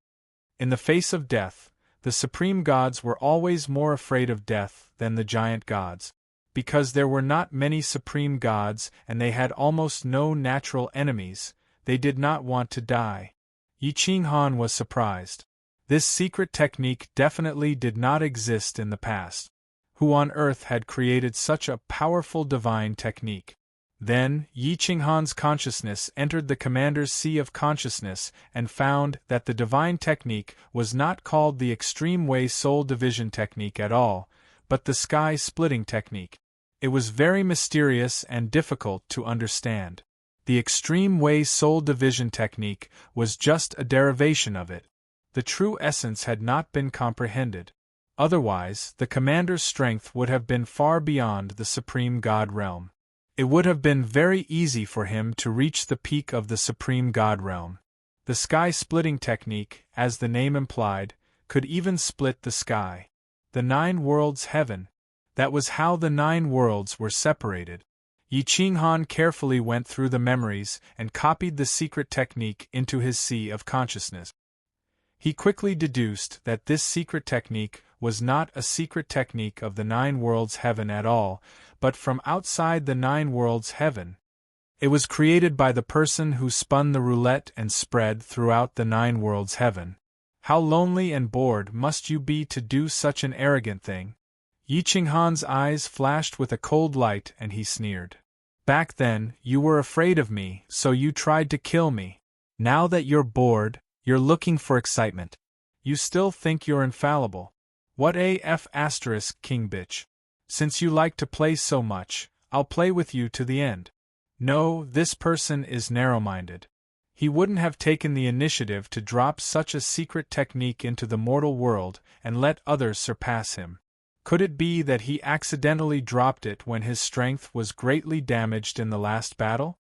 In the face of death, the supreme gods were always more afraid of death than the giant gods. Because there were not many supreme gods and they had almost no natural enemies, they did not want to die. Yi Qinghan was surprised. This secret technique definitely did not exist in the past. Who on earth had created such a powerful divine technique? Then, Yi Qinghan's consciousness entered the commander's sea of consciousness and found that the divine technique was not called the Extreme Way Soul Division technique at all, but the sky-splitting technique. It was very mysterious and difficult to understand. The Extreme Way Soul Division technique was just a derivation of it. The true essence had not been comprehended. Otherwise, the commander's strength would have been far beyond the Supreme God Realm. It would have been very easy for him to reach the peak of the Supreme God Realm. The sky-splitting technique, as the name implied, could even split the sky. The 9 worlds heaven. That was how the 9 worlds were separated. Yi Qinghan carefully went through the memories and copied the secret technique into his sea of consciousness. He quickly deduced that this secret technique was not a secret technique of the 9 worlds heaven at all, but from outside the 9 worlds heaven. It was created by the person who spun the roulette and spread throughout the 9 worlds heaven. How lonely and bored must you be to do such an arrogant thing? Yi Qinghan's eyes flashed with a cold light and he sneered. "Back then, you were afraid of me, so you tried to kill me. Now that you're bored, you're looking for excitement." You still think you're infallible. What AF asterisk king bitch. Since you like to play so much, I'll play with you to the end. No, this person is narrow-minded. He wouldn't have taken the initiative to drop such a secret technique into the mortal world and let others surpass him. Could it be that he accidentally dropped it when his strength was greatly damaged in the last battle?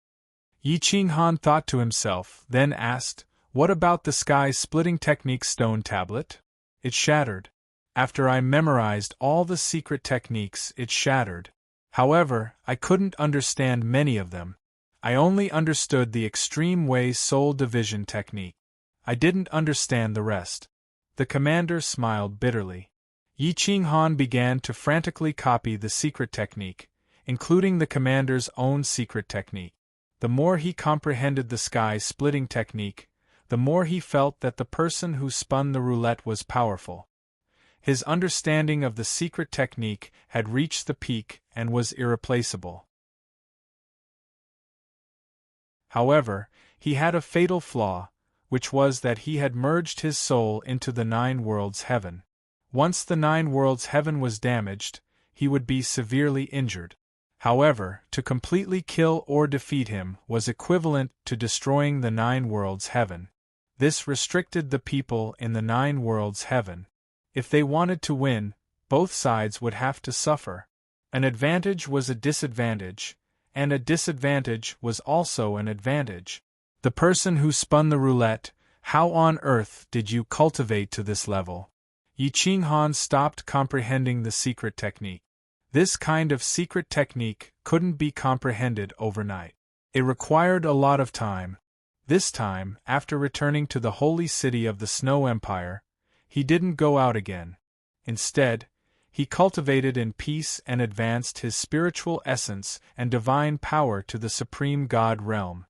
Yi Qinghan thought to himself, then asked, "What about the sky-splitting technique stone tablet?" It shattered. After I memorized all the secret techniques, it shattered. However, I couldn't understand many of them. I only understood the extreme way soul division technique. I didn't understand the rest. The commander smiled bitterly. Yi Qinghan began to frantically copy the secret technique, including the commander's own secret technique. The more he comprehended the sky-splitting technique, the more he felt that the person who spun the roulette was powerful. His understanding of the secret technique had reached the peak and was irreplaceable. However, he had a fatal flaw, which was that he had merged his soul into the Nine Worlds Heaven. Once the Nine Worlds Heaven was damaged, he would be severely injured. However, to completely kill or defeat him was equivalent to destroying the Nine Worlds Heaven. This restricted the people in the Nine Worlds Heaven. If they wanted to win, both sides would have to suffer. An advantage was a disadvantage, and a disadvantage was also an advantage. The person who spun the roulette, how on earth did you cultivate to this level? Yi Qinghan stopped comprehending the secret technique. This kind of secret technique couldn't be comprehended overnight. It required a lot of time. This time, after returning to the holy city of the Snow Empire, he didn't go out again. Instead, he cultivated in peace and advanced his spiritual essence and divine power to the supreme God realm.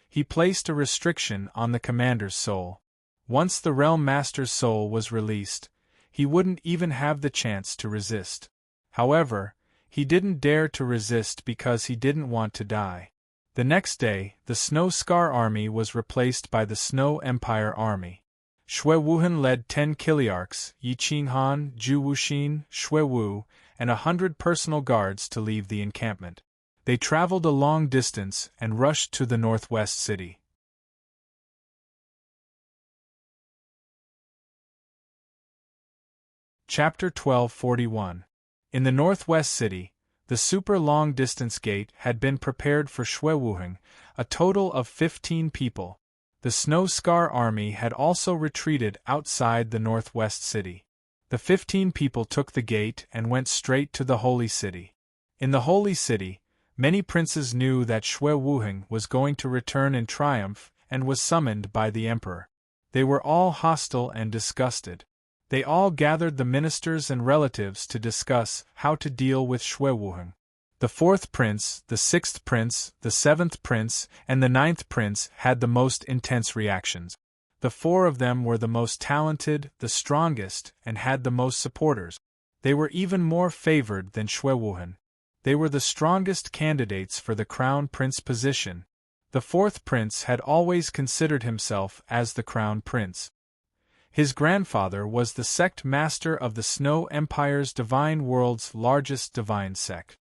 He placed a restriction on the commander's soul. Once the realm master's soul was released, he wouldn't even have the chance to resist. However, he didn't dare to resist because he didn't want to die. The next day, the Snow Scar army was replaced by the Snow Empire army. Xue Wuhan led 10 Kiliarchs, Yi Qinghan, Zhu Wuxin, Xue Wu, and 100 personal guards to leave the encampment. They traveled a long distance and rushed to the northwest city. Chapter 1241. In the northwest city, the super long-distance gate had been prepared for Xue Wuhan, a total of 15 people. The Snow Scar army had also retreated outside the northwest city. The 15 people took the gate and went straight to the holy city. In the holy city, many princes knew that Xue Wuhan was going to return in triumph and was summoned by the emperor. They were all hostile and disgusted. They all gathered the ministers and relatives to discuss how to deal with Xue Wuhan. The 4th prince, the 6th prince, the 7th prince, and the 9th prince had the most intense reactions. The 4 of them were the most talented, the strongest, and had the most supporters. They were even more favored than Xue Wuhan. They were the strongest candidates for the crown prince position. The 4th prince had always considered himself as the crown prince. His grandfather was the sect master of the Snow Empire's divine world's largest divine sect.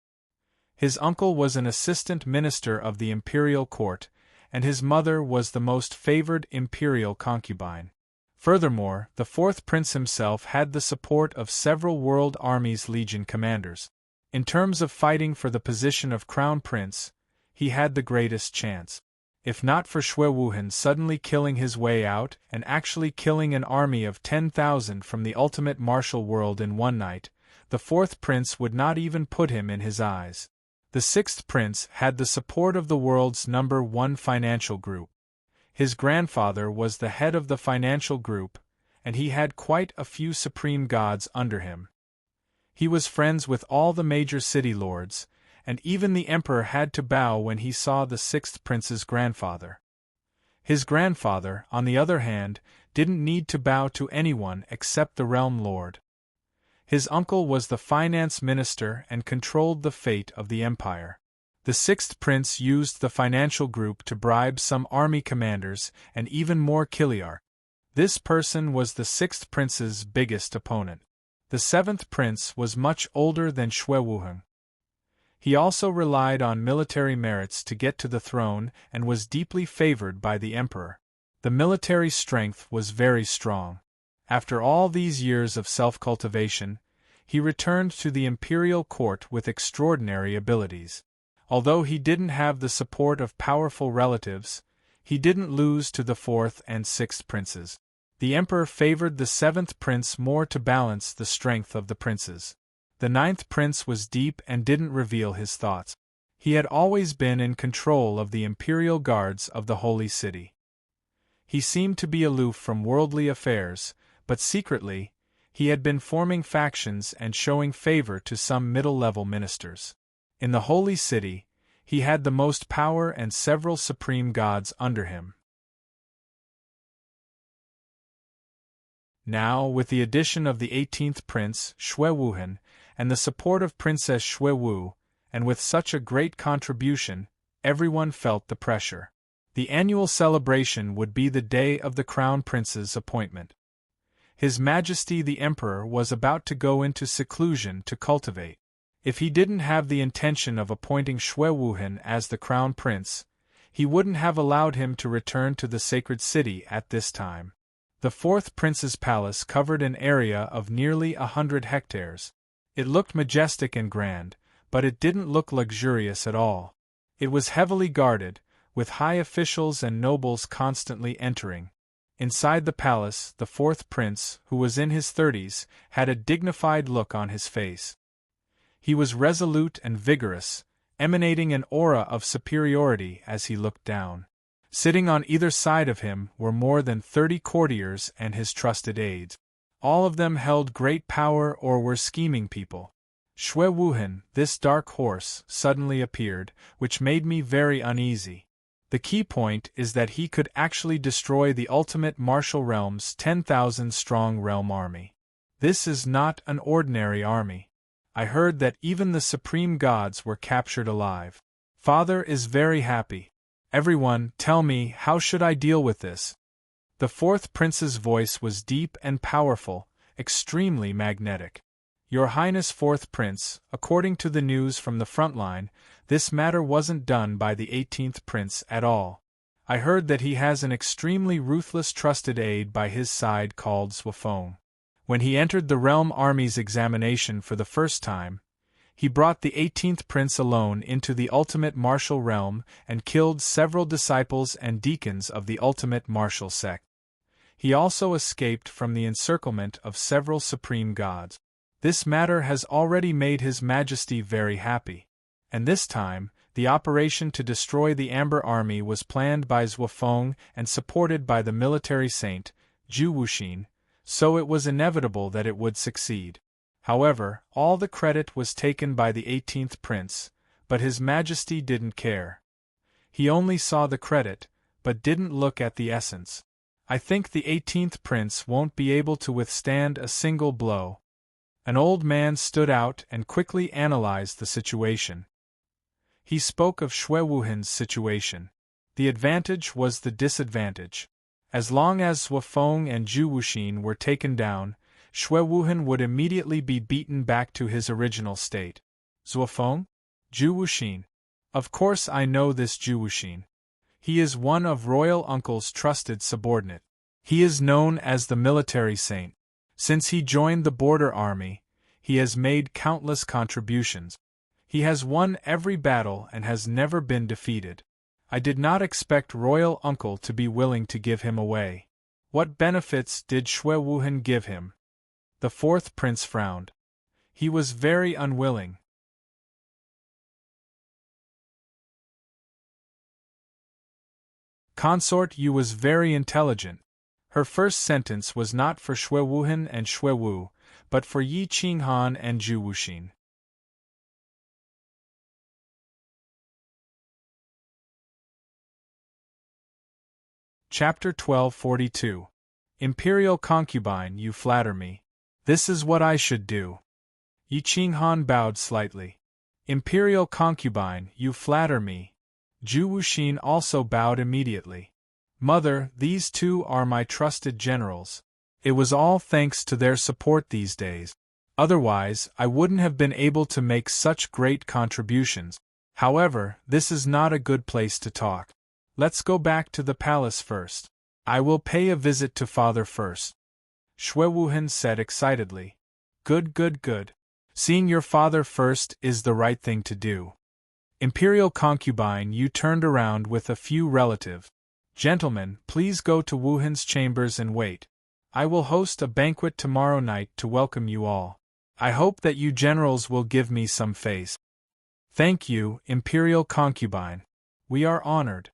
His uncle was an assistant minister of the imperial court, and his mother was the most favored imperial concubine. Furthermore, the 4th prince himself had the support of several world armies' legion commanders. In terms of fighting for the position of crown prince, he had the greatest chance. If not for Xue Wuhan suddenly killing his way out and actually killing an army of 10,000 from the ultimate martial world in one night, the 4th prince would not even put him in his eyes. The 6th prince had the support of the world's #1 financial group. His grandfather was the head of the financial group, and he had quite a few supreme gods under him. He was friends with all the major city lords, and even the emperor had to bow when he saw the 6th prince's grandfather. His grandfather, on the other hand, didn't need to bow to anyone except the realm lord. His uncle was the finance minister and controlled the fate of the empire. The 6th prince used the financial group to bribe some army commanders and even more Kiliarch. This person was the sixth prince's biggest opponent. The seventh prince was much older than Xue Wuheng. He also relied on military merits to get to the throne and was deeply favored by the emperor. The military strength was very strong. After all these years of self-cultivation, he returned to the imperial court with extraordinary abilities. Although he didn't have the support of powerful relatives, he didn't lose to the fourth and sixth princes. The emperor favored the seventh prince more to balance the strength of the princes. The ninth prince was deep and didn't reveal his thoughts. He had always been in control of the imperial guards of the holy city. He seemed to be aloof from worldly affairs, but secretly, he had been forming factions and showing favor to some middle-level ministers. In the holy city, he had the most power and several supreme gods under him. Now, with the addition of the 18th prince, Xue Wuhen, and the support of Princess Xue Wu, and with such a great contribution, everyone felt the pressure. The annual celebration would be the day of the crown prince's appointment. His Majesty the Emperor was about to go into seclusion to cultivate. If he didn't have the intention of appointing Xue Wuhen as the crown prince, he wouldn't have allowed him to return to the sacred city at this time. The fourth prince's palace covered an area of nearly 100 hectares. It looked majestic and grand, but it didn't look luxurious at all. It was heavily guarded, with high officials and nobles constantly entering. Inside the palace, the fourth prince, who was in his 30s, had a dignified look on his face. He was resolute and vigorous, emanating an aura of superiority as he looked down. Sitting on either side of him were more than 30 courtiers and his trusted aides. All of them held great power or were scheming people. Xue Wuhen, this dark horse, suddenly appeared, which made me very uneasy. The key point is that he could actually destroy the ultimate martial realm's 10,000-strong realm army. This is not an ordinary army. I heard that even the supreme gods were captured alive. Father is very happy. Everyone, tell me, how should I deal with this? The fourth prince's voice was deep and powerful, extremely magnetic. Your Highness fourth prince, according to the news from the front line, this matter wasn't done by the 18th prince at all. I heard that he has an extremely ruthless trusted aide by his side called Zhuofeng. When he entered the realm army's examination for the first time, he brought the 18th prince alone into the ultimate martial realm and killed several disciples and deacons of the ultimate martial sect. He also escaped from the encirclement of several supreme gods. This matter has already made His Majesty very happy. And this time, the operation to destroy the Amber Army was planned by Zhuofeng and supported by the military saint, Zhu Wuxin, so it was inevitable that it would succeed. However, all the credit was taken by the 18th prince, but His Majesty didn't care. He only saw the credit, but didn't look at the essence. I think the 18th prince won't be able to withstand a single blow. An old man stood out and quickly analyzed the situation. He spoke of Xue Wuhen's situation. The advantage was the disadvantage. As long as Zhuofeng and Zhu Wuxin were taken down, Xue Wuhen would immediately be beaten back to his original state. Zhuofeng? Zhu Wuxin. Of course I know this Zhu Wuxin. He is one of Royal Uncle's trusted subordinate. He is known as the military saint. Since he joined the border army, he has made countless contributions. He has won every battle and has never been defeated. I did not expect Royal Uncle to be willing to give him away. What benefits did Xue Wuhen give him? The fourth prince frowned. He was very unwilling. Consort Yu was very intelligent. Her first sentence was not for Xue Wuhen and Xue Wu, but for Yi Qinghan and Zhu Wuxin. Chapter 1242. Imperial concubine, you flatter me. This is what I should do. Yi Qinghan bowed slightly. Imperial concubine, you flatter me. Zhu Wuxin also bowed immediately. Mother, these two are my trusted generals. It was all thanks to their support these days. Otherwise, I wouldn't have been able to make such great contributions. However, this is not a good place to talk. Let's go back to the palace first. I will pay a visit to father first. Shui Wuhan said excitedly. Good, good, good. Seeing your father first is the right thing to do. Imperial concubine, you turned around with a few relatives. Gentlemen, please go to Wuhan's chambers and wait. I will host a banquet tomorrow night to welcome you all. I hope that you generals will give me some face. Thank you, Imperial concubine. We are honored.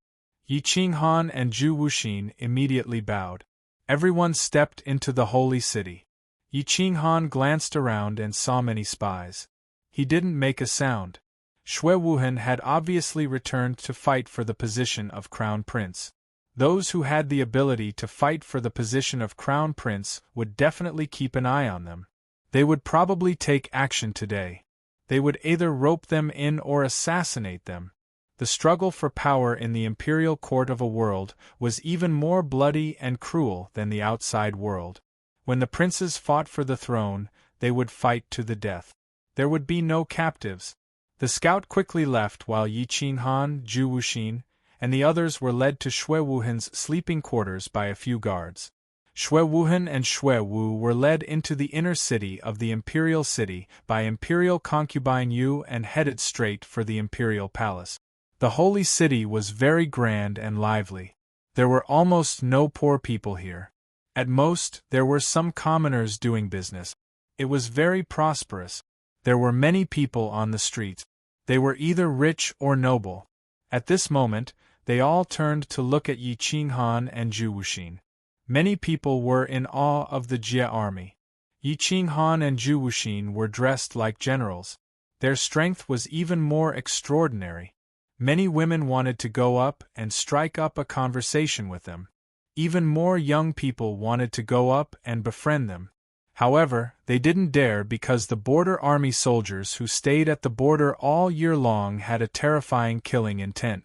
Yi Qinghan and Zhu Wuxin immediately bowed. Everyone stepped into the holy city. Yi Qinghan glanced around and saw many spies. He didn't make a sound. Shui Wuhan had obviously returned to fight for the position of Crown Prince. Those who had the ability to fight for the position of Crown Prince would definitely keep an eye on them. They would probably take action today. They would either rope them in or assassinate them. The struggle for power in the imperial court of a world was even more bloody and cruel than the outside world. When the princes fought for the throne, they would fight to the death. There would be no captives. The scout quickly left while Yi Qinghan, Zhu Wuxin, and the others were led to Shui Wuhan's sleeping quarters by a few guards. Shui Wuhan and Shui Wu were led into the inner city of the imperial city by Imperial concubine Yu and headed straight for the imperial palace. The holy city was very grand and lively. There were almost no poor people here. At most, there were some commoners doing business. It was very prosperous. There were many people on the streets. They were either rich or noble. At this moment, they all turned to look at Yi Qinghan and Zhu Wuxin. Many people were in awe of the Jia army. Yi Qinghan and Zhu Wuxin were dressed like generals. Their strength was even more extraordinary. Many women wanted to go up and strike up a conversation with them. Even more young people wanted to go up and befriend them. However, they didn't dare because the border army soldiers who stayed at the border all year long had a terrifying killing intent.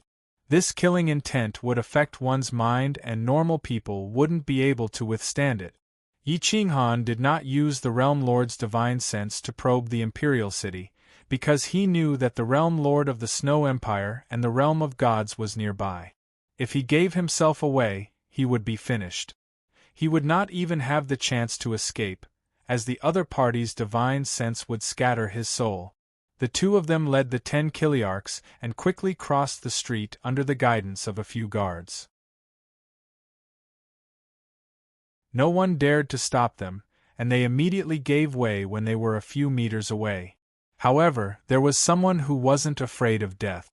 This killing intent would affect one's mind and normal people wouldn't be able to withstand it. Yi Qinghan did not use the Realm Lord's divine sense to probe the Imperial City, because he knew that the Realm Lord of the Snow Empire and the Realm of Gods was nearby. If he gave himself away, he would be finished. He would not even have the chance to escape, as the other party's divine sense would scatter his soul. The two of them led the 10 Kiliarchs and quickly crossed the street under the guidance of a few guards. No one dared to stop them, and they immediately gave way when they were a few meters away. However, there was someone who wasn't afraid of death.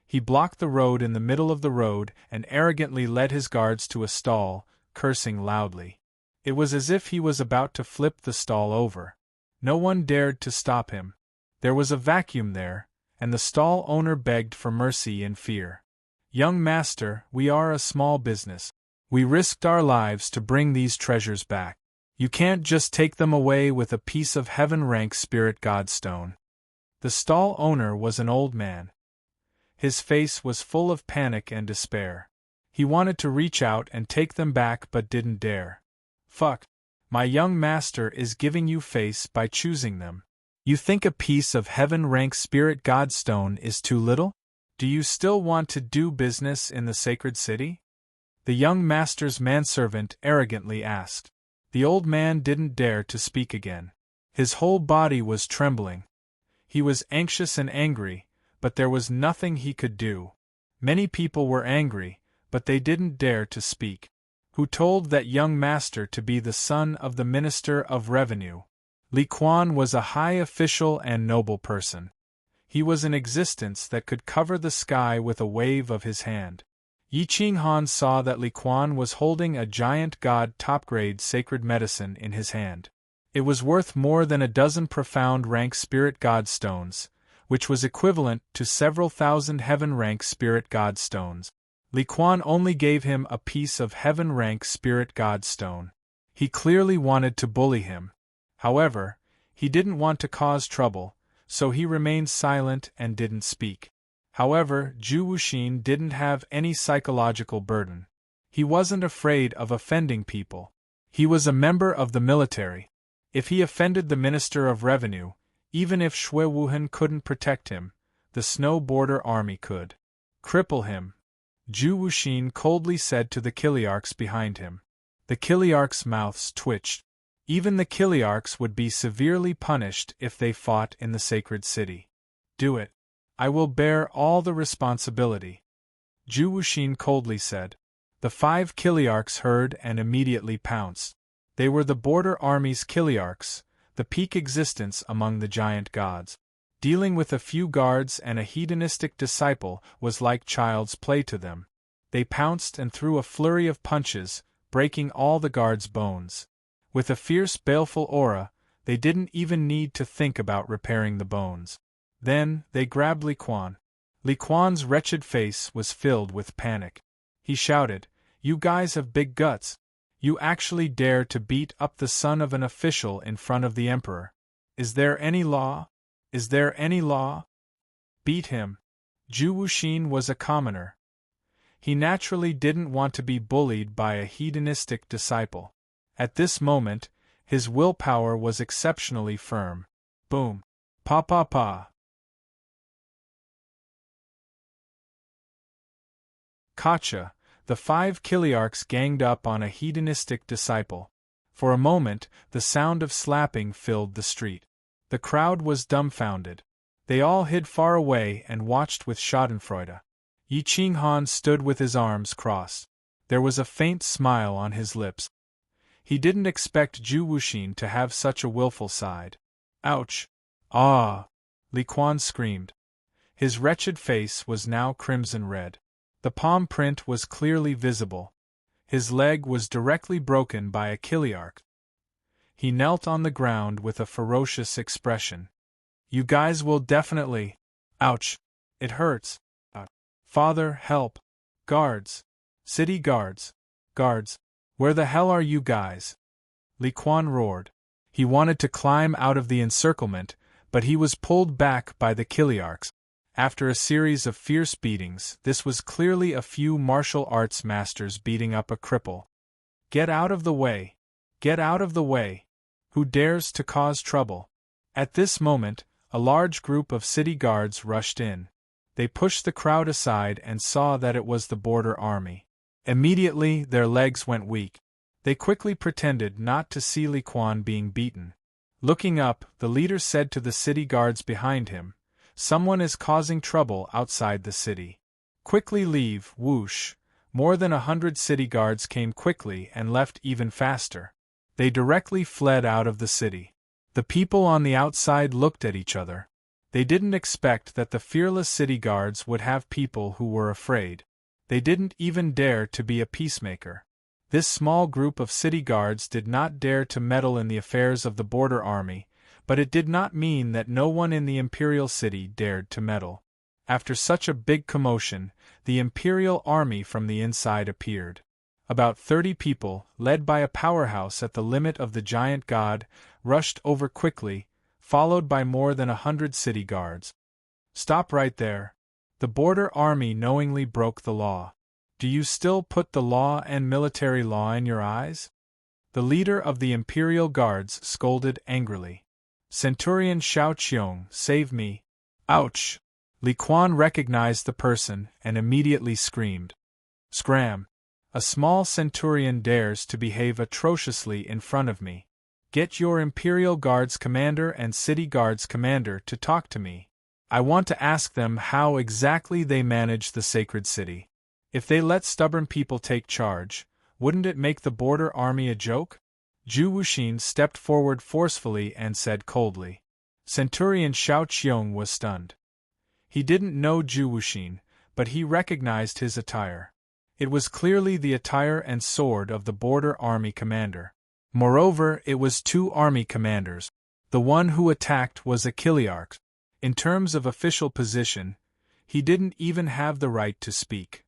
He blocked the road in the middle of the road and arrogantly led his guards to a stall, cursing loudly. It was as if he was about to flip the stall over. No one dared to stop him. There was a vacuum there, and the stall owner begged for mercy in fear. Young master, we are a small business. We risked our lives to bring these treasures back. You can't just take them away with a piece of heaven-rank spirit godstone. The stall owner was an old man. His face was full of panic and despair. He wanted to reach out and take them back but didn't dare. Fuck. My young master is giving you face by choosing them. You think a piece of heaven-rank spirit godstone is too little? Do you still want to do business in the sacred city? The young master's manservant arrogantly asked. The old man didn't dare to speak again. His whole body was trembling. He was anxious and angry, but there was nothing he could do. Many people were angry, but they didn't dare to speak. Who told that young master to be the son of the Minister of Revenue? Li Quan was a high official and noble person. He was an existence that could cover the sky with a wave of his hand. Yi Qinghan saw that Li Quan was holding a giant god top-grade sacred medicine in his hand. It was worth more than a dozen profound rank spirit godstones, which was equivalent to several thousand heaven-rank spirit godstones. Li Quan only gave him a piece of heaven-rank spirit godstone. He clearly wanted to bully him. However, he didn't want to cause trouble, so he remained silent and didn't speak. However, Zhu Wuxin didn't have any psychological burden. He wasn't afraid of offending people. He was a member of the military. If he offended the Minister of Revenue, even if Shui Wuhan couldn't protect him, the Snow Border Army could. Cripple him, Zhu Wuxin coldly said to the Kiliarchs behind him. The Kiliarchs' mouths twitched. Even the Kiliarchs would be severely punished if they fought in the sacred city. Do it. I will bear all the responsibility, Zhu Wuxin coldly said. The 5 Kiliarchs heard and immediately pounced. They were the border army's Kiliarchs, the peak existence among the giant gods. Dealing with a few guards and a hedonistic disciple was like child's play to them. They pounced and threw a flurry of punches, breaking all the guards' bones. With a fierce, baleful aura, they didn't even need to think about repairing the bones. Then, they grabbed Li Quan. Li Quan's wretched face was filled with panic. He shouted, "You guys have big guts. You actually dare to beat up the son of an official in front of the emperor. Is there any law? Is there any law? Beat him." Zhu Wuxin was a commoner. He naturally didn't want to be bullied by a hedonistic disciple. At this moment, his willpower was exceptionally firm. Boom. Pa pa pa. Gotcha. The 5 Kiliarchs ganged up on a hedonistic disciple. For a moment, the sound of slapping filled the street. The crowd was dumbfounded. They all hid far away and watched with schadenfreude. Yi Qinghan stood with his arms crossed. There was a faint smile on his lips. He didn't expect Zhu Wuxin to have such a willful side. Ouch! Ah! Li Quan screamed. His wretched face was now crimson red. The palm print was clearly visible. His leg was directly broken by a Kiliarch. He knelt on the ground with a ferocious expression. "You guys will definitely... Ouch! It hurts. Father, help! Guards! City guards! Guards! Where the hell are you guys?" Li Quan roared. He wanted to climb out of the encirclement, but he was pulled back by the Kiliarchs. After a series of fierce beatings, this was clearly a few martial arts masters beating up a cripple. "Get out of the way! Get out of the way! Who dares to cause trouble?" At this moment, a large group of city guards rushed in. They pushed the crowd aside and saw that it was the border army. Immediately, their legs went weak. They quickly pretended not to see Li Quan being beaten. Looking up, the leader said to the city guards behind him, "Someone is causing trouble outside the city. Quickly leave." Whoosh! More than 100 city guards came quickly and left even faster. They directly fled out of the city. The people on the outside looked at each other. They didn't expect that the fearless city guards would have people who were afraid. They didn't even dare to be a peacemaker. This small group of city guards did not dare to meddle in the affairs of the border army, but it did not mean that no one in the imperial city dared to meddle. After such a big commotion, the imperial army from the inside appeared. About 30 people, led by a powerhouse at the limit of the giant god, rushed over quickly, followed by more than 100 city guards. "Stop right there." The border army knowingly broke the law. "Do you still put the law and military law in your eyes?" The leader of the imperial guards scolded angrily. "Centurion Xiao Qiong, save me." "Ouch!" Li Quan recognized the person and immediately screamed. "Scram! A small centurion dares to behave atrociously in front of me. Get your Imperial Guards commander and City Guards commander to talk to me. I want to ask them how exactly they manage the sacred city. If they let stubborn people take charge, wouldn't it make the border army a joke?" Zhu Wuxin stepped forward forcefully and said coldly. Centurion Xiao Qiong was stunned. He didn't know Zhu Wuxin, but he recognized his attire. It was clearly the attire and sword of the border army commander. Moreover, it was 2 army commanders. The one who attacked was a Kiliarch. In terms of official position, he didn't even have the right to speak.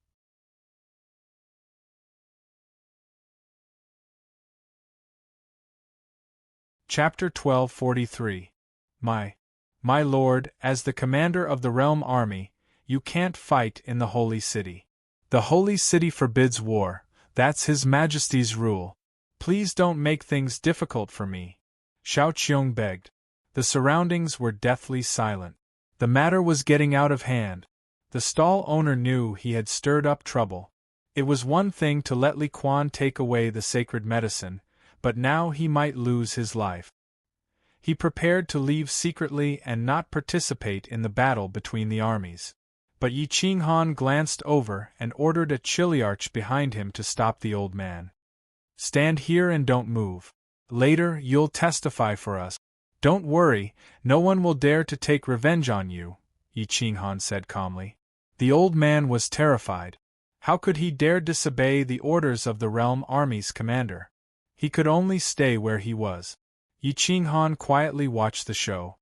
Chapter 1243. My lord, as the commander of the realm army, you can't fight in the holy city. The holy city forbids war. That's His Majesty's rule. Please don't make things difficult for me, Xiao Qiong begged. The surroundings were deathly silent. The matter was getting out of hand. The stall owner knew he had stirred up trouble. It was one thing to let Li Quan take away the sacred medicine, but now he might lose his life. He prepared to leave secretly and not participate in the battle between the armies. But Yi Qinghan glanced over and ordered a chiliarch behind him to stop the old man. Stand here and don't move. Later you'll testify for us. Don't worry, no one will dare to take revenge on you, Yi Qinghan said calmly. The old man was terrified. How could he dare disobey the orders of the realm army's commander? He could only stay where he was. Yi Qinghan quietly watched the show.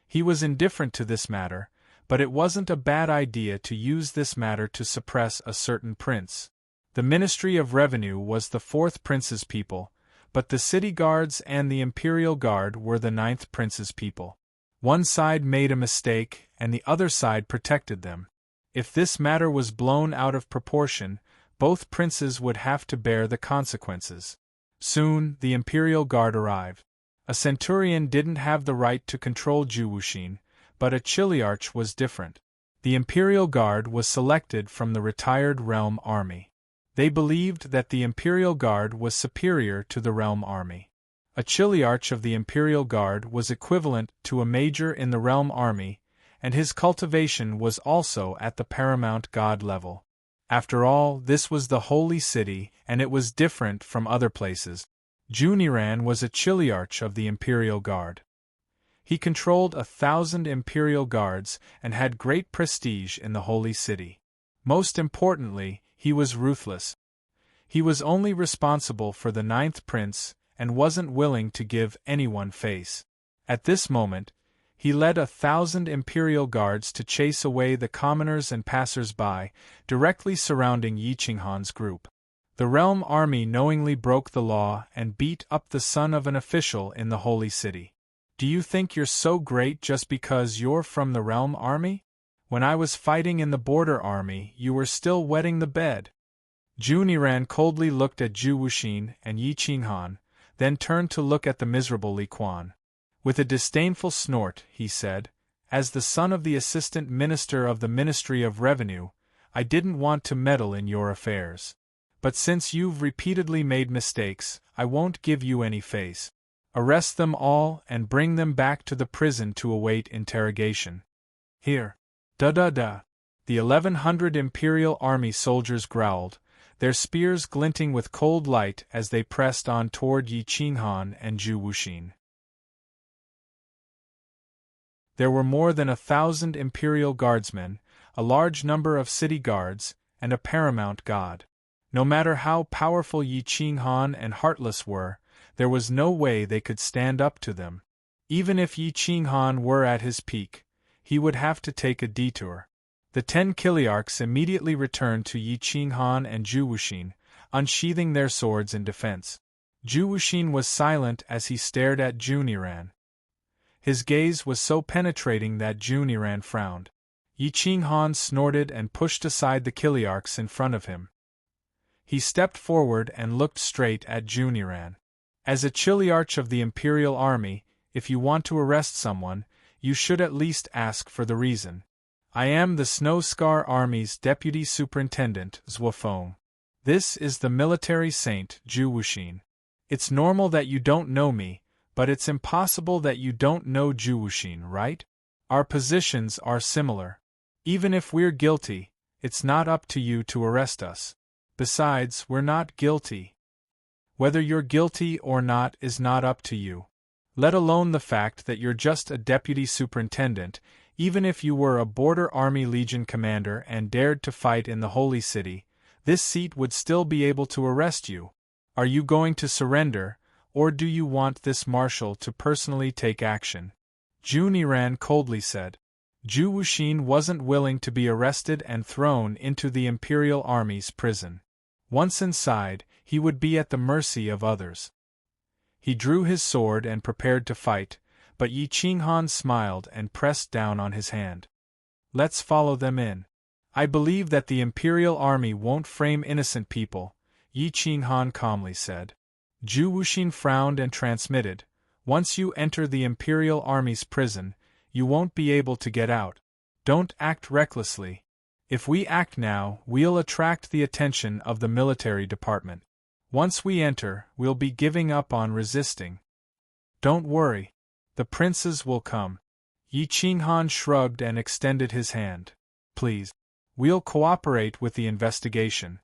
He was indifferent to this matter, but it wasn't a bad idea to use this matter to suppress a certain prince. The Ministry of Revenue was the 4th prince's people, but the city guards and the Imperial Guard were the 9th prince's people. One side made a mistake, and the other side protected them. If this matter was blown out of proportion, both princes would have to bear the consequences. Soon, the Imperial Guard arrived. A centurion didn't have the right to control Zhu Wuxin, but a chiliarch was different. The Imperial Guard was selected from the retired realm army. They believed that the Imperial Guard was superior to the realm army. A chiliarch of the Imperial Guard was equivalent to a major in the realm army, and his cultivation was also at the paramount god level. After all, this was the holy city, and it was different from other places. Juniran was a chiliarch of the Imperial Guard. He controlled 1,000 Imperial Guards and had great prestige in the holy city. Most importantly, he was ruthless. He was only responsible for the 9th prince and wasn't willing to give anyone face. At this moment, he led 1,000 Imperial Guards to chase away the commoners and passers-by, directly surrounding Yi Qinghan's group. The realm army knowingly broke the law and beat up the son of an official in the holy city. Do you think you're so great just because you're from the realm army? When I was fighting in the border army, you were still wetting the bed. Juniran coldly looked at Zhu Wuxin and Yi Qinghan, then turned to look at the miserable Li Quan. With a disdainful snort, he said, "As the son of the assistant minister of the Ministry of Revenue, I didn't want to meddle in your affairs. But since you've repeatedly made mistakes, I won't give you any face. Arrest them all and bring them back to the prison to await interrogation." Here. Da-da-da. The 1,100 Imperial Army soldiers growled, their spears glinting with cold light as they pressed on toward Yi Qinghan and Zhu Wuxin. There were more than 1,000 Imperial Guardsmen, a large number of city guards, and a paramount god. No matter how powerful Yi Qinghan and Heartless were, there was no way they could stand up to them. Even if Yi Qinghan were at his peak, he would have to take a detour. The 10 chiliarchs immediately returned to Yi Qinghan and Zhu Wuxin, unsheathing their swords in defense. Zhu Wuxin was silent as he stared at Juniran. His gaze was so penetrating that Juniran frowned. Yi Qinghan snorted and pushed aside the chiliarchs in front of him. He stepped forward and looked straight at Juniran. As a chiliarch of the Imperial Army, if you want to arrest someone, you should at least ask for the reason. I am the Snow Scar Army's Deputy Superintendent, Zhuofeng. This is the military saint, Zhu Wuxin. It's normal that you don't know me, but it's impossible that you don't know Zhu Wuxin, right? Our positions are similar. Even if we're guilty, it's not up to you to arrest us. Besides, we're not guilty. Whether you're guilty or not is not up to you. Let alone the fact that you're just a deputy superintendent. Even if you were a border army legion commander and dared to fight in the holy city, this seat would still be able to arrest you. Are you going to surrender, or do you want this marshal to personally take action? Juniran coldly said. Zhu Wuxin wasn't willing to be arrested and thrown into the Imperial Army's prison. Once inside, he would be at the mercy of others. He drew his sword and prepared to fight, but Yi Qinghan smiled and pressed down on his hand. Let's follow them in. I believe that the Imperial Army won't frame innocent people. Yi Qinghan calmly said. Zhu Wuxin frowned and transmitted, "Once you enter the Imperial Army's prison, you won't be able to get out. Don't act recklessly. If we act now, we'll attract the attention of the military department. Once we enter, we'll be giving up on resisting. Don't worry. The princes will come." Yi Qinghan shrugged and extended his hand. "Please. We'll cooperate with the investigation."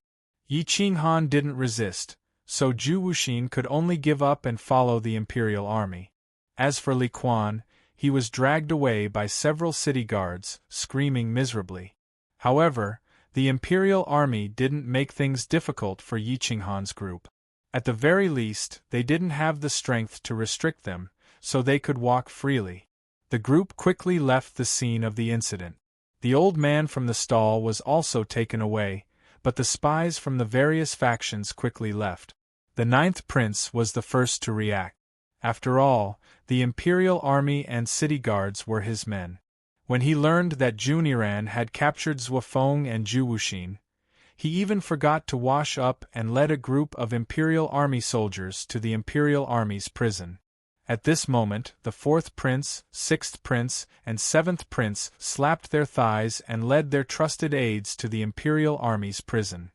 Yi Qinghan didn't resist, so Zhu Wuxin could only give up and follow the Imperial Army. As for Li Quan, he was dragged away by several city guards, screaming miserably. However, the Imperial Army didn't make things difficult for Yi Qinghan's group. At the very least, they didn't have the strength to restrict them, so they could walk freely. The group quickly left the scene of the incident. The old man from the stall was also taken away, but the spies from the various factions quickly left. The 9th prince was the first to react. After all, the Imperial Army and city guards were his men. When he learned that Juniran had captured Zhuofeng and Zhu Wuxin, he even forgot to wash up and led a group of Imperial Army soldiers to the Imperial Army's prison. At this moment, the 4th prince, 6th prince, and 7th prince slapped their thighs and led their trusted aides to the Imperial Army's prison.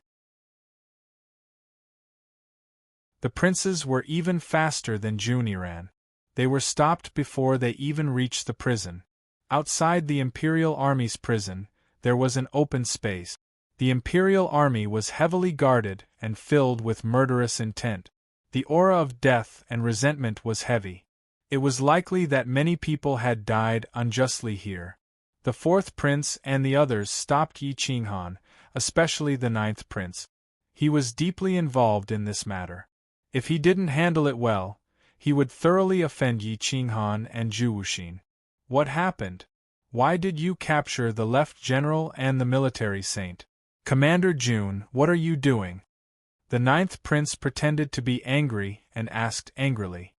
The princes were even faster than Juniran. They were stopped before they even reached the prison. Outside the Imperial Army's prison, there was an open space. The Imperial Army was heavily guarded and filled with murderous intent. The aura of death and resentment was heavy. It was likely that many people had died unjustly here. The 4th prince and the others stopped Yi Qinghan, especially the 9th prince. He was deeply involved in this matter. If he didn't handle it well, he would thoroughly offend Yi Qinghan and Zhu Wuxin. What happened? Why did you capture the Left General and the military saint? Commander Jun, what are you doing? The 9th prince pretended to be angry and asked angrily.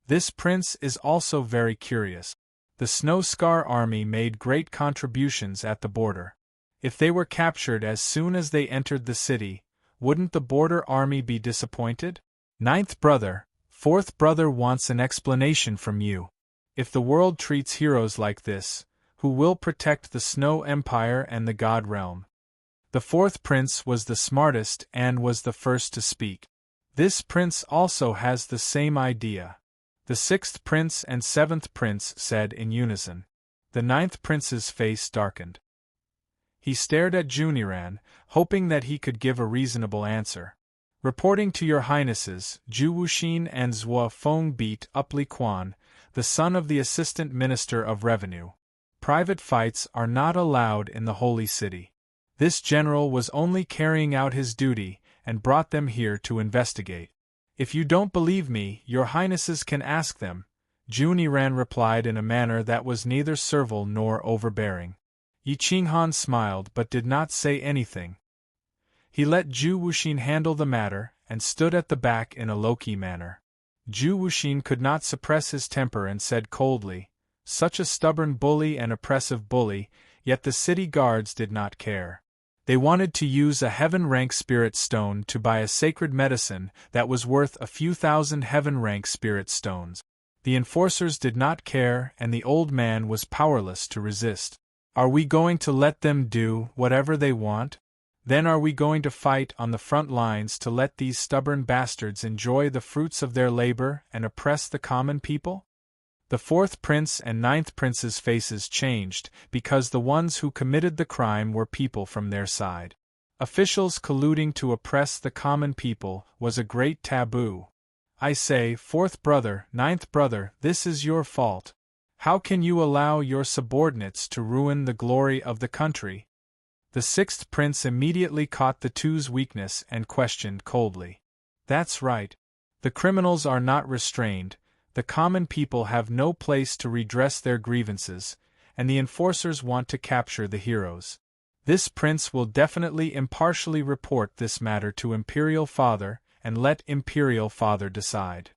This prince is also very curious. The Snow Scar army made great contributions at the border. If they were captured as soon as they entered the city, wouldn't the border army be disappointed? 9th brother, 4th brother wants an explanation from you. If the world treats heroes like this, who will protect the Snow Empire and the God Realm? The 4th prince was the smartest and was the first to speak. This prince also has the same idea. The 6th prince and 7th prince said in unison. The 9th prince's face darkened. He stared at Juniran, hoping that he could give a reasonable answer. Reporting to your highnesses, Zhu Wuxin and Zhuofeng beat up Li Quan, the son of the assistant minister of revenue. Private fights are not allowed in the Holy City. This general was only carrying out his duty and brought them here to investigate. If you don't believe me, your highnesses can ask them, Juniran replied in a manner that was neither servile nor overbearing. Yi Qinghan smiled but did not say anything. He let Zhu Wuxin handle the matter and stood at the back in a low-key manner. Zhu Wuxin could not suppress his temper and said coldly, "Such a stubborn bully and oppressive bully," yet the city guards did not care. They wanted to use a heaven-rank spirit stone to buy a sacred medicine that was worth a few thousand heaven-rank spirit stones. The enforcers did not care and the old man was powerless to resist. Are we going to let them do whatever they want? Then are we going to fight on the front lines to let these stubborn bastards enjoy the fruits of their labor and oppress the common people? The 4th prince and 9th prince's faces changed because the ones who committed the crime were people from their side. Officials colluding to oppress the common people was a great taboo. I say, 4th brother, 9th brother, this is your fault. How can you allow your subordinates to ruin the glory of the country? The 6th prince immediately caught the two's weakness and questioned coldly. That's right. The criminals are not restrained. The common people have no place to redress their grievances, and the enforcers want to capture the heroes. This prince will definitely impartially report this matter to Imperial Father, and let Imperial Father decide.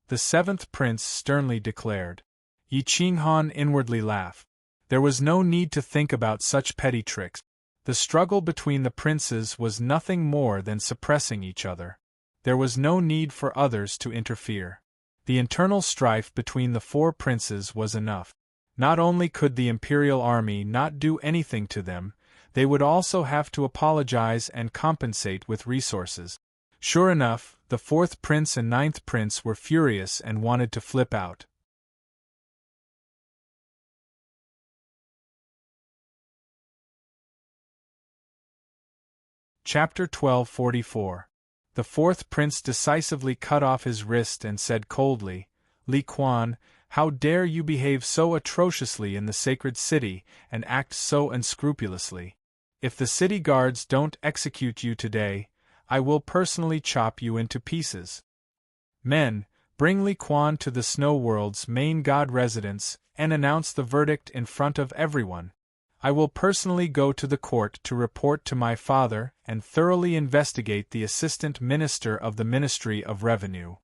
The 7th prince sternly declared. Yi Qinghan inwardly laughed. There was no need to think about such petty tricks. The struggle between the princes was nothing more than suppressing each other. There was no need for others to interfere. The internal strife between the four princes was enough. Not only could the imperial army not do anything to them, they would also have to apologize and compensate with resources. Sure enough, the fourth prince and ninth prince were furious and wanted to flip out. Chapter 1244. The fourth prince decisively cut off his wrist and said coldly, "Li Quan, how dare you behave so atrociously in the sacred city and act so unscrupulously? If the city guards don't execute you today, I will personally chop you into pieces. Men, bring Li Quan to the Snow World's main god residence and announce the verdict in front of everyone. I will personally go to the court to report to my father and thoroughly investigate the assistant minister of the Ministry of Revenue."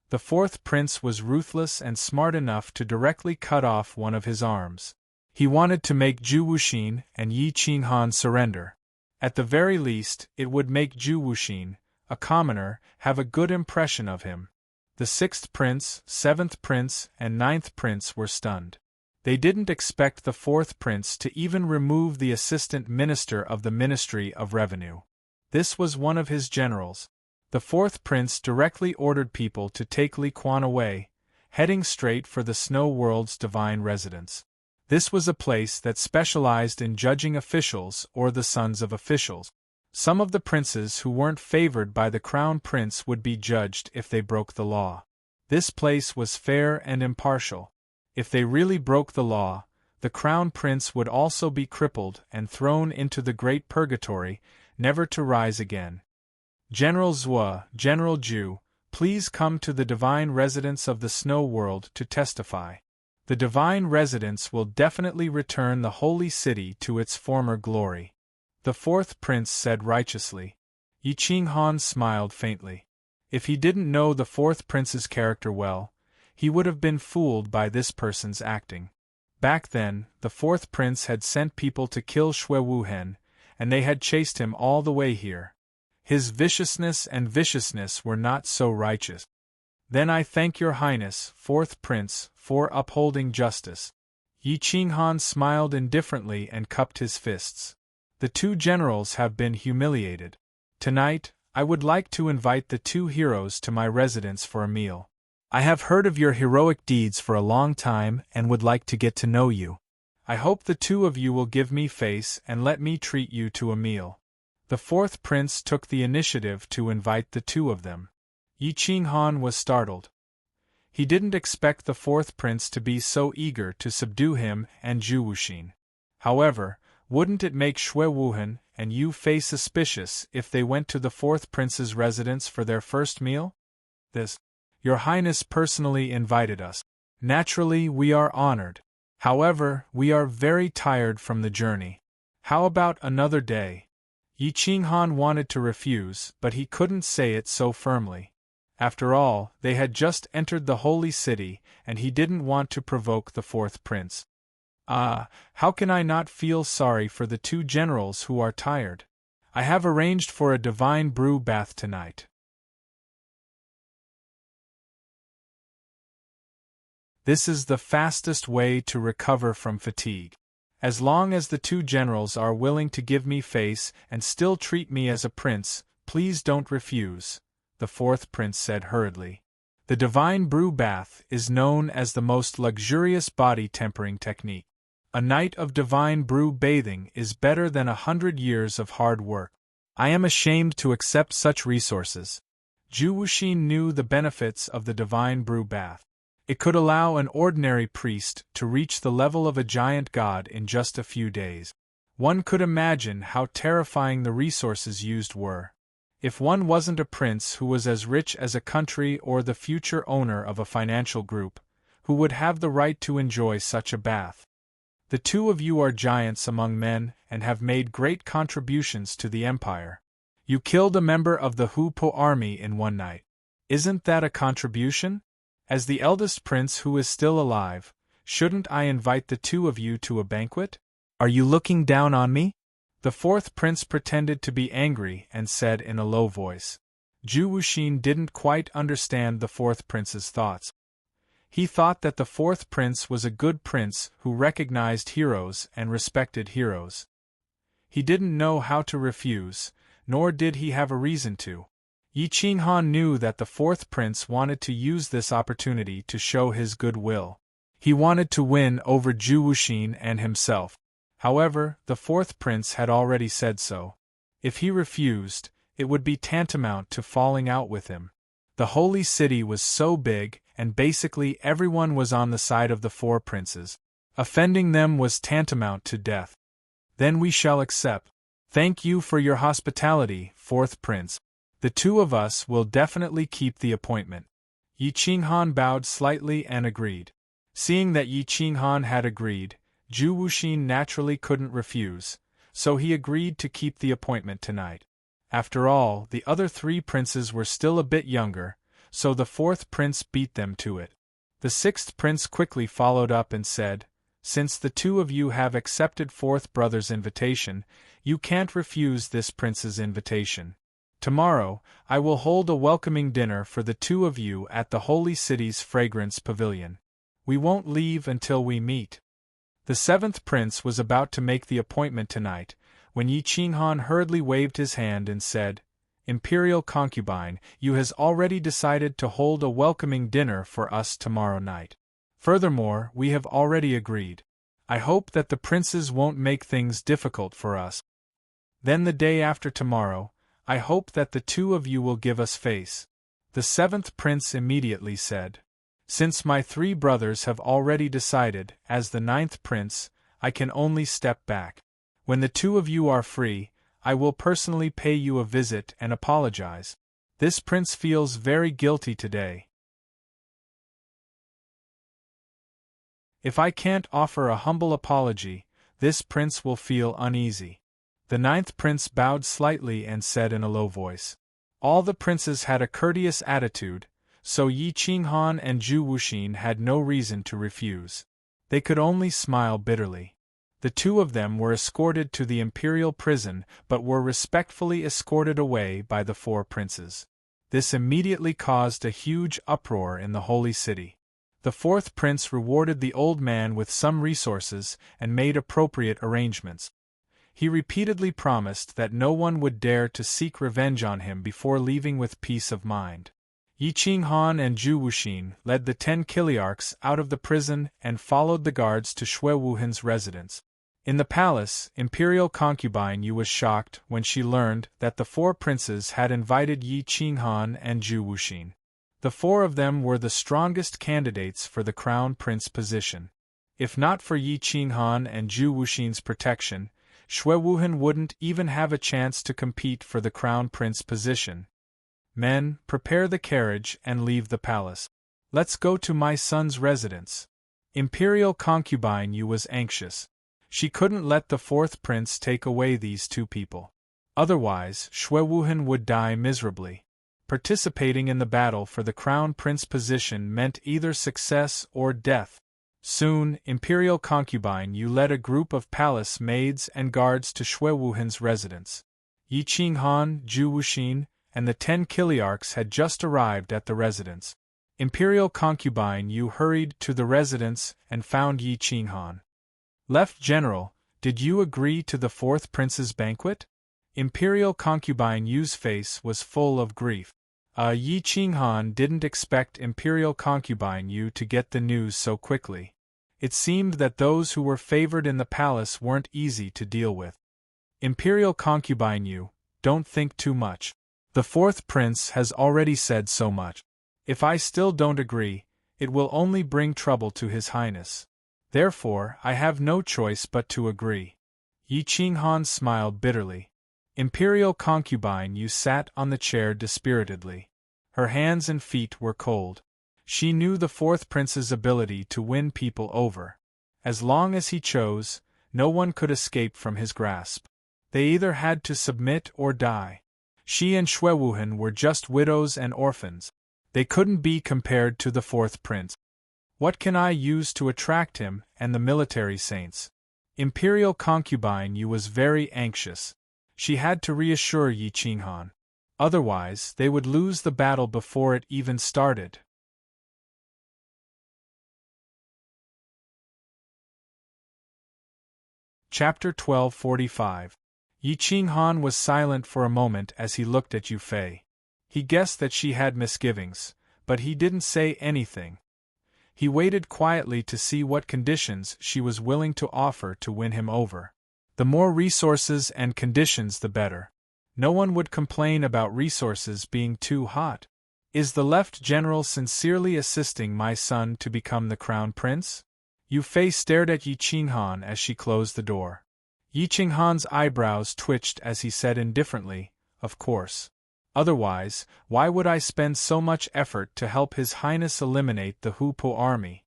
The fourth prince was ruthless and smart enough to directly cut off one of his arms. He wanted to make Zhu Wuxin and Yi Qinghan surrender. At the very least, it would make Zhu Wuxin, a commoner, have a good impression of him. The sixth prince, seventh prince, and ninth prince were stunned. They didn't expect the fourth prince to even remove the assistant minister of the Ministry of Revenue. This was one of his generals. The fourth prince directly ordered people to take Li Quan away, heading straight for the Snow World's divine residence. This was a place that specialized in judging officials or the sons of officials. Some of the princes who weren't favored by the crown prince would be judged if they broke the law. This place was fair and impartial. If they really broke the law, the crown prince would also be crippled and thrown into the great purgatory, never to rise again. "General Zhua, General Zhu, please come to the divine residence of the Snow World to testify. The divine residence will definitely return the holy city to its former glory," the fourth prince said righteously. Yi Qinghan smiled faintly. If he didn't know the fourth prince's character well, he would have been fooled by this person's acting. Back then, the fourth prince had sent people to kill Xue Wuhen, and they had chased him all the way here. His viciousness were not so righteous. "Then I thank your highness, fourth prince, for upholding justice." Yi Qinghan smiled indifferently and cupped his fists. "The two generals have been humiliated. Tonight, I would like to invite the two heroes to my residence for a meal. I have heard of your heroic deeds for a long time and would like to get to know you. I hope the two of you will give me face and let me treat you to a meal." The fourth prince took the initiative to invite the two of them. Yi Qinghan was startled. He didn't expect the fourth prince to be so eager to subdue him and Zhu Wuxin. However, wouldn't it make Xue Wuhen and Yu Fei suspicious if they went to the fourth prince's residence for their first meal? "Your Highness personally invited us. Naturally, we are honored. However, we are very tired from the journey. How about another day?" Yi Qinghan wanted to refuse, but he couldn't say it so firmly. After all, they had just entered the holy city, and he didn't want to provoke the fourth prince. How can I not feel sorry for the two generals who are tired? I have arranged for a divine brew bath tonight. This is the fastest way to recover from fatigue. As long as the two generals are willing to give me face and still treat me as a prince, please don't refuse, the fourth prince said hurriedly. The divine brew bath is known as the most luxurious body tempering technique. A night of divine brew bathing is better than 100 years of hard work. I am ashamed to accept such resources. Zhu Wuxin knew the benefits of the divine brew bath. It could allow an ordinary priest to reach the level of a giant god in just a few days. One could imagine how terrifying the resources used were. If one wasn't a prince who was as rich as a country or the future owner of a financial group, who would have the right to enjoy such a bath? The two of you are giants among men and have made great contributions to the empire. You killed a member of the Hu Po army in one night. Isn't that a contribution? As the eldest prince who is still alive, shouldn't I invite the two of you to a banquet? Are you looking down on me? The fourth prince pretended to be angry and said in a low voice. Zhu Wuxin didn't quite understand the fourth prince's thoughts. He thought that the fourth prince was a good prince who recognized heroes and respected heroes. He didn't know how to refuse, nor did he have a reason to. Yi Qinghan knew that the fourth prince wanted to use this opportunity to show his goodwill. He wanted to win over Zhu Wuxin and himself. However, the fourth prince had already said so. If he refused, it would be tantamount to falling out with him. The holy city was so big, and basically everyone was on the side of the four princes. Offending them was tantamount to death. Then we shall accept. Thank you for your hospitality, fourth prince. The two of us will definitely keep the appointment. Yi Qinghan bowed slightly and agreed. Seeing that Yi Qinghan had agreed, Zhu Wuxin naturally couldn't refuse, so he agreed to keep the appointment tonight. After all, the other three princes were still a bit younger, so the fourth prince beat them to it. The sixth prince quickly followed up and said, Since the two of you have accepted fourth brother's invitation, you can't refuse this prince's invitation. Tomorrow, I will hold a welcoming dinner for the two of you at the holy city's fragrance pavilion. We won't leave until we meet. The seventh prince was about to make the appointment tonight, when Yi Qinghan hurriedly waved his hand and said, Imperial concubine, you has already decided to hold a welcoming dinner for us tomorrow night. Furthermore, we have already agreed. I hope that the princes won't make things difficult for us. Then the day after tomorrow, I hope that the two of you will give us face. The seventh prince immediately said, Since my three brothers have already decided, as the ninth prince, I can only step back. When the two of you are free, I will personally pay you a visit and apologize. This prince feels very guilty today. If I can't offer a humble apology, this prince will feel uneasy. The ninth prince bowed slightly and said in a low voice. All the princes had a courteous attitude, so Yi Qinghan and Zhu Wuxin had no reason to refuse. They could only smile bitterly. The two of them were escorted to the imperial prison but were respectfully escorted away by the four princes. This immediately caused a huge uproar in the holy city. The fourth prince rewarded the old man with some resources and made appropriate arrangements. He repeatedly promised that no one would dare to seek revenge on him before leaving with peace of mind. Yi Qinghan and Zhu Wuxin led the 10 Kiliarchs out of the prison and followed the guards to Shui Wuhan's residence. In the palace, imperial concubine Yu was shocked when she learned that the four princes had invited Yi Qinghan and Zhu Wuxin. The four of them were the strongest candidates for the crown prince position. If not for Yi Qinghan and Zhu Wuxin's protection, Shui Wuhan wouldn't even have a chance to compete for the crown prince position. Men, prepare the carriage and leave the palace. Let's go to my son's residence. Imperial concubine Yu was anxious. She couldn't let the fourth prince take away these two people. Otherwise, Shui Wuhan would die miserably. Participating in the battle for the crown prince position meant either success or death. Soon, imperial concubine Yu led a group of palace maids and guards to Shui Wuhan's residence. Yi Qinghan, Zhu Wuxin, and the 10 Kiliarchs had just arrived at the residence. Imperial concubine Yu hurried to the residence and found Yi Qinghan. Left General, did you agree to the fourth prince's banquet? Imperial concubine Yu's face was full of grief. Yi Qinghan didn't expect Imperial concubine Yu to get the news so quickly. It seemed that those who were favored in the palace weren't easy to deal with. Imperial concubine Yu, don't think too much. The fourth prince has already said so much. If I still don't agree, it will only bring trouble to His Highness. Therefore, I have no choice but to agree. Yi Qinghan smiled bitterly. Imperial concubine Yu sat on the chair dispiritedly. Her hands and feet were cold. She knew the fourth prince's ability to win people over. As long as he chose, no one could escape from his grasp. They either had to submit or die. She and Shui Wuhan were just widows and orphans. They couldn't be compared to the fourth prince. What can I use to attract him and the military saints? Imperial concubine Yu was very anxious. She had to reassure Yi Qinghan. Otherwise, they would lose the battle before it even started. Chapter 1245. Yi Qinghan was silent for a moment as he looked at Yu Fei. He guessed that she had misgivings, but he didn't say anything. He waited quietly to see what conditions she was willing to offer to win him over. The more resources and conditions the better. No one would complain about resources being too hot. Is the left general sincerely assisting my son to become the crown prince? Yu Fei stared at Yi Qinghan as she closed the door. Yi Qinghan's eyebrows twitched as he said indifferently, "Of course. Otherwise, why would I spend so much effort to help His Highness eliminate the Hu Po army?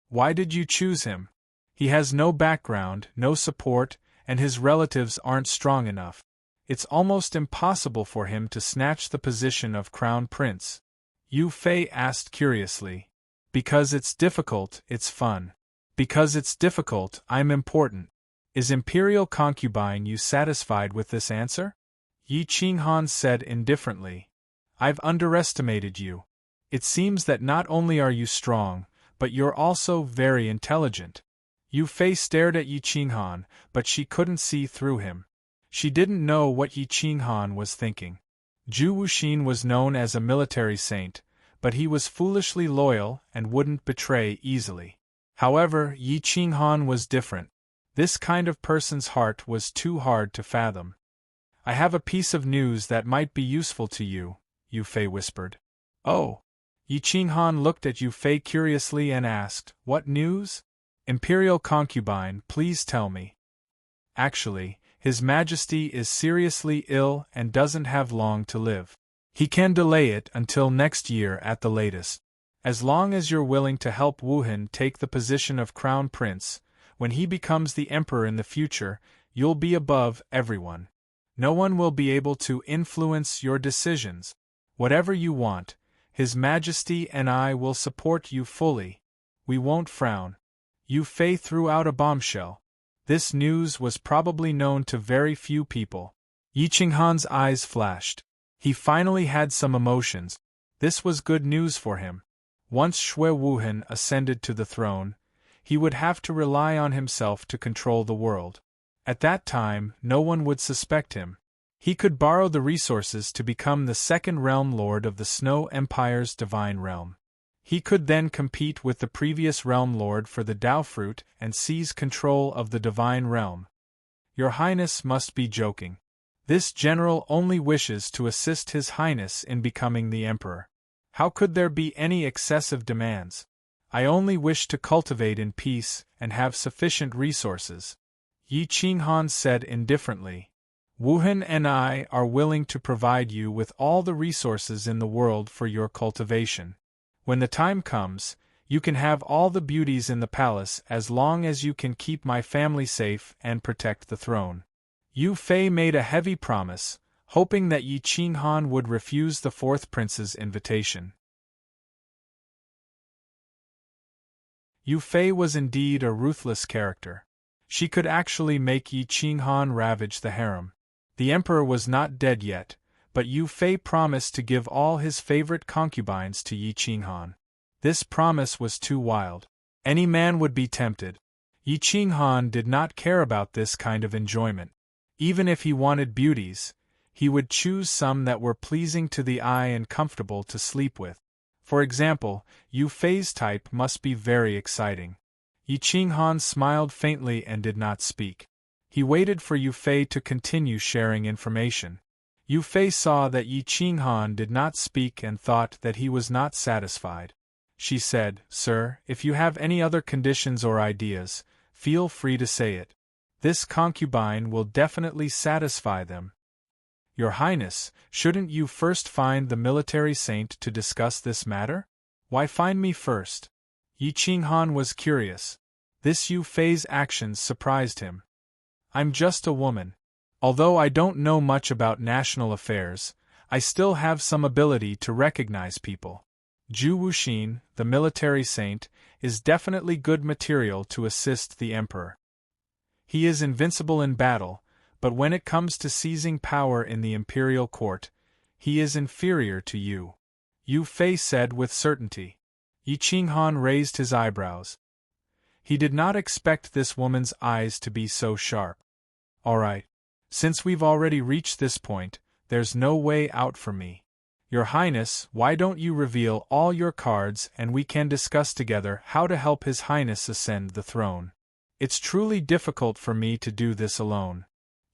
Why did you choose him? He has no background, no support, and his relatives aren't strong enough. It's almost impossible for him to snatch the position of crown prince." Yu Fei asked curiously. "Because it's difficult, it's fun. Because it's difficult, I'm important. Is Imperial concubine Yu satisfied with this answer?" Yi Qinghan said indifferently. "I've underestimated you. It seems that not only are you strong, but you're also very intelligent." Yu Fei stared at Yi Qinghan, but she couldn't see through him. She didn't know what Yi Qinghan was thinking. Zhu Wuxin was known as a military saint, but he was foolishly loyal and wouldn't betray easily. However, Yi Qinghan was different. This kind of person's heart was too hard to fathom. "I have a piece of news that might be useful to you," Yu Fei whispered. "Oh." Yi Qinghan looked at Yu Fei curiously and asked, "What news?" "Imperial concubine, please tell me." "Actually, His Majesty is seriously ill and doesn't have long to live. He can delay it until next year at the latest. As long as you're willing to help Wuhan take the position of crown prince, when he becomes the emperor in the future, you'll be above everyone. No one will be able to influence your decisions. Whatever you want, His Majesty and I will support you fully. We won't frown." Yu Fei threw out a bombshell. This news was probably known to very few people. Yi Qinghan's eyes flashed. He finally had some emotions. This was good news for him. Once Shui Wuhan ascended to the throne, he would have to rely on himself to control the world. At that time, no one would suspect him. He could borrow the resources to become the second realm lord of the Snow Empire's divine realm. He could then compete with the previous realm lord for the Dao fruit and seize control of the divine realm. Your Highness must be joking. This general only wishes to assist His Highness in becoming the emperor. How could there be any excessive demands? I only wish to cultivate in peace and have sufficient resources," Yi Qinghan said indifferently. "Wuhan and I are willing to provide you with all the resources in the world for your cultivation. When the time comes, you can have all the beauties in the palace as long as you can keep my family safe and protect the throne." Yu Fei made a heavy promise, hoping that Yi Qinghan would refuse the fourth prince's invitation. Yu Fei was indeed a ruthless character. She could actually make Yi Qinghan ravage the harem. The emperor was not dead yet, but Yu Fei promised to give all his favorite concubines to Yi Qinghan. This promise was too wild. Any man would be tempted. Yi Qinghan did not care about this kind of enjoyment. Even if he wanted beauties, he would choose some that were pleasing to the eye and comfortable to sleep with. For example, Yu Fei's type must be very exciting. Yi Qinghan smiled faintly and did not speak. He waited for Yu Fei to continue sharing information. Yu Fei saw that Yi Qinghan did not speak and thought that he was not satisfied. She said, "Sir, if you have any other conditions or ideas, feel free to say it. This concubine will definitely satisfy them." "Your Highness, shouldn't you first find the military saint to discuss this matter? Why find me first?" Yi Qinghan was curious. This Yu Fei's actions surprised him. "I'm just a woman. Although I don't know much about national affairs, I still have some ability to recognize people. Zhu Wuxin, the military saint, is definitely good material to assist the emperor." He is invincible in battle, but when it comes to seizing power in the imperial court, he is inferior to you. Yu Fei said with certainty. Yi Qinghan raised his eyebrows. He did not expect this woman's eyes to be so sharp. All right. Since we've already reached this point, there's no way out for me. Your Highness, why don't you reveal all your cards and we can discuss together how to help His Highness ascend the throne. It's truly difficult for me to do this alone.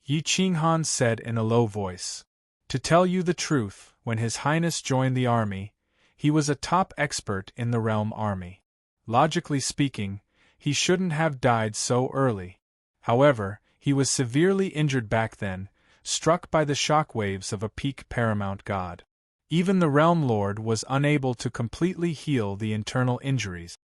Yi Qinghan said in a low voice. To tell you the truth, when His Highness joined the army, he was a top expert in the realm army. Logically speaking, he shouldn't have died so early. However, he was severely injured back then, struck by the shockwaves of a peak paramount god. Even the Realm Lord was unable to completely heal the internal injuries.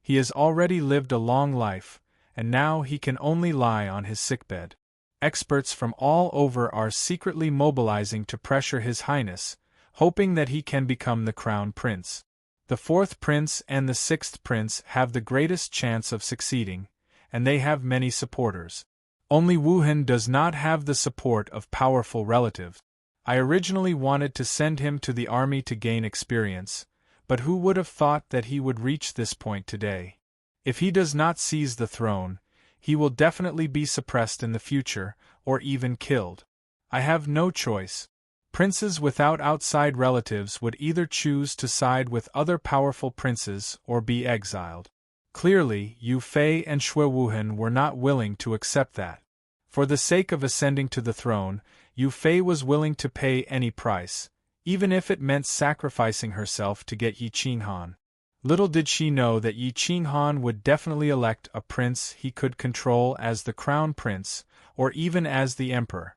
He has already lived a long life, and now he can only lie on his sickbed. Experts from all over are secretly mobilizing to pressure His Highness, hoping that he can become the crown prince. The 4th prince and the 6th prince have the greatest chance of succeeding, and they have many supporters. Only Wuhan does not have the support of powerful relatives. I originally wanted to send him to the army to gain experience, but who would have thought that he would reach this point today? If he does not seize the throne, he will definitely be suppressed in the future, or even killed. I have no choice. Princes without outside relatives would either choose to side with other powerful princes or be exiled. Clearly, Yu Fei and Shui Wuhan were not willing to accept that. For the sake of ascending to the throne, Yu Fei was willing to pay any price, even if it meant sacrificing herself to get Yi Qinghan. Little did she know that Yi Qinghan would definitely elect a prince he could control as the crown prince, or even as the emperor.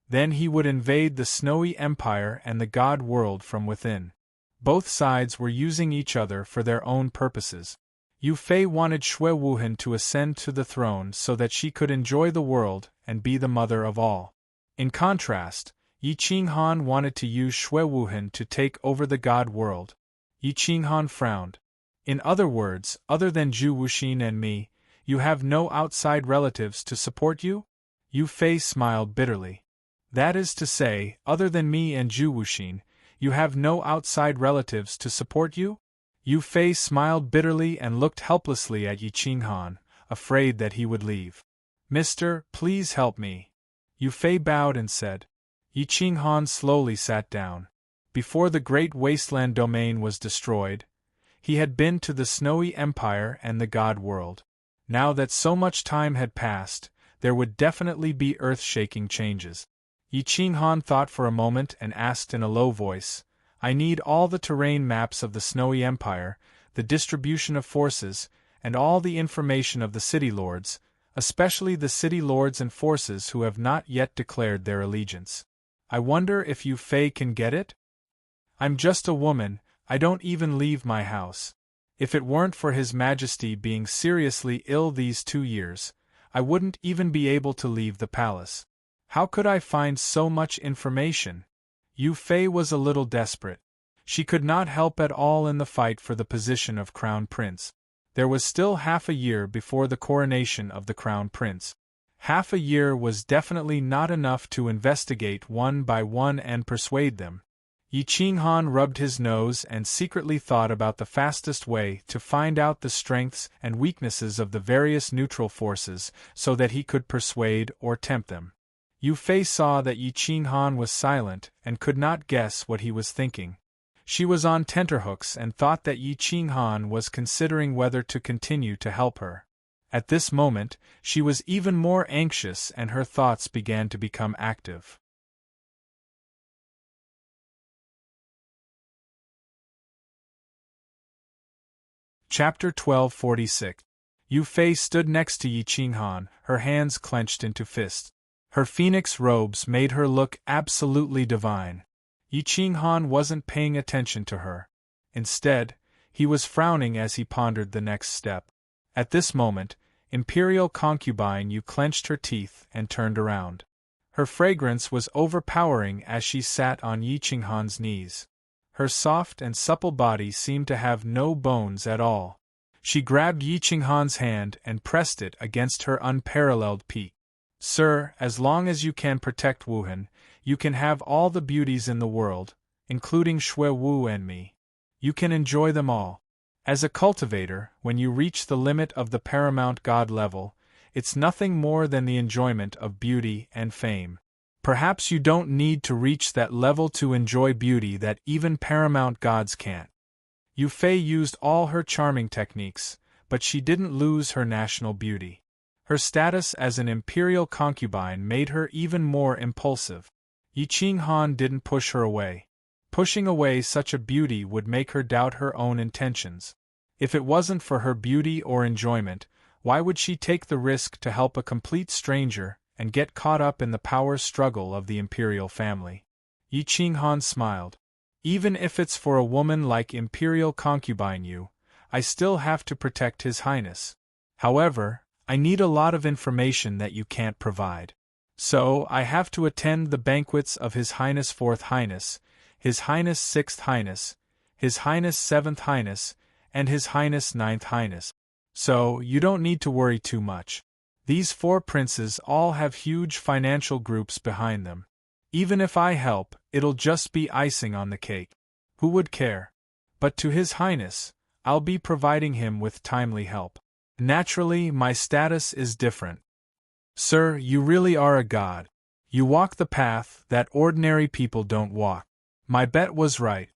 Then he would invade the snowy empire and the god world from within. Both sides were using each other for their own purposes. Yu Fei wanted Shui Wuhan to ascend to the throne so that she could enjoy the world and be the mother of all. In contrast, Yi Qinghan wanted to use Shui Wuhan to take over the god world. Yi Qinghan frowned. In other words, other than Zhu Wuxin and me, you have no outside relatives to support you? Yu Fei smiled bitterly. That is to say, other than me and Zhu Wuxin, you have no outside relatives to support you? Yu Fei smiled bitterly and looked helplessly at Yi Qinghan, afraid that he would leave. Mister, please help me. Yu Fei bowed and said. Yi Qinghan slowly sat down. Before the great wasteland domain was destroyed, he had been to the snowy empire and the god world. Now that so much time had passed, there would definitely be earth-shaking changes. Yi Qinghan thought for a moment and asked in a low voice, I need all the terrain maps of the snowy empire, the distribution of forces, and all the information of the city lords, especially the city lords and forces who have not yet declared their allegiance. I wonder if Yu Fei can get it? I'm just a woman, I don't even leave my house. If it weren't for His Majesty being seriously ill these 2 years, I wouldn't even be able to leave the palace. How could I find so much information? Yu Fei was a little desperate. She could not help at all in the fight for the position of crown prince. There was still half a year before the coronation of the crown prince. Half a year was definitely not enough to investigate one by one and persuade them. Yi Qinghan rubbed his nose and secretly thought about the fastest way to find out the strengths and weaknesses of the various neutral forces so that he could persuade or tempt them. Yu Fei saw that Yi Qinghan was silent and could not guess what he was thinking. She was on tenterhooks and thought that Yi Qinghan was considering whether to continue to help her. At this moment, she was even more anxious and her thoughts began to become active. Chapter 1246. Yu Fei stood next to Yi Qinghan, her hands clenched into fists. Her phoenix robes made her look absolutely divine. Yi Qinghan wasn't paying attention to her. Instead, he was frowning as he pondered the next step. At this moment, Imperial concubine Yu clenched her teeth and turned around. Her fragrance was overpowering as she sat on Yi Qinghan's knees. Her soft and supple body seemed to have no bones at all. She grabbed Yi Qinghan's hand and pressed it against her unparalleled peak. Sir, as long as you can protect Wuhan, you can have all the beauties in the world, including Shui Wu and me. You can enjoy them all. As a cultivator, when you reach the limit of the paramount god level, it's nothing more than the enjoyment of beauty and fame. Perhaps you don't need to reach that level to enjoy beauty that even paramount gods can't. Yu Fei used all her charming techniques, but she didn't lose her national beauty. Her status as an imperial concubine made her even more impulsive. Yi Qinghan didn't push her away. Pushing away such a beauty would make her doubt her own intentions. If it wasn't for her beauty or enjoyment, why would she take the risk to help a complete stranger and get caught up in the power struggle of the imperial family? Yi Qinghan smiled. Even if it's for a woman like imperial concubine Yu, I still have to protect His Highness. However, I need a lot of information that you can't provide. So, I have to attend the banquets of His Highness Fourth Highness, His Highness Sixth Highness, His Highness Seventh Highness, and His Highness Ninth Highness. So, you don't need to worry too much. These 4 princes all have huge financial groups behind them. Even if I help, it'll just be icing on the cake. Who would care? But to His Highness, I'll be providing him with timely help. Naturally, my status is different. Sir, you really are a god. You walk the path that ordinary people don't walk. My bet was right.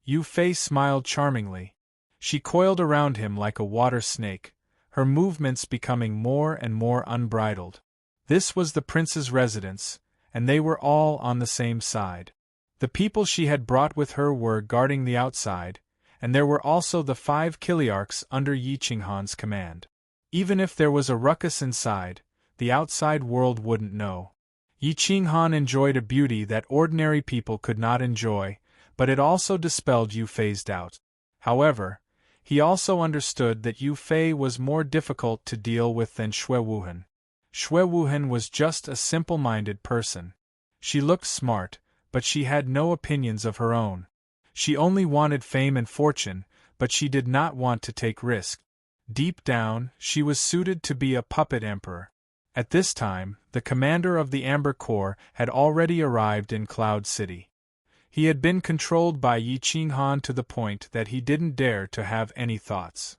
Yu Fei smiled charmingly. She coiled around him like a water snake, her movements becoming more and more unbridled. This was the prince's residence, and they were all on the same side. The people she had brought with her were guarding the outside, and there were also the 5 Kiliarchs under Yi Qinghan's command. Even if there was a ruckus inside, the outside world wouldn't know. Yi Qinghan enjoyed a beauty that ordinary people could not enjoy, but it also dispelled Yu Fei's doubts. However, he also understood that Yu Fei was more difficult to deal with than Shui Wuhan. Shui Wuhan was just a simple-minded person. She looked smart, but she had no opinions of her own. She only wanted fame and fortune, but she did not want to take risks. Deep down, she was suited to be a puppet emperor. At this time, the commander of the Amber Corps had already arrived in Cloud City. He had been controlled by Yi Qinghan to the point that he didn't dare to have any thoughts.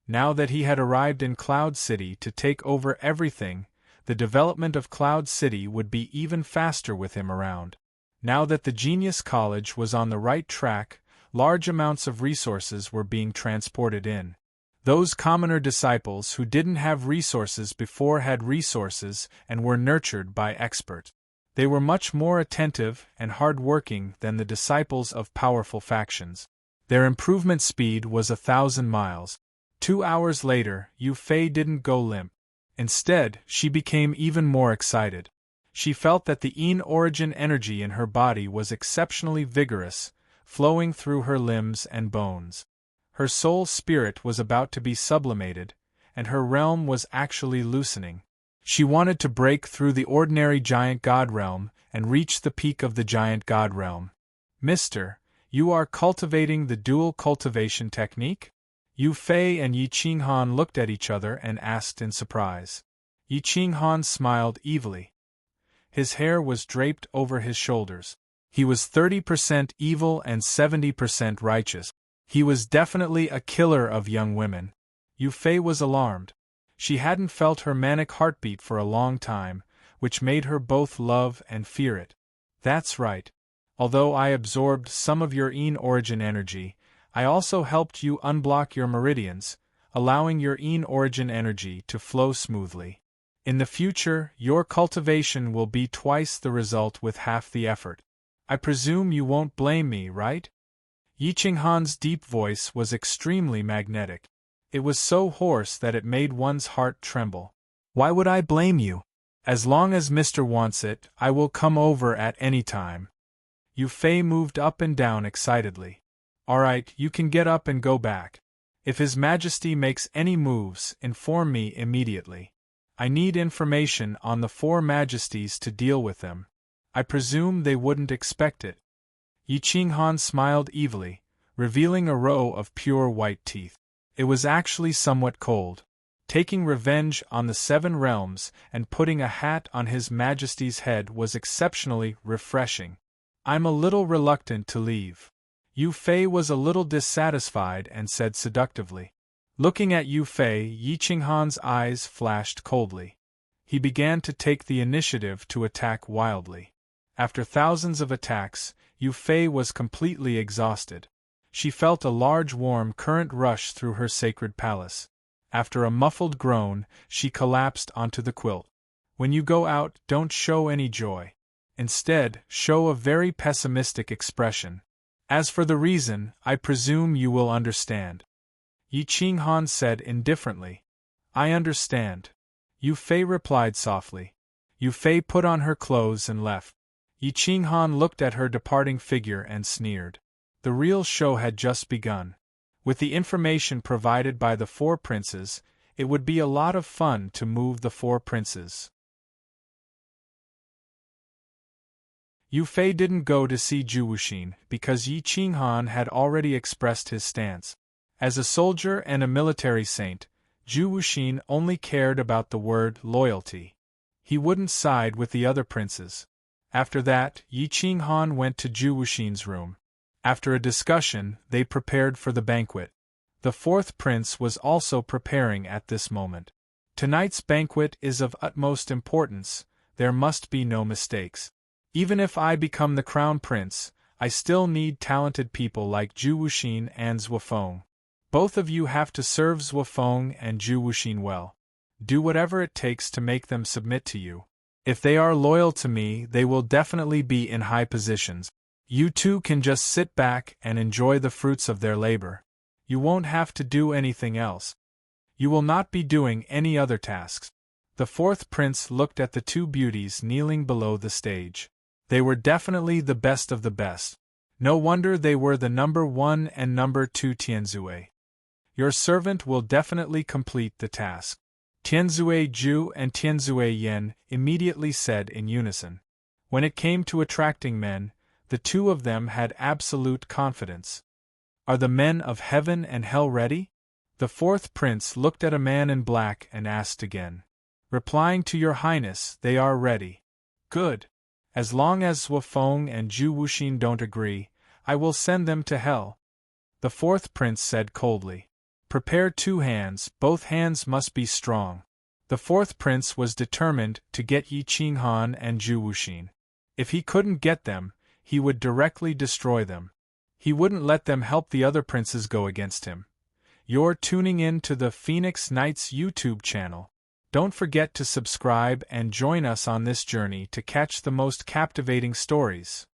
Now that he had arrived in Cloud City to take over everything, the development of Cloud City would be even faster with him around. Now that the Genius College was on the right track, large amounts of resources were being transported in. Those commoner disciples who didn't have resources before had resources and were nurtured by experts. They were much more attentive and hard-working than the disciples of powerful factions. Their improvement speed was 1,000 miles. 2 hours later, Yu Fei didn't go limp. Instead, she became even more excited. She felt that the Yin origin energy in her body was exceptionally vigorous, flowing through her limbs and bones. Her soul spirit was about to be sublimated, and her realm was actually loosening. She wanted to break through the ordinary giant god realm and reach the peak of the giant god realm. Mister, you are cultivating the dual cultivation technique? Yu Fei and Yi Qinghan looked at each other and asked in surprise. Yi Qinghan smiled evilly. His hair was draped over his shoulders. He was 30% evil and 70% righteous. He was definitely a killer of young women. Yu Fei was alarmed. She hadn't felt her manic heartbeat for a long time, which made her both love and fear it. That's right. Although I absorbed some of your Yin origin energy, I also helped you unblock your meridians, allowing your Yin origin energy to flow smoothly. In the future, your cultivation will be twice the result with half the effort. I presume you won't blame me, right? Yi Qinghan's deep voice was extremely magnetic. It was so hoarse that it made one's heart tremble. Why would I blame you? As long as Mr. wants it, I will come over at any time. Yu Fei moved up and down excitedly. All right, you can get up and go back. If His Majesty makes any moves, inform me immediately. I need information on the 4 Majesties to deal with them. I presume they wouldn't expect it. Yi Qinghan smiled evilly, revealing a row of pure white teeth. It was actually somewhat cold. Taking revenge on the 7 realms and putting a hat on His Majesty's head was exceptionally refreshing. I'm a little reluctant to leave. Yu Fei was a little dissatisfied and said seductively. Looking at Yu Fei, Yi Qinghan's eyes flashed coldly. He began to take the initiative to attack wildly. After thousands of attacks, Yu Fei was completely exhausted. She felt a large warm current rush through her sacred palace. After a muffled groan, she collapsed onto the quilt. When you go out, don't show any joy. Instead, show a very pessimistic expression. As for the reason, I presume you will understand. Yi Qinghan said indifferently. I understand. Yu Fei replied softly. Yu Fei put on her clothes and left. Yi Qinghan looked at her departing figure and sneered. The real show had just begun. With the information provided by the 4 princes, it would be a lot of fun to move the 4 princes. Yu Fei didn't go to see Zhu Wuxin because Yi Qinghan had already expressed his stance. As a soldier and a military saint, Zhu Wuxin only cared about the word loyalty. He wouldn't side with the other princes. After that, Yi Qinghan went to Zhu Wuxin's room. After a discussion, they prepared for the banquet. The 4th prince was also preparing at this moment. Tonight's banquet is of utmost importance, there must be no mistakes. Even if I become the crown prince, I still need talented people like Zhu Wuxin and Zhuofeng. Both of you have to serve Zhuofeng and Zhu Wuxin well. Do whatever it takes to make them submit to you. If they are loyal to me, they will definitely be in high positions. You two can just sit back and enjoy the fruits of their labor. You won't have to do anything else. You will not be doing any other tasks. The 4th prince looked at the 2 beauties kneeling below the stage. They were definitely the best of the best. No wonder they were the number 1 and number 2 Tianzue. Your servant will definitely complete the task. Tianzue Zhu and Tianzue Yen immediately said in unison. When it came to attracting men, the 2 of them had absolute confidence. Are the men of heaven and hell ready? The 4th prince looked at a man in black and asked again. Replying to your highness, they are ready. Good. As long as Zhuofeng and Zhu Wuxin don't agree, I will send them to hell. The 4th prince said coldly. Prepare 2 hands, both hands must be strong. The 4th prince was determined to get Yi Qinghan and Zhu Wuxin. If he couldn't get them, he would directly destroy them. He wouldn't let them help the other princes go against him. You're tuning in to the Phoenix Knights YouTube channel. Don't forget to subscribe and join us on this journey to catch the most captivating stories.